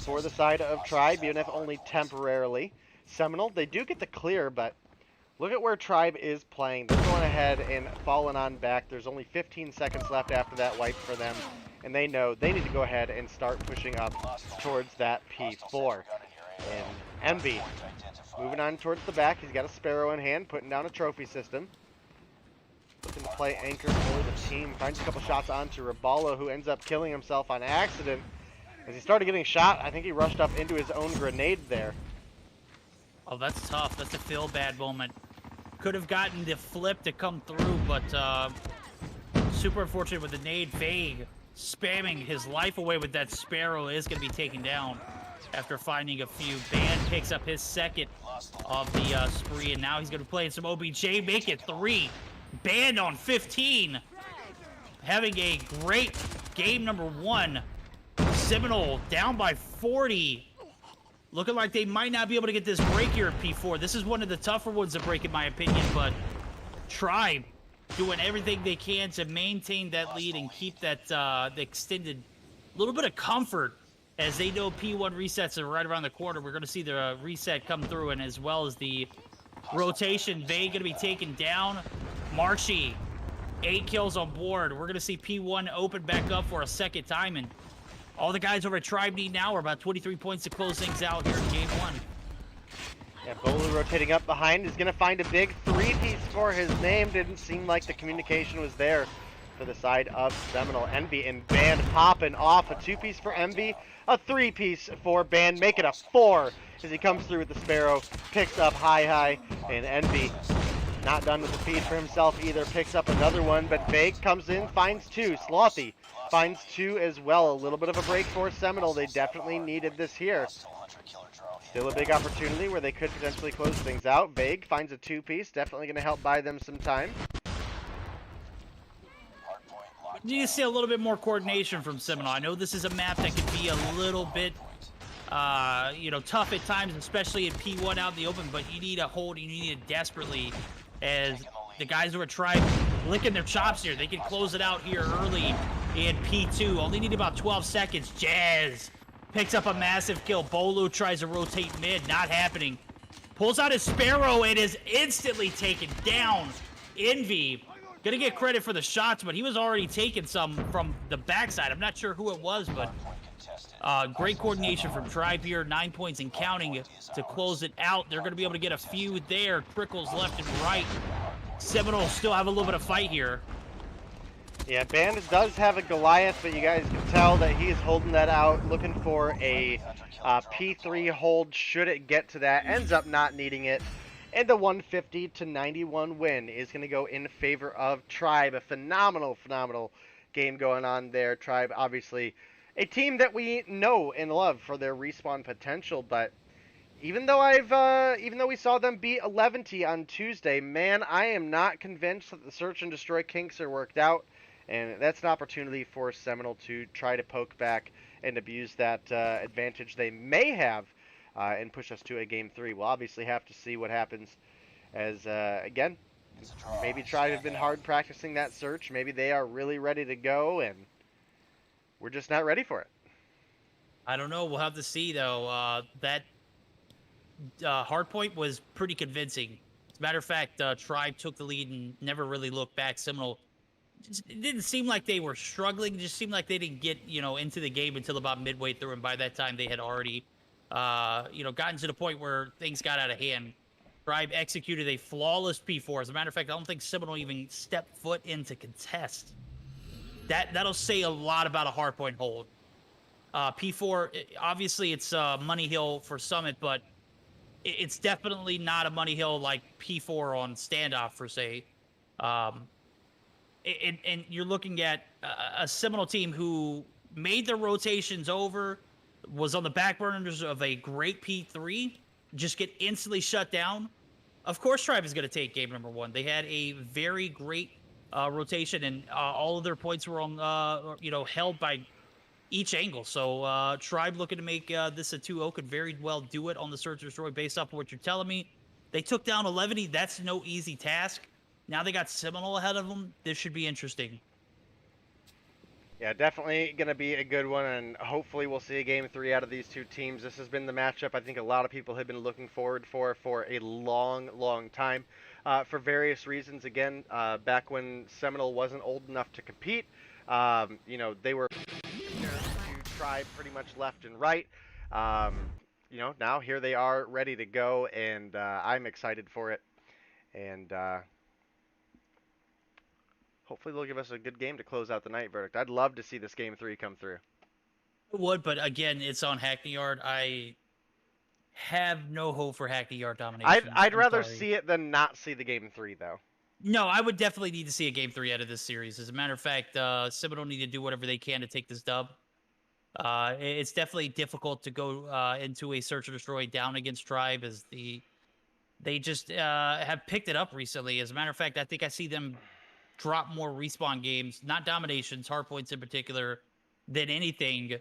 for the side of Tribe, even if only temporarily. Seminole, they do get the clear, but look at where Tribe is playing. They're going ahead and falling on back. There's only 15 seconds left after that wipe for them, and they know they need to go ahead and start pushing up towards that P4. And Envy moving on towards the back. He's got a Sparrow in hand, putting down a trophy system. Looking to play anchor for the team. Finds a couple shots onto Rabalo, who ends up killing himself on accident. As he started getting shot, I think he rushed up into his own grenade there. Oh, that's tough. That's a feel bad moment. Could have gotten the flip to come through, but super unfortunate with the nade. Vague spamming his life away with that Sparrow is going to be taken down after finding a few. Band picks up his second of the spree, and now he's going to be playing some OBJ. Make it 3. Band on 15. Having a great game number 1. Seminole down by 40. Looking like they might not be able to get this break here at P4. This is one of the tougher ones to break, in my opinion, but Tribe doing everything they can to maintain that lead and keep that the extended little bit of comfort, as they know P1 resets are right around the corner. We're going to see the reset come through, and as well as the rotation. They going to be taken down. Marshy, 8 kills on board. We're going to see P1 open back up for a second time, and all the guys over at Tribe need now are about 23 points to close things out here in game 1. Yeah, Bolu rotating up behind is going to find a big 3-piece for his name. Didn't seem like the communication was there for the side of Seminole. Envy and Band popping off. A 2-piece for Envy, a 3-piece for Band. Make it a 4 as he comes through with the Sparrow. Picks up high, and Envy not done with the feed for himself either. Picks up another one, but Vague comes in, finds 2. Slothy finds 2 as well. A little bit of a break for Seminole. They definitely needed this here. Still a big opportunity where they could potentially close things out. Vague finds a 2-piece. Definitely going to help buy them some time. You need to see a little bit more coordination from Seminole. I know this is a map that can be a little bit, tough at times, especially in P1 out in the open, but you need a hold. You need it desperately, as the guys who are trying licking their chops here. They can close it out here early in P2. Only need about 12 seconds. Jazz picks up a massive kill. Bolu tries to rotate mid. Not happening. Pulls out his Sparrow and is instantly taken down. Envy gonna get credit for the shots, but he was already taking some from the backside. I'm not sure who it was, but great coordination from Tribe here. 9 points and counting to close it out. They're gonna be able to get a few there. Trickles left and right. Seminole still have a little bit of fight here. Yeah, Band does have a Goliath, but you guys can tell that he is holding that out, looking for a P3 hold should it get to that. Ends up not needing it. And the 150-91 win is going to go in favor of Tribe. A phenomenal game going on there. Tribe, obviously, a team that we know and love for their respawn potential, but even though we saw them beat Eleventy on Tuesday, man, I am not convinced that the search and destroy kinks are worked out, and that's an opportunity for Seminole to try to poke back and abuse that advantage they may have and push us to a game 3. We'll obviously have to see what happens, as again, maybe Tribe have been hard practicing that search. Maybe they are really ready to go, and we're just not ready for it. I don't know. We'll have to see, though. That hardpoint was pretty convincing. As a matter of fact, Tribe took the lead and never really looked back. Seminole, it didn't seem like they were struggling. It just seemed like they didn't get, into the game until about midway through, and by that time they had already, gotten to the point where things got out of hand. Tribe executed a flawless P4. As a matter of fact, I don't think Seminole even stepped foot into contest. That'll say a lot about a hardpoint hold. P4, obviously it's Money Hill for Summit, but it's definitely not a Money Hill like P4 on standoff, per se. And you're looking at a Seminole team who made their rotations over, was on the back burners of a great P3, just get instantly shut down. Of course, Tribe is going to take game number 1. They had a very great rotation, and all of their points were on, held by each angle. So Tribe looking to make this a 2-0 could very well do it on the search and destroy based off of what you're telling me. They took down Eleventy. That's no easy task. Now they got Seminole ahead of them. This should be interesting. Yeah, definitely going to be a good one, and hopefully we'll see a Game 3 out of these two teams. This has been the matchup I think a lot of people have been looking forward for a long, long time for various reasons. Again, back when Seminole wasn't old enough to compete, you know, they were compared to Tribe pretty much left and right. You know, now here they are ready to go, and I'm excited for it. And hopefully they'll give us a good game to close out the night verdict. I'd love to see this Game 3 come through. I would, but again, it's on Hackney Yard. I have no hope for Hackney Yard domination. I'd I'm rather sorry. see it than not see the Game 3, though. No, I would definitely need to see a Game 3 out of this series. As a matter of fact, Seminole need to do whatever they can to take this dub. It's definitely difficult to go into a Search and Destroy down against Tribe, as they just have picked it up recently. As a matter of fact, I think I see them drop more respawn games, not dominations, hardpoints in particular, than anything.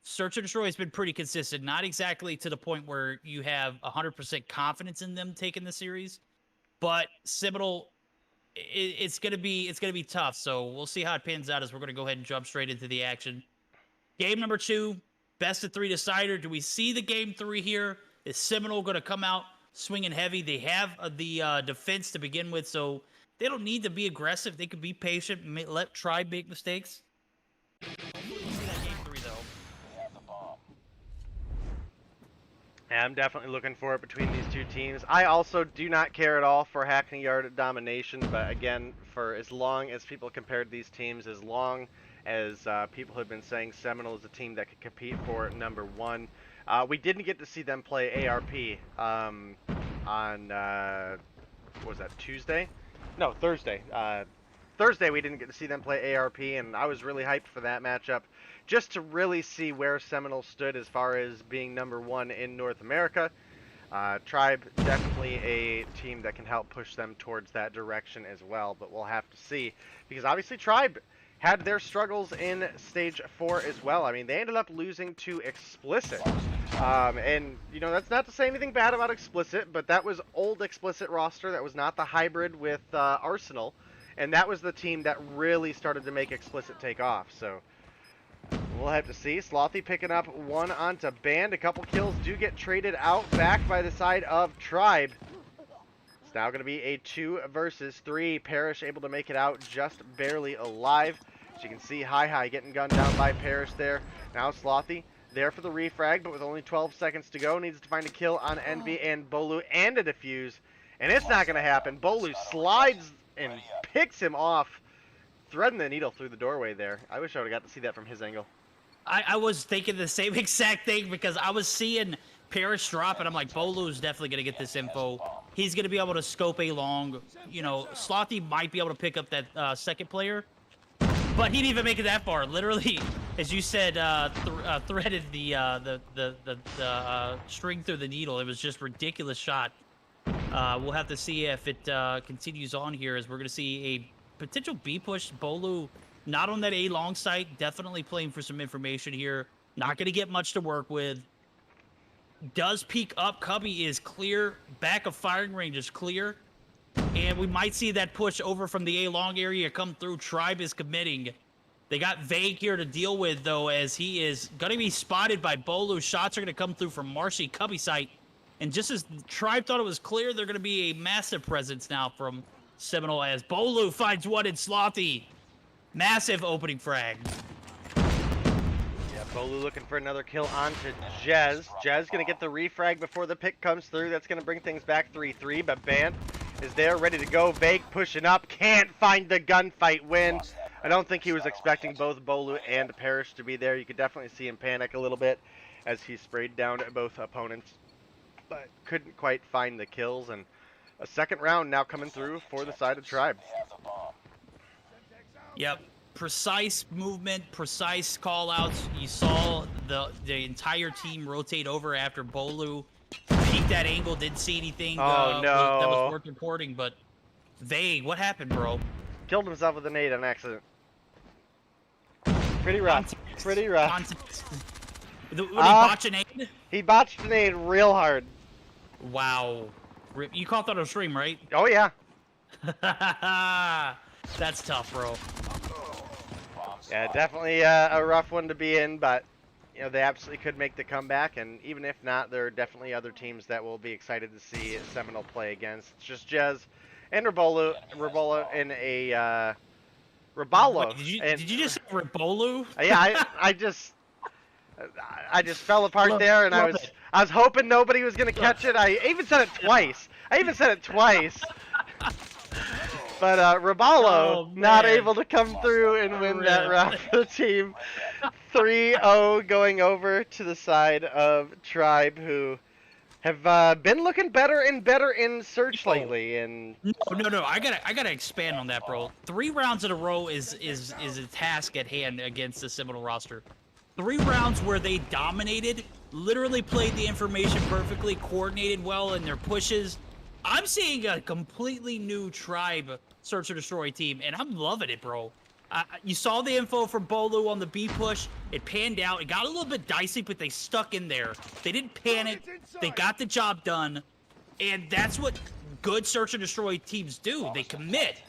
Search and Destroy has been pretty consistent, not exactly to the point where you have 100% confidence in them taking the series, but Seminole, it's gonna be tough. So we'll see how it pans out, as we're gonna go ahead and jump straight into the action. Game number 2, best of 3 decider. Do we see the Game 3 here? Is Seminole gonna come out swinging heavy? They have the defense to begin with, so they don't need to be aggressive. They could be patient, let Tribe make mistakes. Hopefully we'll see that Game 3, though. We have the bomb. Yeah, I'm definitely looking for it between these two teams. I also do not care at all for Hackney Yard domination, but again, for as long as people compared these teams, as long as people have been saying Seminole is a team that could compete for number 1, we didn't get to see them play ARP on, what was that, Tuesday? No, Thursday. Thursday we didn't get to see them play ARP, and I was really hyped for that matchup, just to really see where Seminole stood as far as being number 1 in North America. Tribe, definitely a team that can help push them towards that direction as well, but we'll have to see, because obviously Tribe had their struggles in Stage 4 as well. I mean, they ended up losing to Explicit. And, you know, that's not to say anything bad about Explicit, but that was old Explicit roster. That was not the hybrid with Arsenal. And that was the team that really started to make Explicit take off. So, we'll have to see. Slothy picking up 1 onto Band. A couple kills do get traded out back by the side of Tribe. It's now going to be a 2 versus 3. Parrish able to make it out just barely alive. As you can see, Hi getting gunned down by Parrish there. Now Slothy there for the refrag, but with only 12 seconds to go, needs to find a kill on Envy and Bolu and a defuse. And it's not going to happen. Bolu slides and picks him off, threading the needle through the doorway there. I wish I would have got to see that from his angle. I was thinking the same exact thing, because I was seeing Parrish drop, and I'm like, Bolu's definitely going to get this info. He's going to be able to scope a long. You know, Slothy might be able to pick up that second player, but he didn't even make it that far. Literally, as you said, threaded the string through the needle. It was just a ridiculous shot. We'll have to see if it continues on here, as we're going to see a potential B push. Bolu not on that A long site, definitely playing for some information here. Not going to get much to work with. Does peek up. Cubby is clear. Back of firing range is clear. And we might see that push over from the A long area come through. Tribe is committing. They got Vague here to deal with, though, as he is going to be spotted by Bolu. Shots are going to come through from Marshy Cubby site. And just as Tribe thought it was clear, they're going to be a massive presence now from Seminole, as Bolu finds one in Slothy. Massive opening frag. Yeah, Bolu looking for another kill onto Jez. Jez going to get the refrag before the pick comes through. That's going to bring things back 3-3, but Band is there, ready to go. Vague pushing up, can't find the gunfight win. I don't think he was expecting both Bolu and Parrish to be there. You could definitely see him panic a little bit as he sprayed down both opponents, but couldn't quite find the kills. And a second round now coming through for the side of Tribe. Yep. Precise movement, precise call-outs. You saw the entire team rotate over after Bolu peeked that angle, didn't see anything no. that was worth reporting, but Vague, what happened, bro? Killed himself with a nade on accident. Pretty rough. Pretty rough. Would he botch an nade? He botched the nade real hard. Wow. You caught that on stream, right? Oh, yeah. That's tough, bro. Yeah, definitely a rough one to be in, but you know they absolutely could make the comeback, and even if not, there are definitely other teams that will be excited to see Seminole play against. It's just Jez and Rabolo in a Rabalo. Wait, did And you just say Rabolu? yeah, I just fell apart Love- there, and love it. I was hoping nobody was gonna catch it. I even said it twice. But Rabalo Oh, not man. able to come through and win that round for the team. 3-0 going over to the side of Tribe, who have been looking better and better in search lately. And No. I gotta expand on that, bro. 3 rounds in a row is a task at hand against the Seminole roster. 3 rounds where they dominated, literally played the information perfectly, coordinated well in their pushes. I'm seeing a completely new Tribe Search or Destroy team, and I'm loving it, bro. You saw the info from Bolu on the B push. It panned out. It got a little bit dicey, but they stuck in there. They didn't panic. They got the job done. And that's what good Search and Destroy teams do. They commit.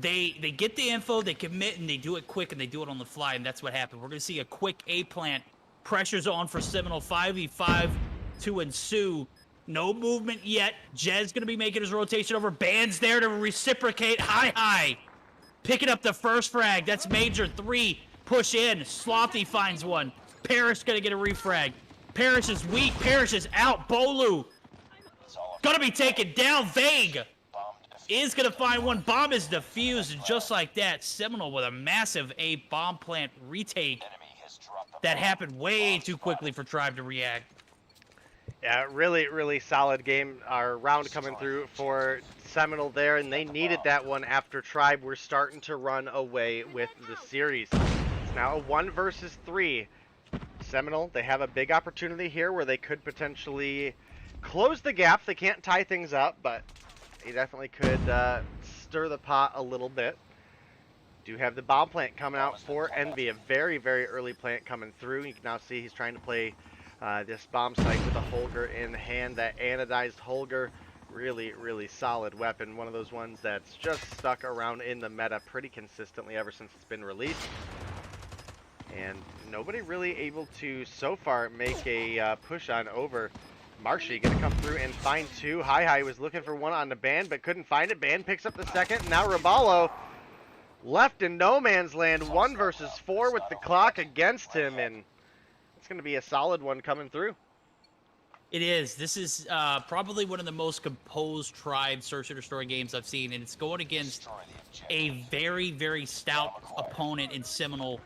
They get the info, they commit, and they do it quick, and they do it on the fly, and that's what happened. We're going to see a quick A-plant. Pressure's on for Seminole. 5v5 to ensue. No movement yet. Jez going to be making his rotation over. Band's there to reciprocate. High. Picking up the first frag. That's Major 3. Push in. Slothy finds one. Parrish going to get a refrag. Parrish is weak. Parrish is out. Bolu going to be taken down. Vague is going to find one. Bomb is defused. And just like that, Seminole with a massive A bomb plant retake. That happened way too quickly for Tribe to react. yeah, really solid game. Our round coming through for Seminole there, and they needed that one after Tribe were starting to run away with the series. It's now a 1 versus 3. Seminole, they have a big opportunity here where they could potentially close the gap. They can't tie things up, but they definitely could stir the pot a little bit. Do have the bomb plant coming out for Envy, a very early plant coming through. You can now see he's trying to play this bomb site with a Holger in hand. That anodized Holger, really solid weapon. One of those ones that's just stuck around in the meta pretty consistently ever since it's been released. And nobody really able to, so far, make a push on over. Marshy gonna come through and find 2. Hi was looking for one on the Band, but couldn't find it. Band picks up the second. Now Rabalo left in no man's land. 1 versus 4 with the clock against him, and it's gonna be a solid one coming through. It is. This is probably one of the most composed Tribe Search and Destroy games I've seen, and it's going against a very stout opponent in Seminole.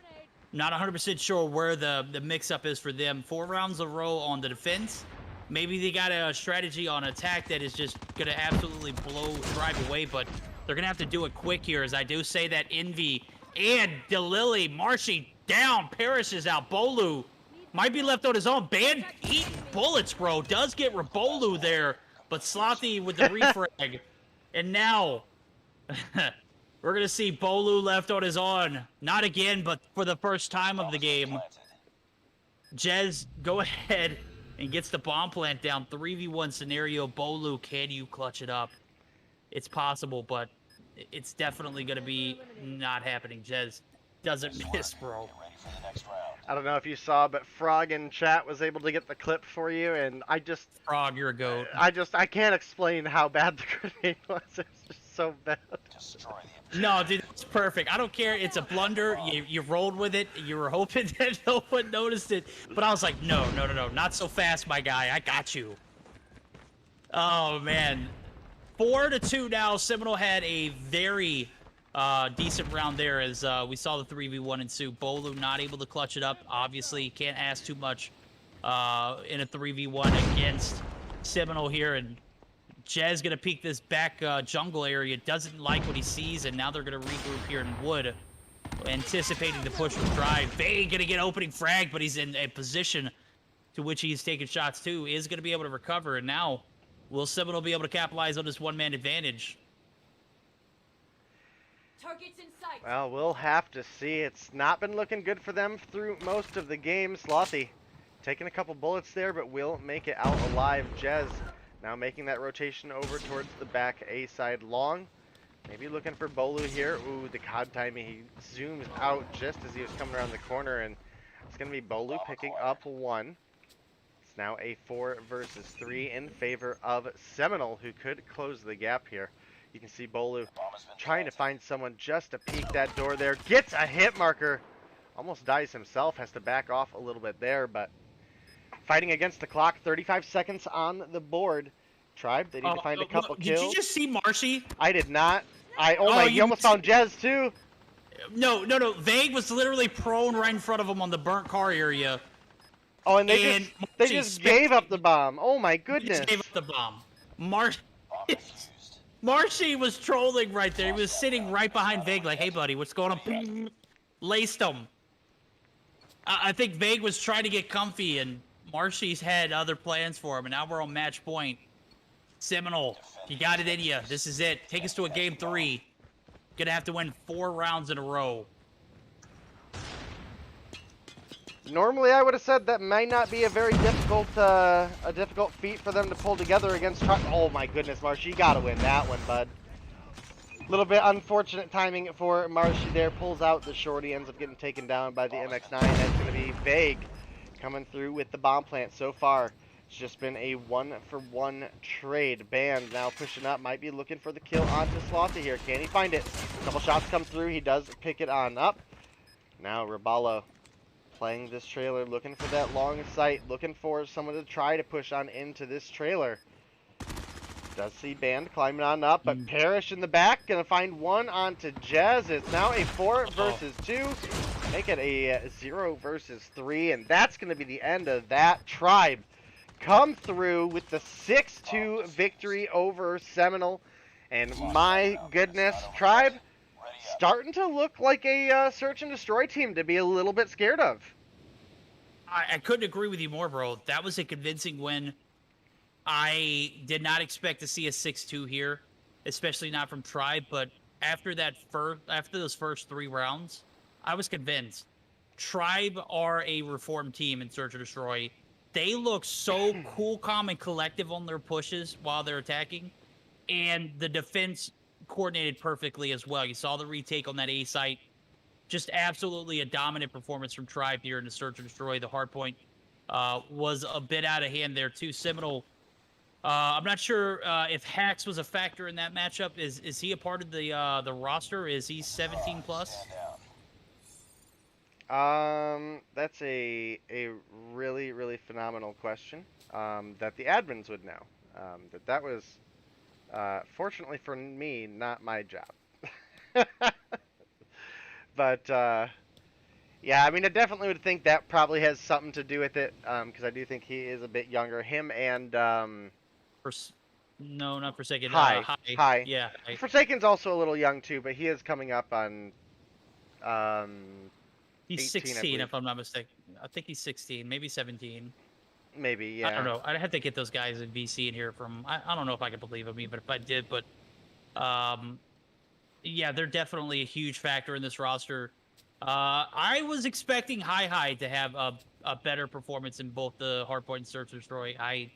Not 100% sure where the mix-up is for them. 4 rounds in a row on the defense. Maybe they got a strategy on attack that is just going to absolutely blow Tribe away, but they're going to have to do it quick here, as I do say that Envy and DeLily, Marshy down, Parrish is out, Bolu might be left on his own. Band eating bullets, bro. Does get Rabolu there, but Slothy with the refrag. And now, we're going to see Bolu left on his own. Not again, but for the first time of the game. Jez, go ahead and gets the bomb plant down. 3v1 scenario. Bolu, can you clutch it up? It's possible, but it's definitely going to be not happening. Jez doesn't miss, bro. I don't know if you saw, but Frog in chat was able to get the clip for you, and I just... Frog, you're a goat. I can't explain how bad the grenade was. It's just so bad. No, dude, it's perfect. I don't care. It's a blunder. You rolled with it. You were hoping that no one noticed it. But I was like, no. Not so fast, my guy. I got you. Oh, man. 4-2 now. Seminole had a very decent round there as we saw the 3v1 ensue. Bolu not able to clutch it up. Obviously, can't ask too much in a 3v1 against Seminole here. And Jez gonna peek this back jungle area. Doesn't like what he sees, and now they're gonna regroup here in Wood, anticipating the push from Drive. Vay gonna get opening frag, but he's in a position to which he's taking shots too. Is gonna be able to recover, and now will Seminole be able to capitalize on this one-man advantage? Targets in sight. Well, we'll have to see. It's not been looking good for them through most of the game. Slothy taking a couple bullets there, but will make it out alive. Jez now making that rotation over towards the back A side long. Maybe looking for Bolu here. Ooh, the COD timing. He zooms out just as he was coming around the corner, and it's going to be Bolu picking up one. It's now a 4 versus 3 in favor of Seminole, who could close the gap here. You can see Bolu trying to find someone just to peek that door there. Gets a hit marker. Almost dies himself. Has to back off a little bit there, but fighting against the clock. 35 seconds on the board. Tribe, they need to find a couple kills. Did you just see Marshy? I did not. You almost found Jez too. No. Vague was literally prone right in front of him on the burnt car area. Oh, and they just gave up the bomb. Oh my goodness. Just gave up the bomb. Marshy was trolling right there. He was sitting right behind Vague like, hey buddy, what's going on? Laced him. I think Vague was trying to get comfy, and Marshy's had other plans for him, and now we're on match point. Seminole, you got it in you. This is it. Take us to a game 3. Gonna have to win 4 rounds in a row. Normally, I would have said that might not be a very difficult, feat for them to pull together against. Oh my goodness, Marshy, you gotta win that one, bud. A little bit unfortunate timing for Marshy there. Pulls out the shorty, ends up getting taken down by the MX-9. That's gonna be Vague coming through with the bomb plant so far. It's just been a 1-for-1 trade. Band now pushing up, might be looking for the kill onto Slaughter here. Can he find it? A couple shots come through. He does pick it on up. Now Rabalo playing this trailer, looking for that long sight, looking for someone to try to push on into this trailer. Does see Band climbing on up, but Parrish in the back, gonna find one onto Jez. It's now a 4 versus 2. Make it a 0 versus 3, and that's gonna be the end of that. Tribe come through with the 6-2 victory over Seminole, and my goodness, Tribe starting to look like a search and destroy team to be a little bit scared of. I couldn't agree with you more, bro. That was a convincing win. I did not expect to see a 6-2 here, especially not from Tribe, but after those first 3 rounds, I was convinced. Tribe are a reformed team in Search and Destroy. They look so cool, calm, and collective on their pushes while they're attacking, and the defense coordinated perfectly as well. You saw the retake on that A site. Just absolutely a dominant performance from Tribe here in the Search and Destroy. The hardpoint was a bit out of hand there too. Seminole, I'm not sure if Hax was a factor in that matchup. Is he a part of the roster? Is he 17 plus? That's a really, really phenomenal question that the admins would know. That was, fortunately for me, not my job. But, yeah, I mean, I definitely would think that probably has something to do with it, because I do think he is a bit younger. Him and, no, not Forsaken. Hi. Yeah. Forsaken's also a little young, too, but he is coming up on, he's 18, 16, if I'm not mistaken. I think he's 16, maybe 17. Maybe, yeah. I don't know. I'd have to get those guys in VC in here from. I don't know if I could believe them even if I did, but yeah, they're definitely a huge factor in this roster. I was expecting Hi to have a better performance in both the hardpoint and Search and Destroy. I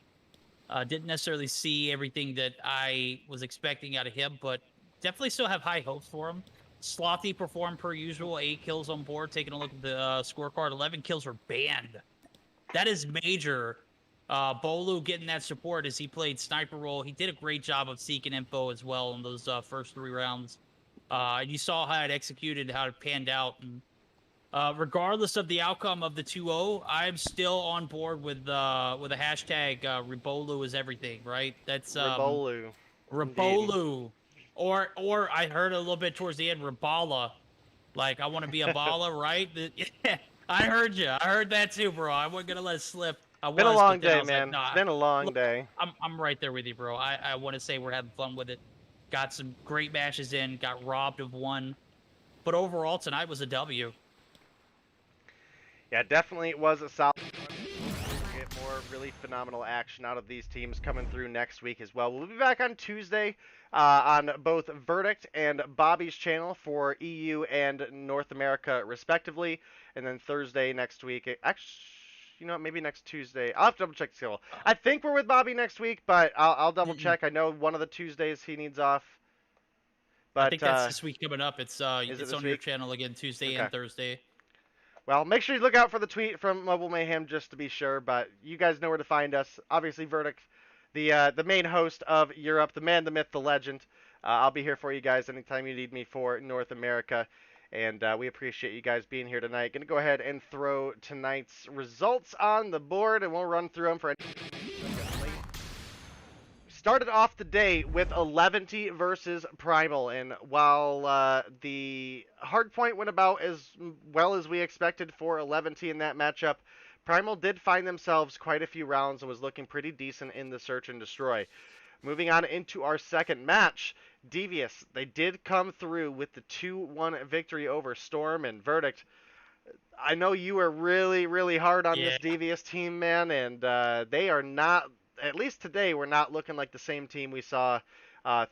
didn't necessarily see everything that I was expecting out of him, but definitely still have high hopes for him. Slothy performed per usual, 8 kills on board. Taking a look at the scorecard, 11 kills were banned. That is major. Bolu getting that support as he played sniper role. He did a great job of seeking info as well in those first 3 rounds. You saw how it executed, how it panned out. And, regardless of the outcome of the 2-0, I'm still on board with the hashtag Rebolu is everything, right? That's Rebolu. Rebolu. Or I heard a little bit towards the end, Rabala. Like, I want to be a balla, right? Yeah, I heard you. I heard that too, bro. I wasn't going to let it slip. Been a long day, man. Nah, been a long day. I'm right there with you, bro. I want to say we're having fun with it. Got some great matches in. Got robbed of one. But overall, tonight was a W. Yeah, definitely it was a solid one. We'll get more really phenomenal action out of these teams coming through next week as well. We'll be back on Tuesday on both Verdict and Bobby's channel for EU and North America, respectively. And then Thursday next week. Actually, you know, maybe next Tuesday. I'll have to double check the schedule. I think we're with Bobby next week, but I'll double check. I know one of the Tuesdays he needs off. But I think that's this week coming up. It's it on this your week? channel again Tuesday Okay. and Thursday. Well, make sure you look out for the tweet from Mobile Mayhem just to be sure. But you guys know where to find us. Obviously, Verdict, the main host of Europe, the man, the myth, the legend. I'll be here for you guys anytime you need me for North America. And we appreciate you guys being here tonight. Going to go ahead and throw tonight's results on the board, and we'll run through them for started off the day with Eleventy versus Primal, and while the hardpoint went about as well as we expected for Eleventy in that matchup, Primal did find themselves quite a few rounds and was looking pretty decent in the search and destroy. Moving on into our second match, Devious, they did come through with the 2-1 victory over Storm and Verdict. I know you were really, really hard on this Devious team, man, and they are not, at least today, we're not looking like the same team we saw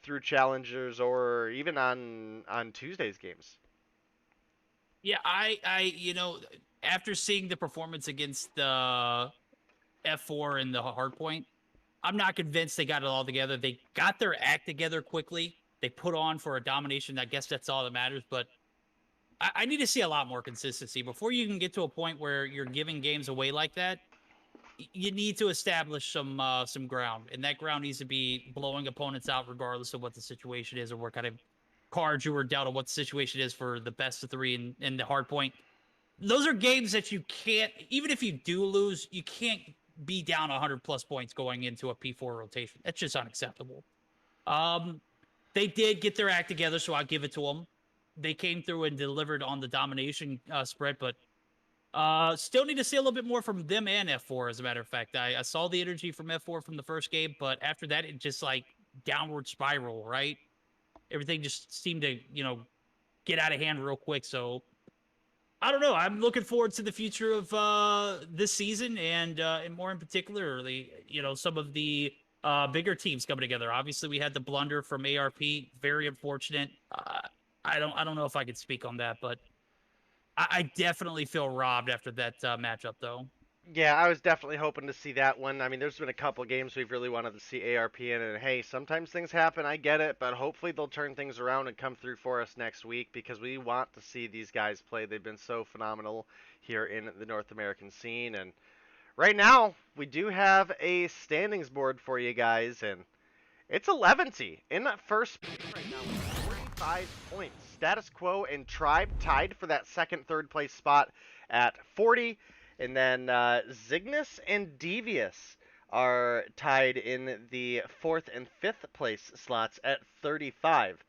through Challengers or even on Tuesday's games. Yeah, you know, after seeing the performance against the F4 and the hardpoint, I'm not convinced they got it all together. They got their act together quickly. They put on for a domination. I guess that's all that matters, but I need to see a lot more consistency. Before you can get to a point where you're giving games away like that, you need to establish some ground, and that ground needs to be blowing opponents out regardless of what the situation is or what kind of cards you were dealt or what the situation is for the best of three and the hard point. Those are games that you can't, even if you do lose, you can't be down 100+ points going into a P4 rotation. That's just unacceptable. They did get their act together, so I'll give it to them. They came through and delivered on the domination spread, but still need to see a little bit more from them and F4, as a matter of fact. I saw the energy from F4 from the first game, but after that, it just like downward spiral, right? Everything just seemed to, you know, get out of hand real quick. So I don't know. I'm looking forward to the future of this season and more in particular, you know, some of the bigger teams coming together. Obviously, we had the blunder from ARP. Very unfortunate. I don't know if I could speak on that, but I definitely feel robbed after that matchup, though. Yeah, I was definitely hoping to see that one. I mean, there's been a couple games we've really wanted to see ARP in, and hey, sometimes things happen, I get it, but hopefully they'll turn things around and come through for us next week because we want to see these guys play. They've been so phenomenal here in the North American scene, and right now, we do have a standings board for you guys, and it's Eleventy in that first place right now with 45 points. Status Quo and Tribe tied for that second, third place spot at 40. And then Zygnus and Devious are tied in the fourth and fifth place slots at 35.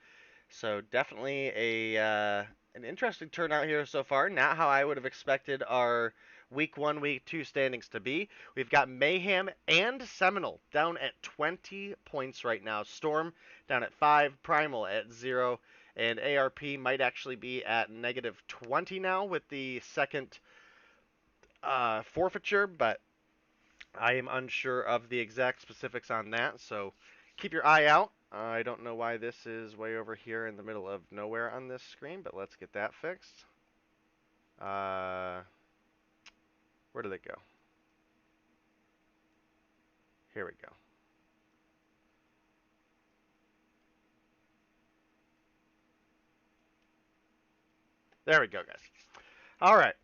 So definitely an interesting turnout here so far. Not how I would have expected our Week 1, Week 2 standings to be. We've got Mayhem and Seminole down at 20 points right now. Storm down at 5, Primal at 0, and ARP might actually be at -20 now with the second forfeiture, but I am unsure of the exact specifics on that, so keep your eye out. I don't know why this is way over here in the middle of nowhere on this screen, but let's get that fixed. Where did it go? Here we go. There we go, guys. All right.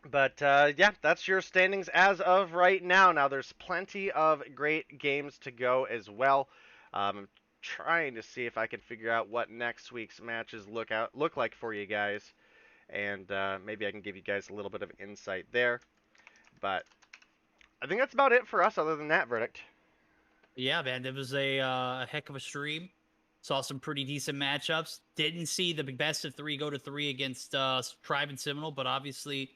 But, yeah, that's your standings as of right now. Now, there's plenty of great games to go as well. I'm trying to see if I can figure out what next week's matches look like for you guys. And maybe I can give you guys a little bit of insight there. But I think that's about it for us other than that, Verdict. Yeah, man, it was a heck of a stream. Saw some pretty decent matchups. Didn't see the best of 3 go to 3 against Tribe and Seminole, but obviously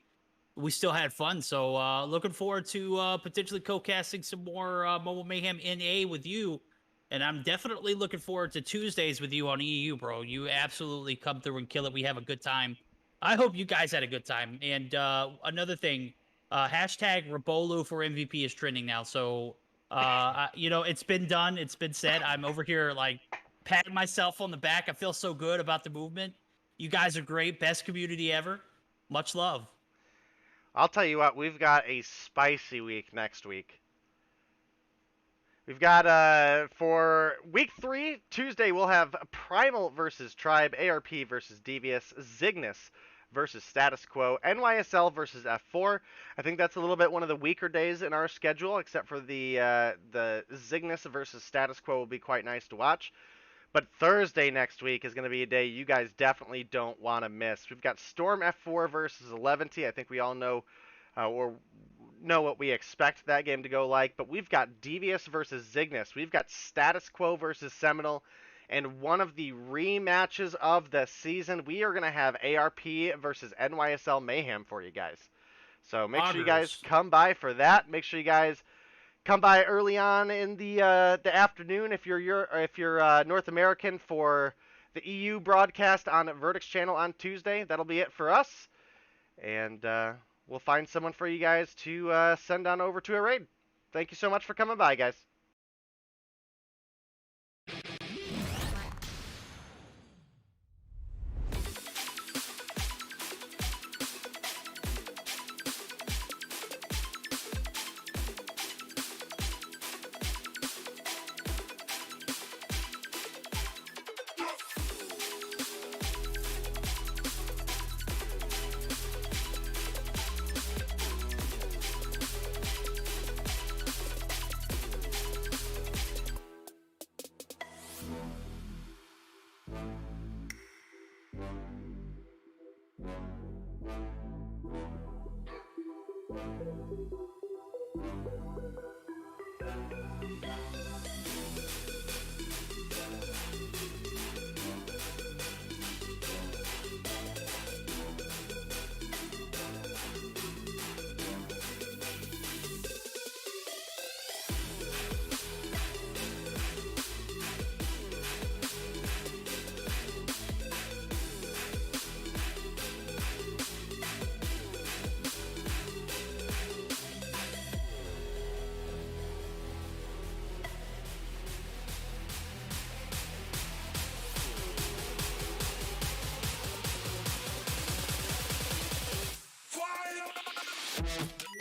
we still had fun. So looking forward to potentially co-casting some more Mobile Mayhem NA with you. And I'm definitely looking forward to Tuesdays with you on EU, bro. You absolutely come through and kill it. We have a good time. I hope you guys had a good time. And another thing, hashtag Rabolu for MVP is trending now. So, you know, it's been done. It's been said. I'm over here, like, patting myself on the back. I feel so good about the movement. You guys are great. Best community ever. Much love. I'll tell you what, we've got a spicy week next week. We've got for week 3, Tuesday, we'll have Primal versus Tribe, ARP versus Devious, Zygnus versus Status Quo, NYSL versus F4. I think that's a little bit one of the weaker days in our schedule, except for the Zygnus versus Status Quo will be quite nice to watch. But Thursday next week is going to be a day you guys definitely don't want to miss. We've got Storm F4 versus Eleventy. I think we all know or know what we expect that game to go like. But we've got Devious versus Zygnus. We've got Status Quo versus Seminole. And one of the rematches of the season, we are going to have ARP versus NYSL Mayhem for you guys. So make sure you guys come by for that. Make sure you guys come by early on in the afternoon if you're North American for the EU broadcast on Verdict's channel on Tuesday. That'll be it for us, and we'll find someone for you guys to send on over to a raid. Thank you so much for coming by, guys. Fire!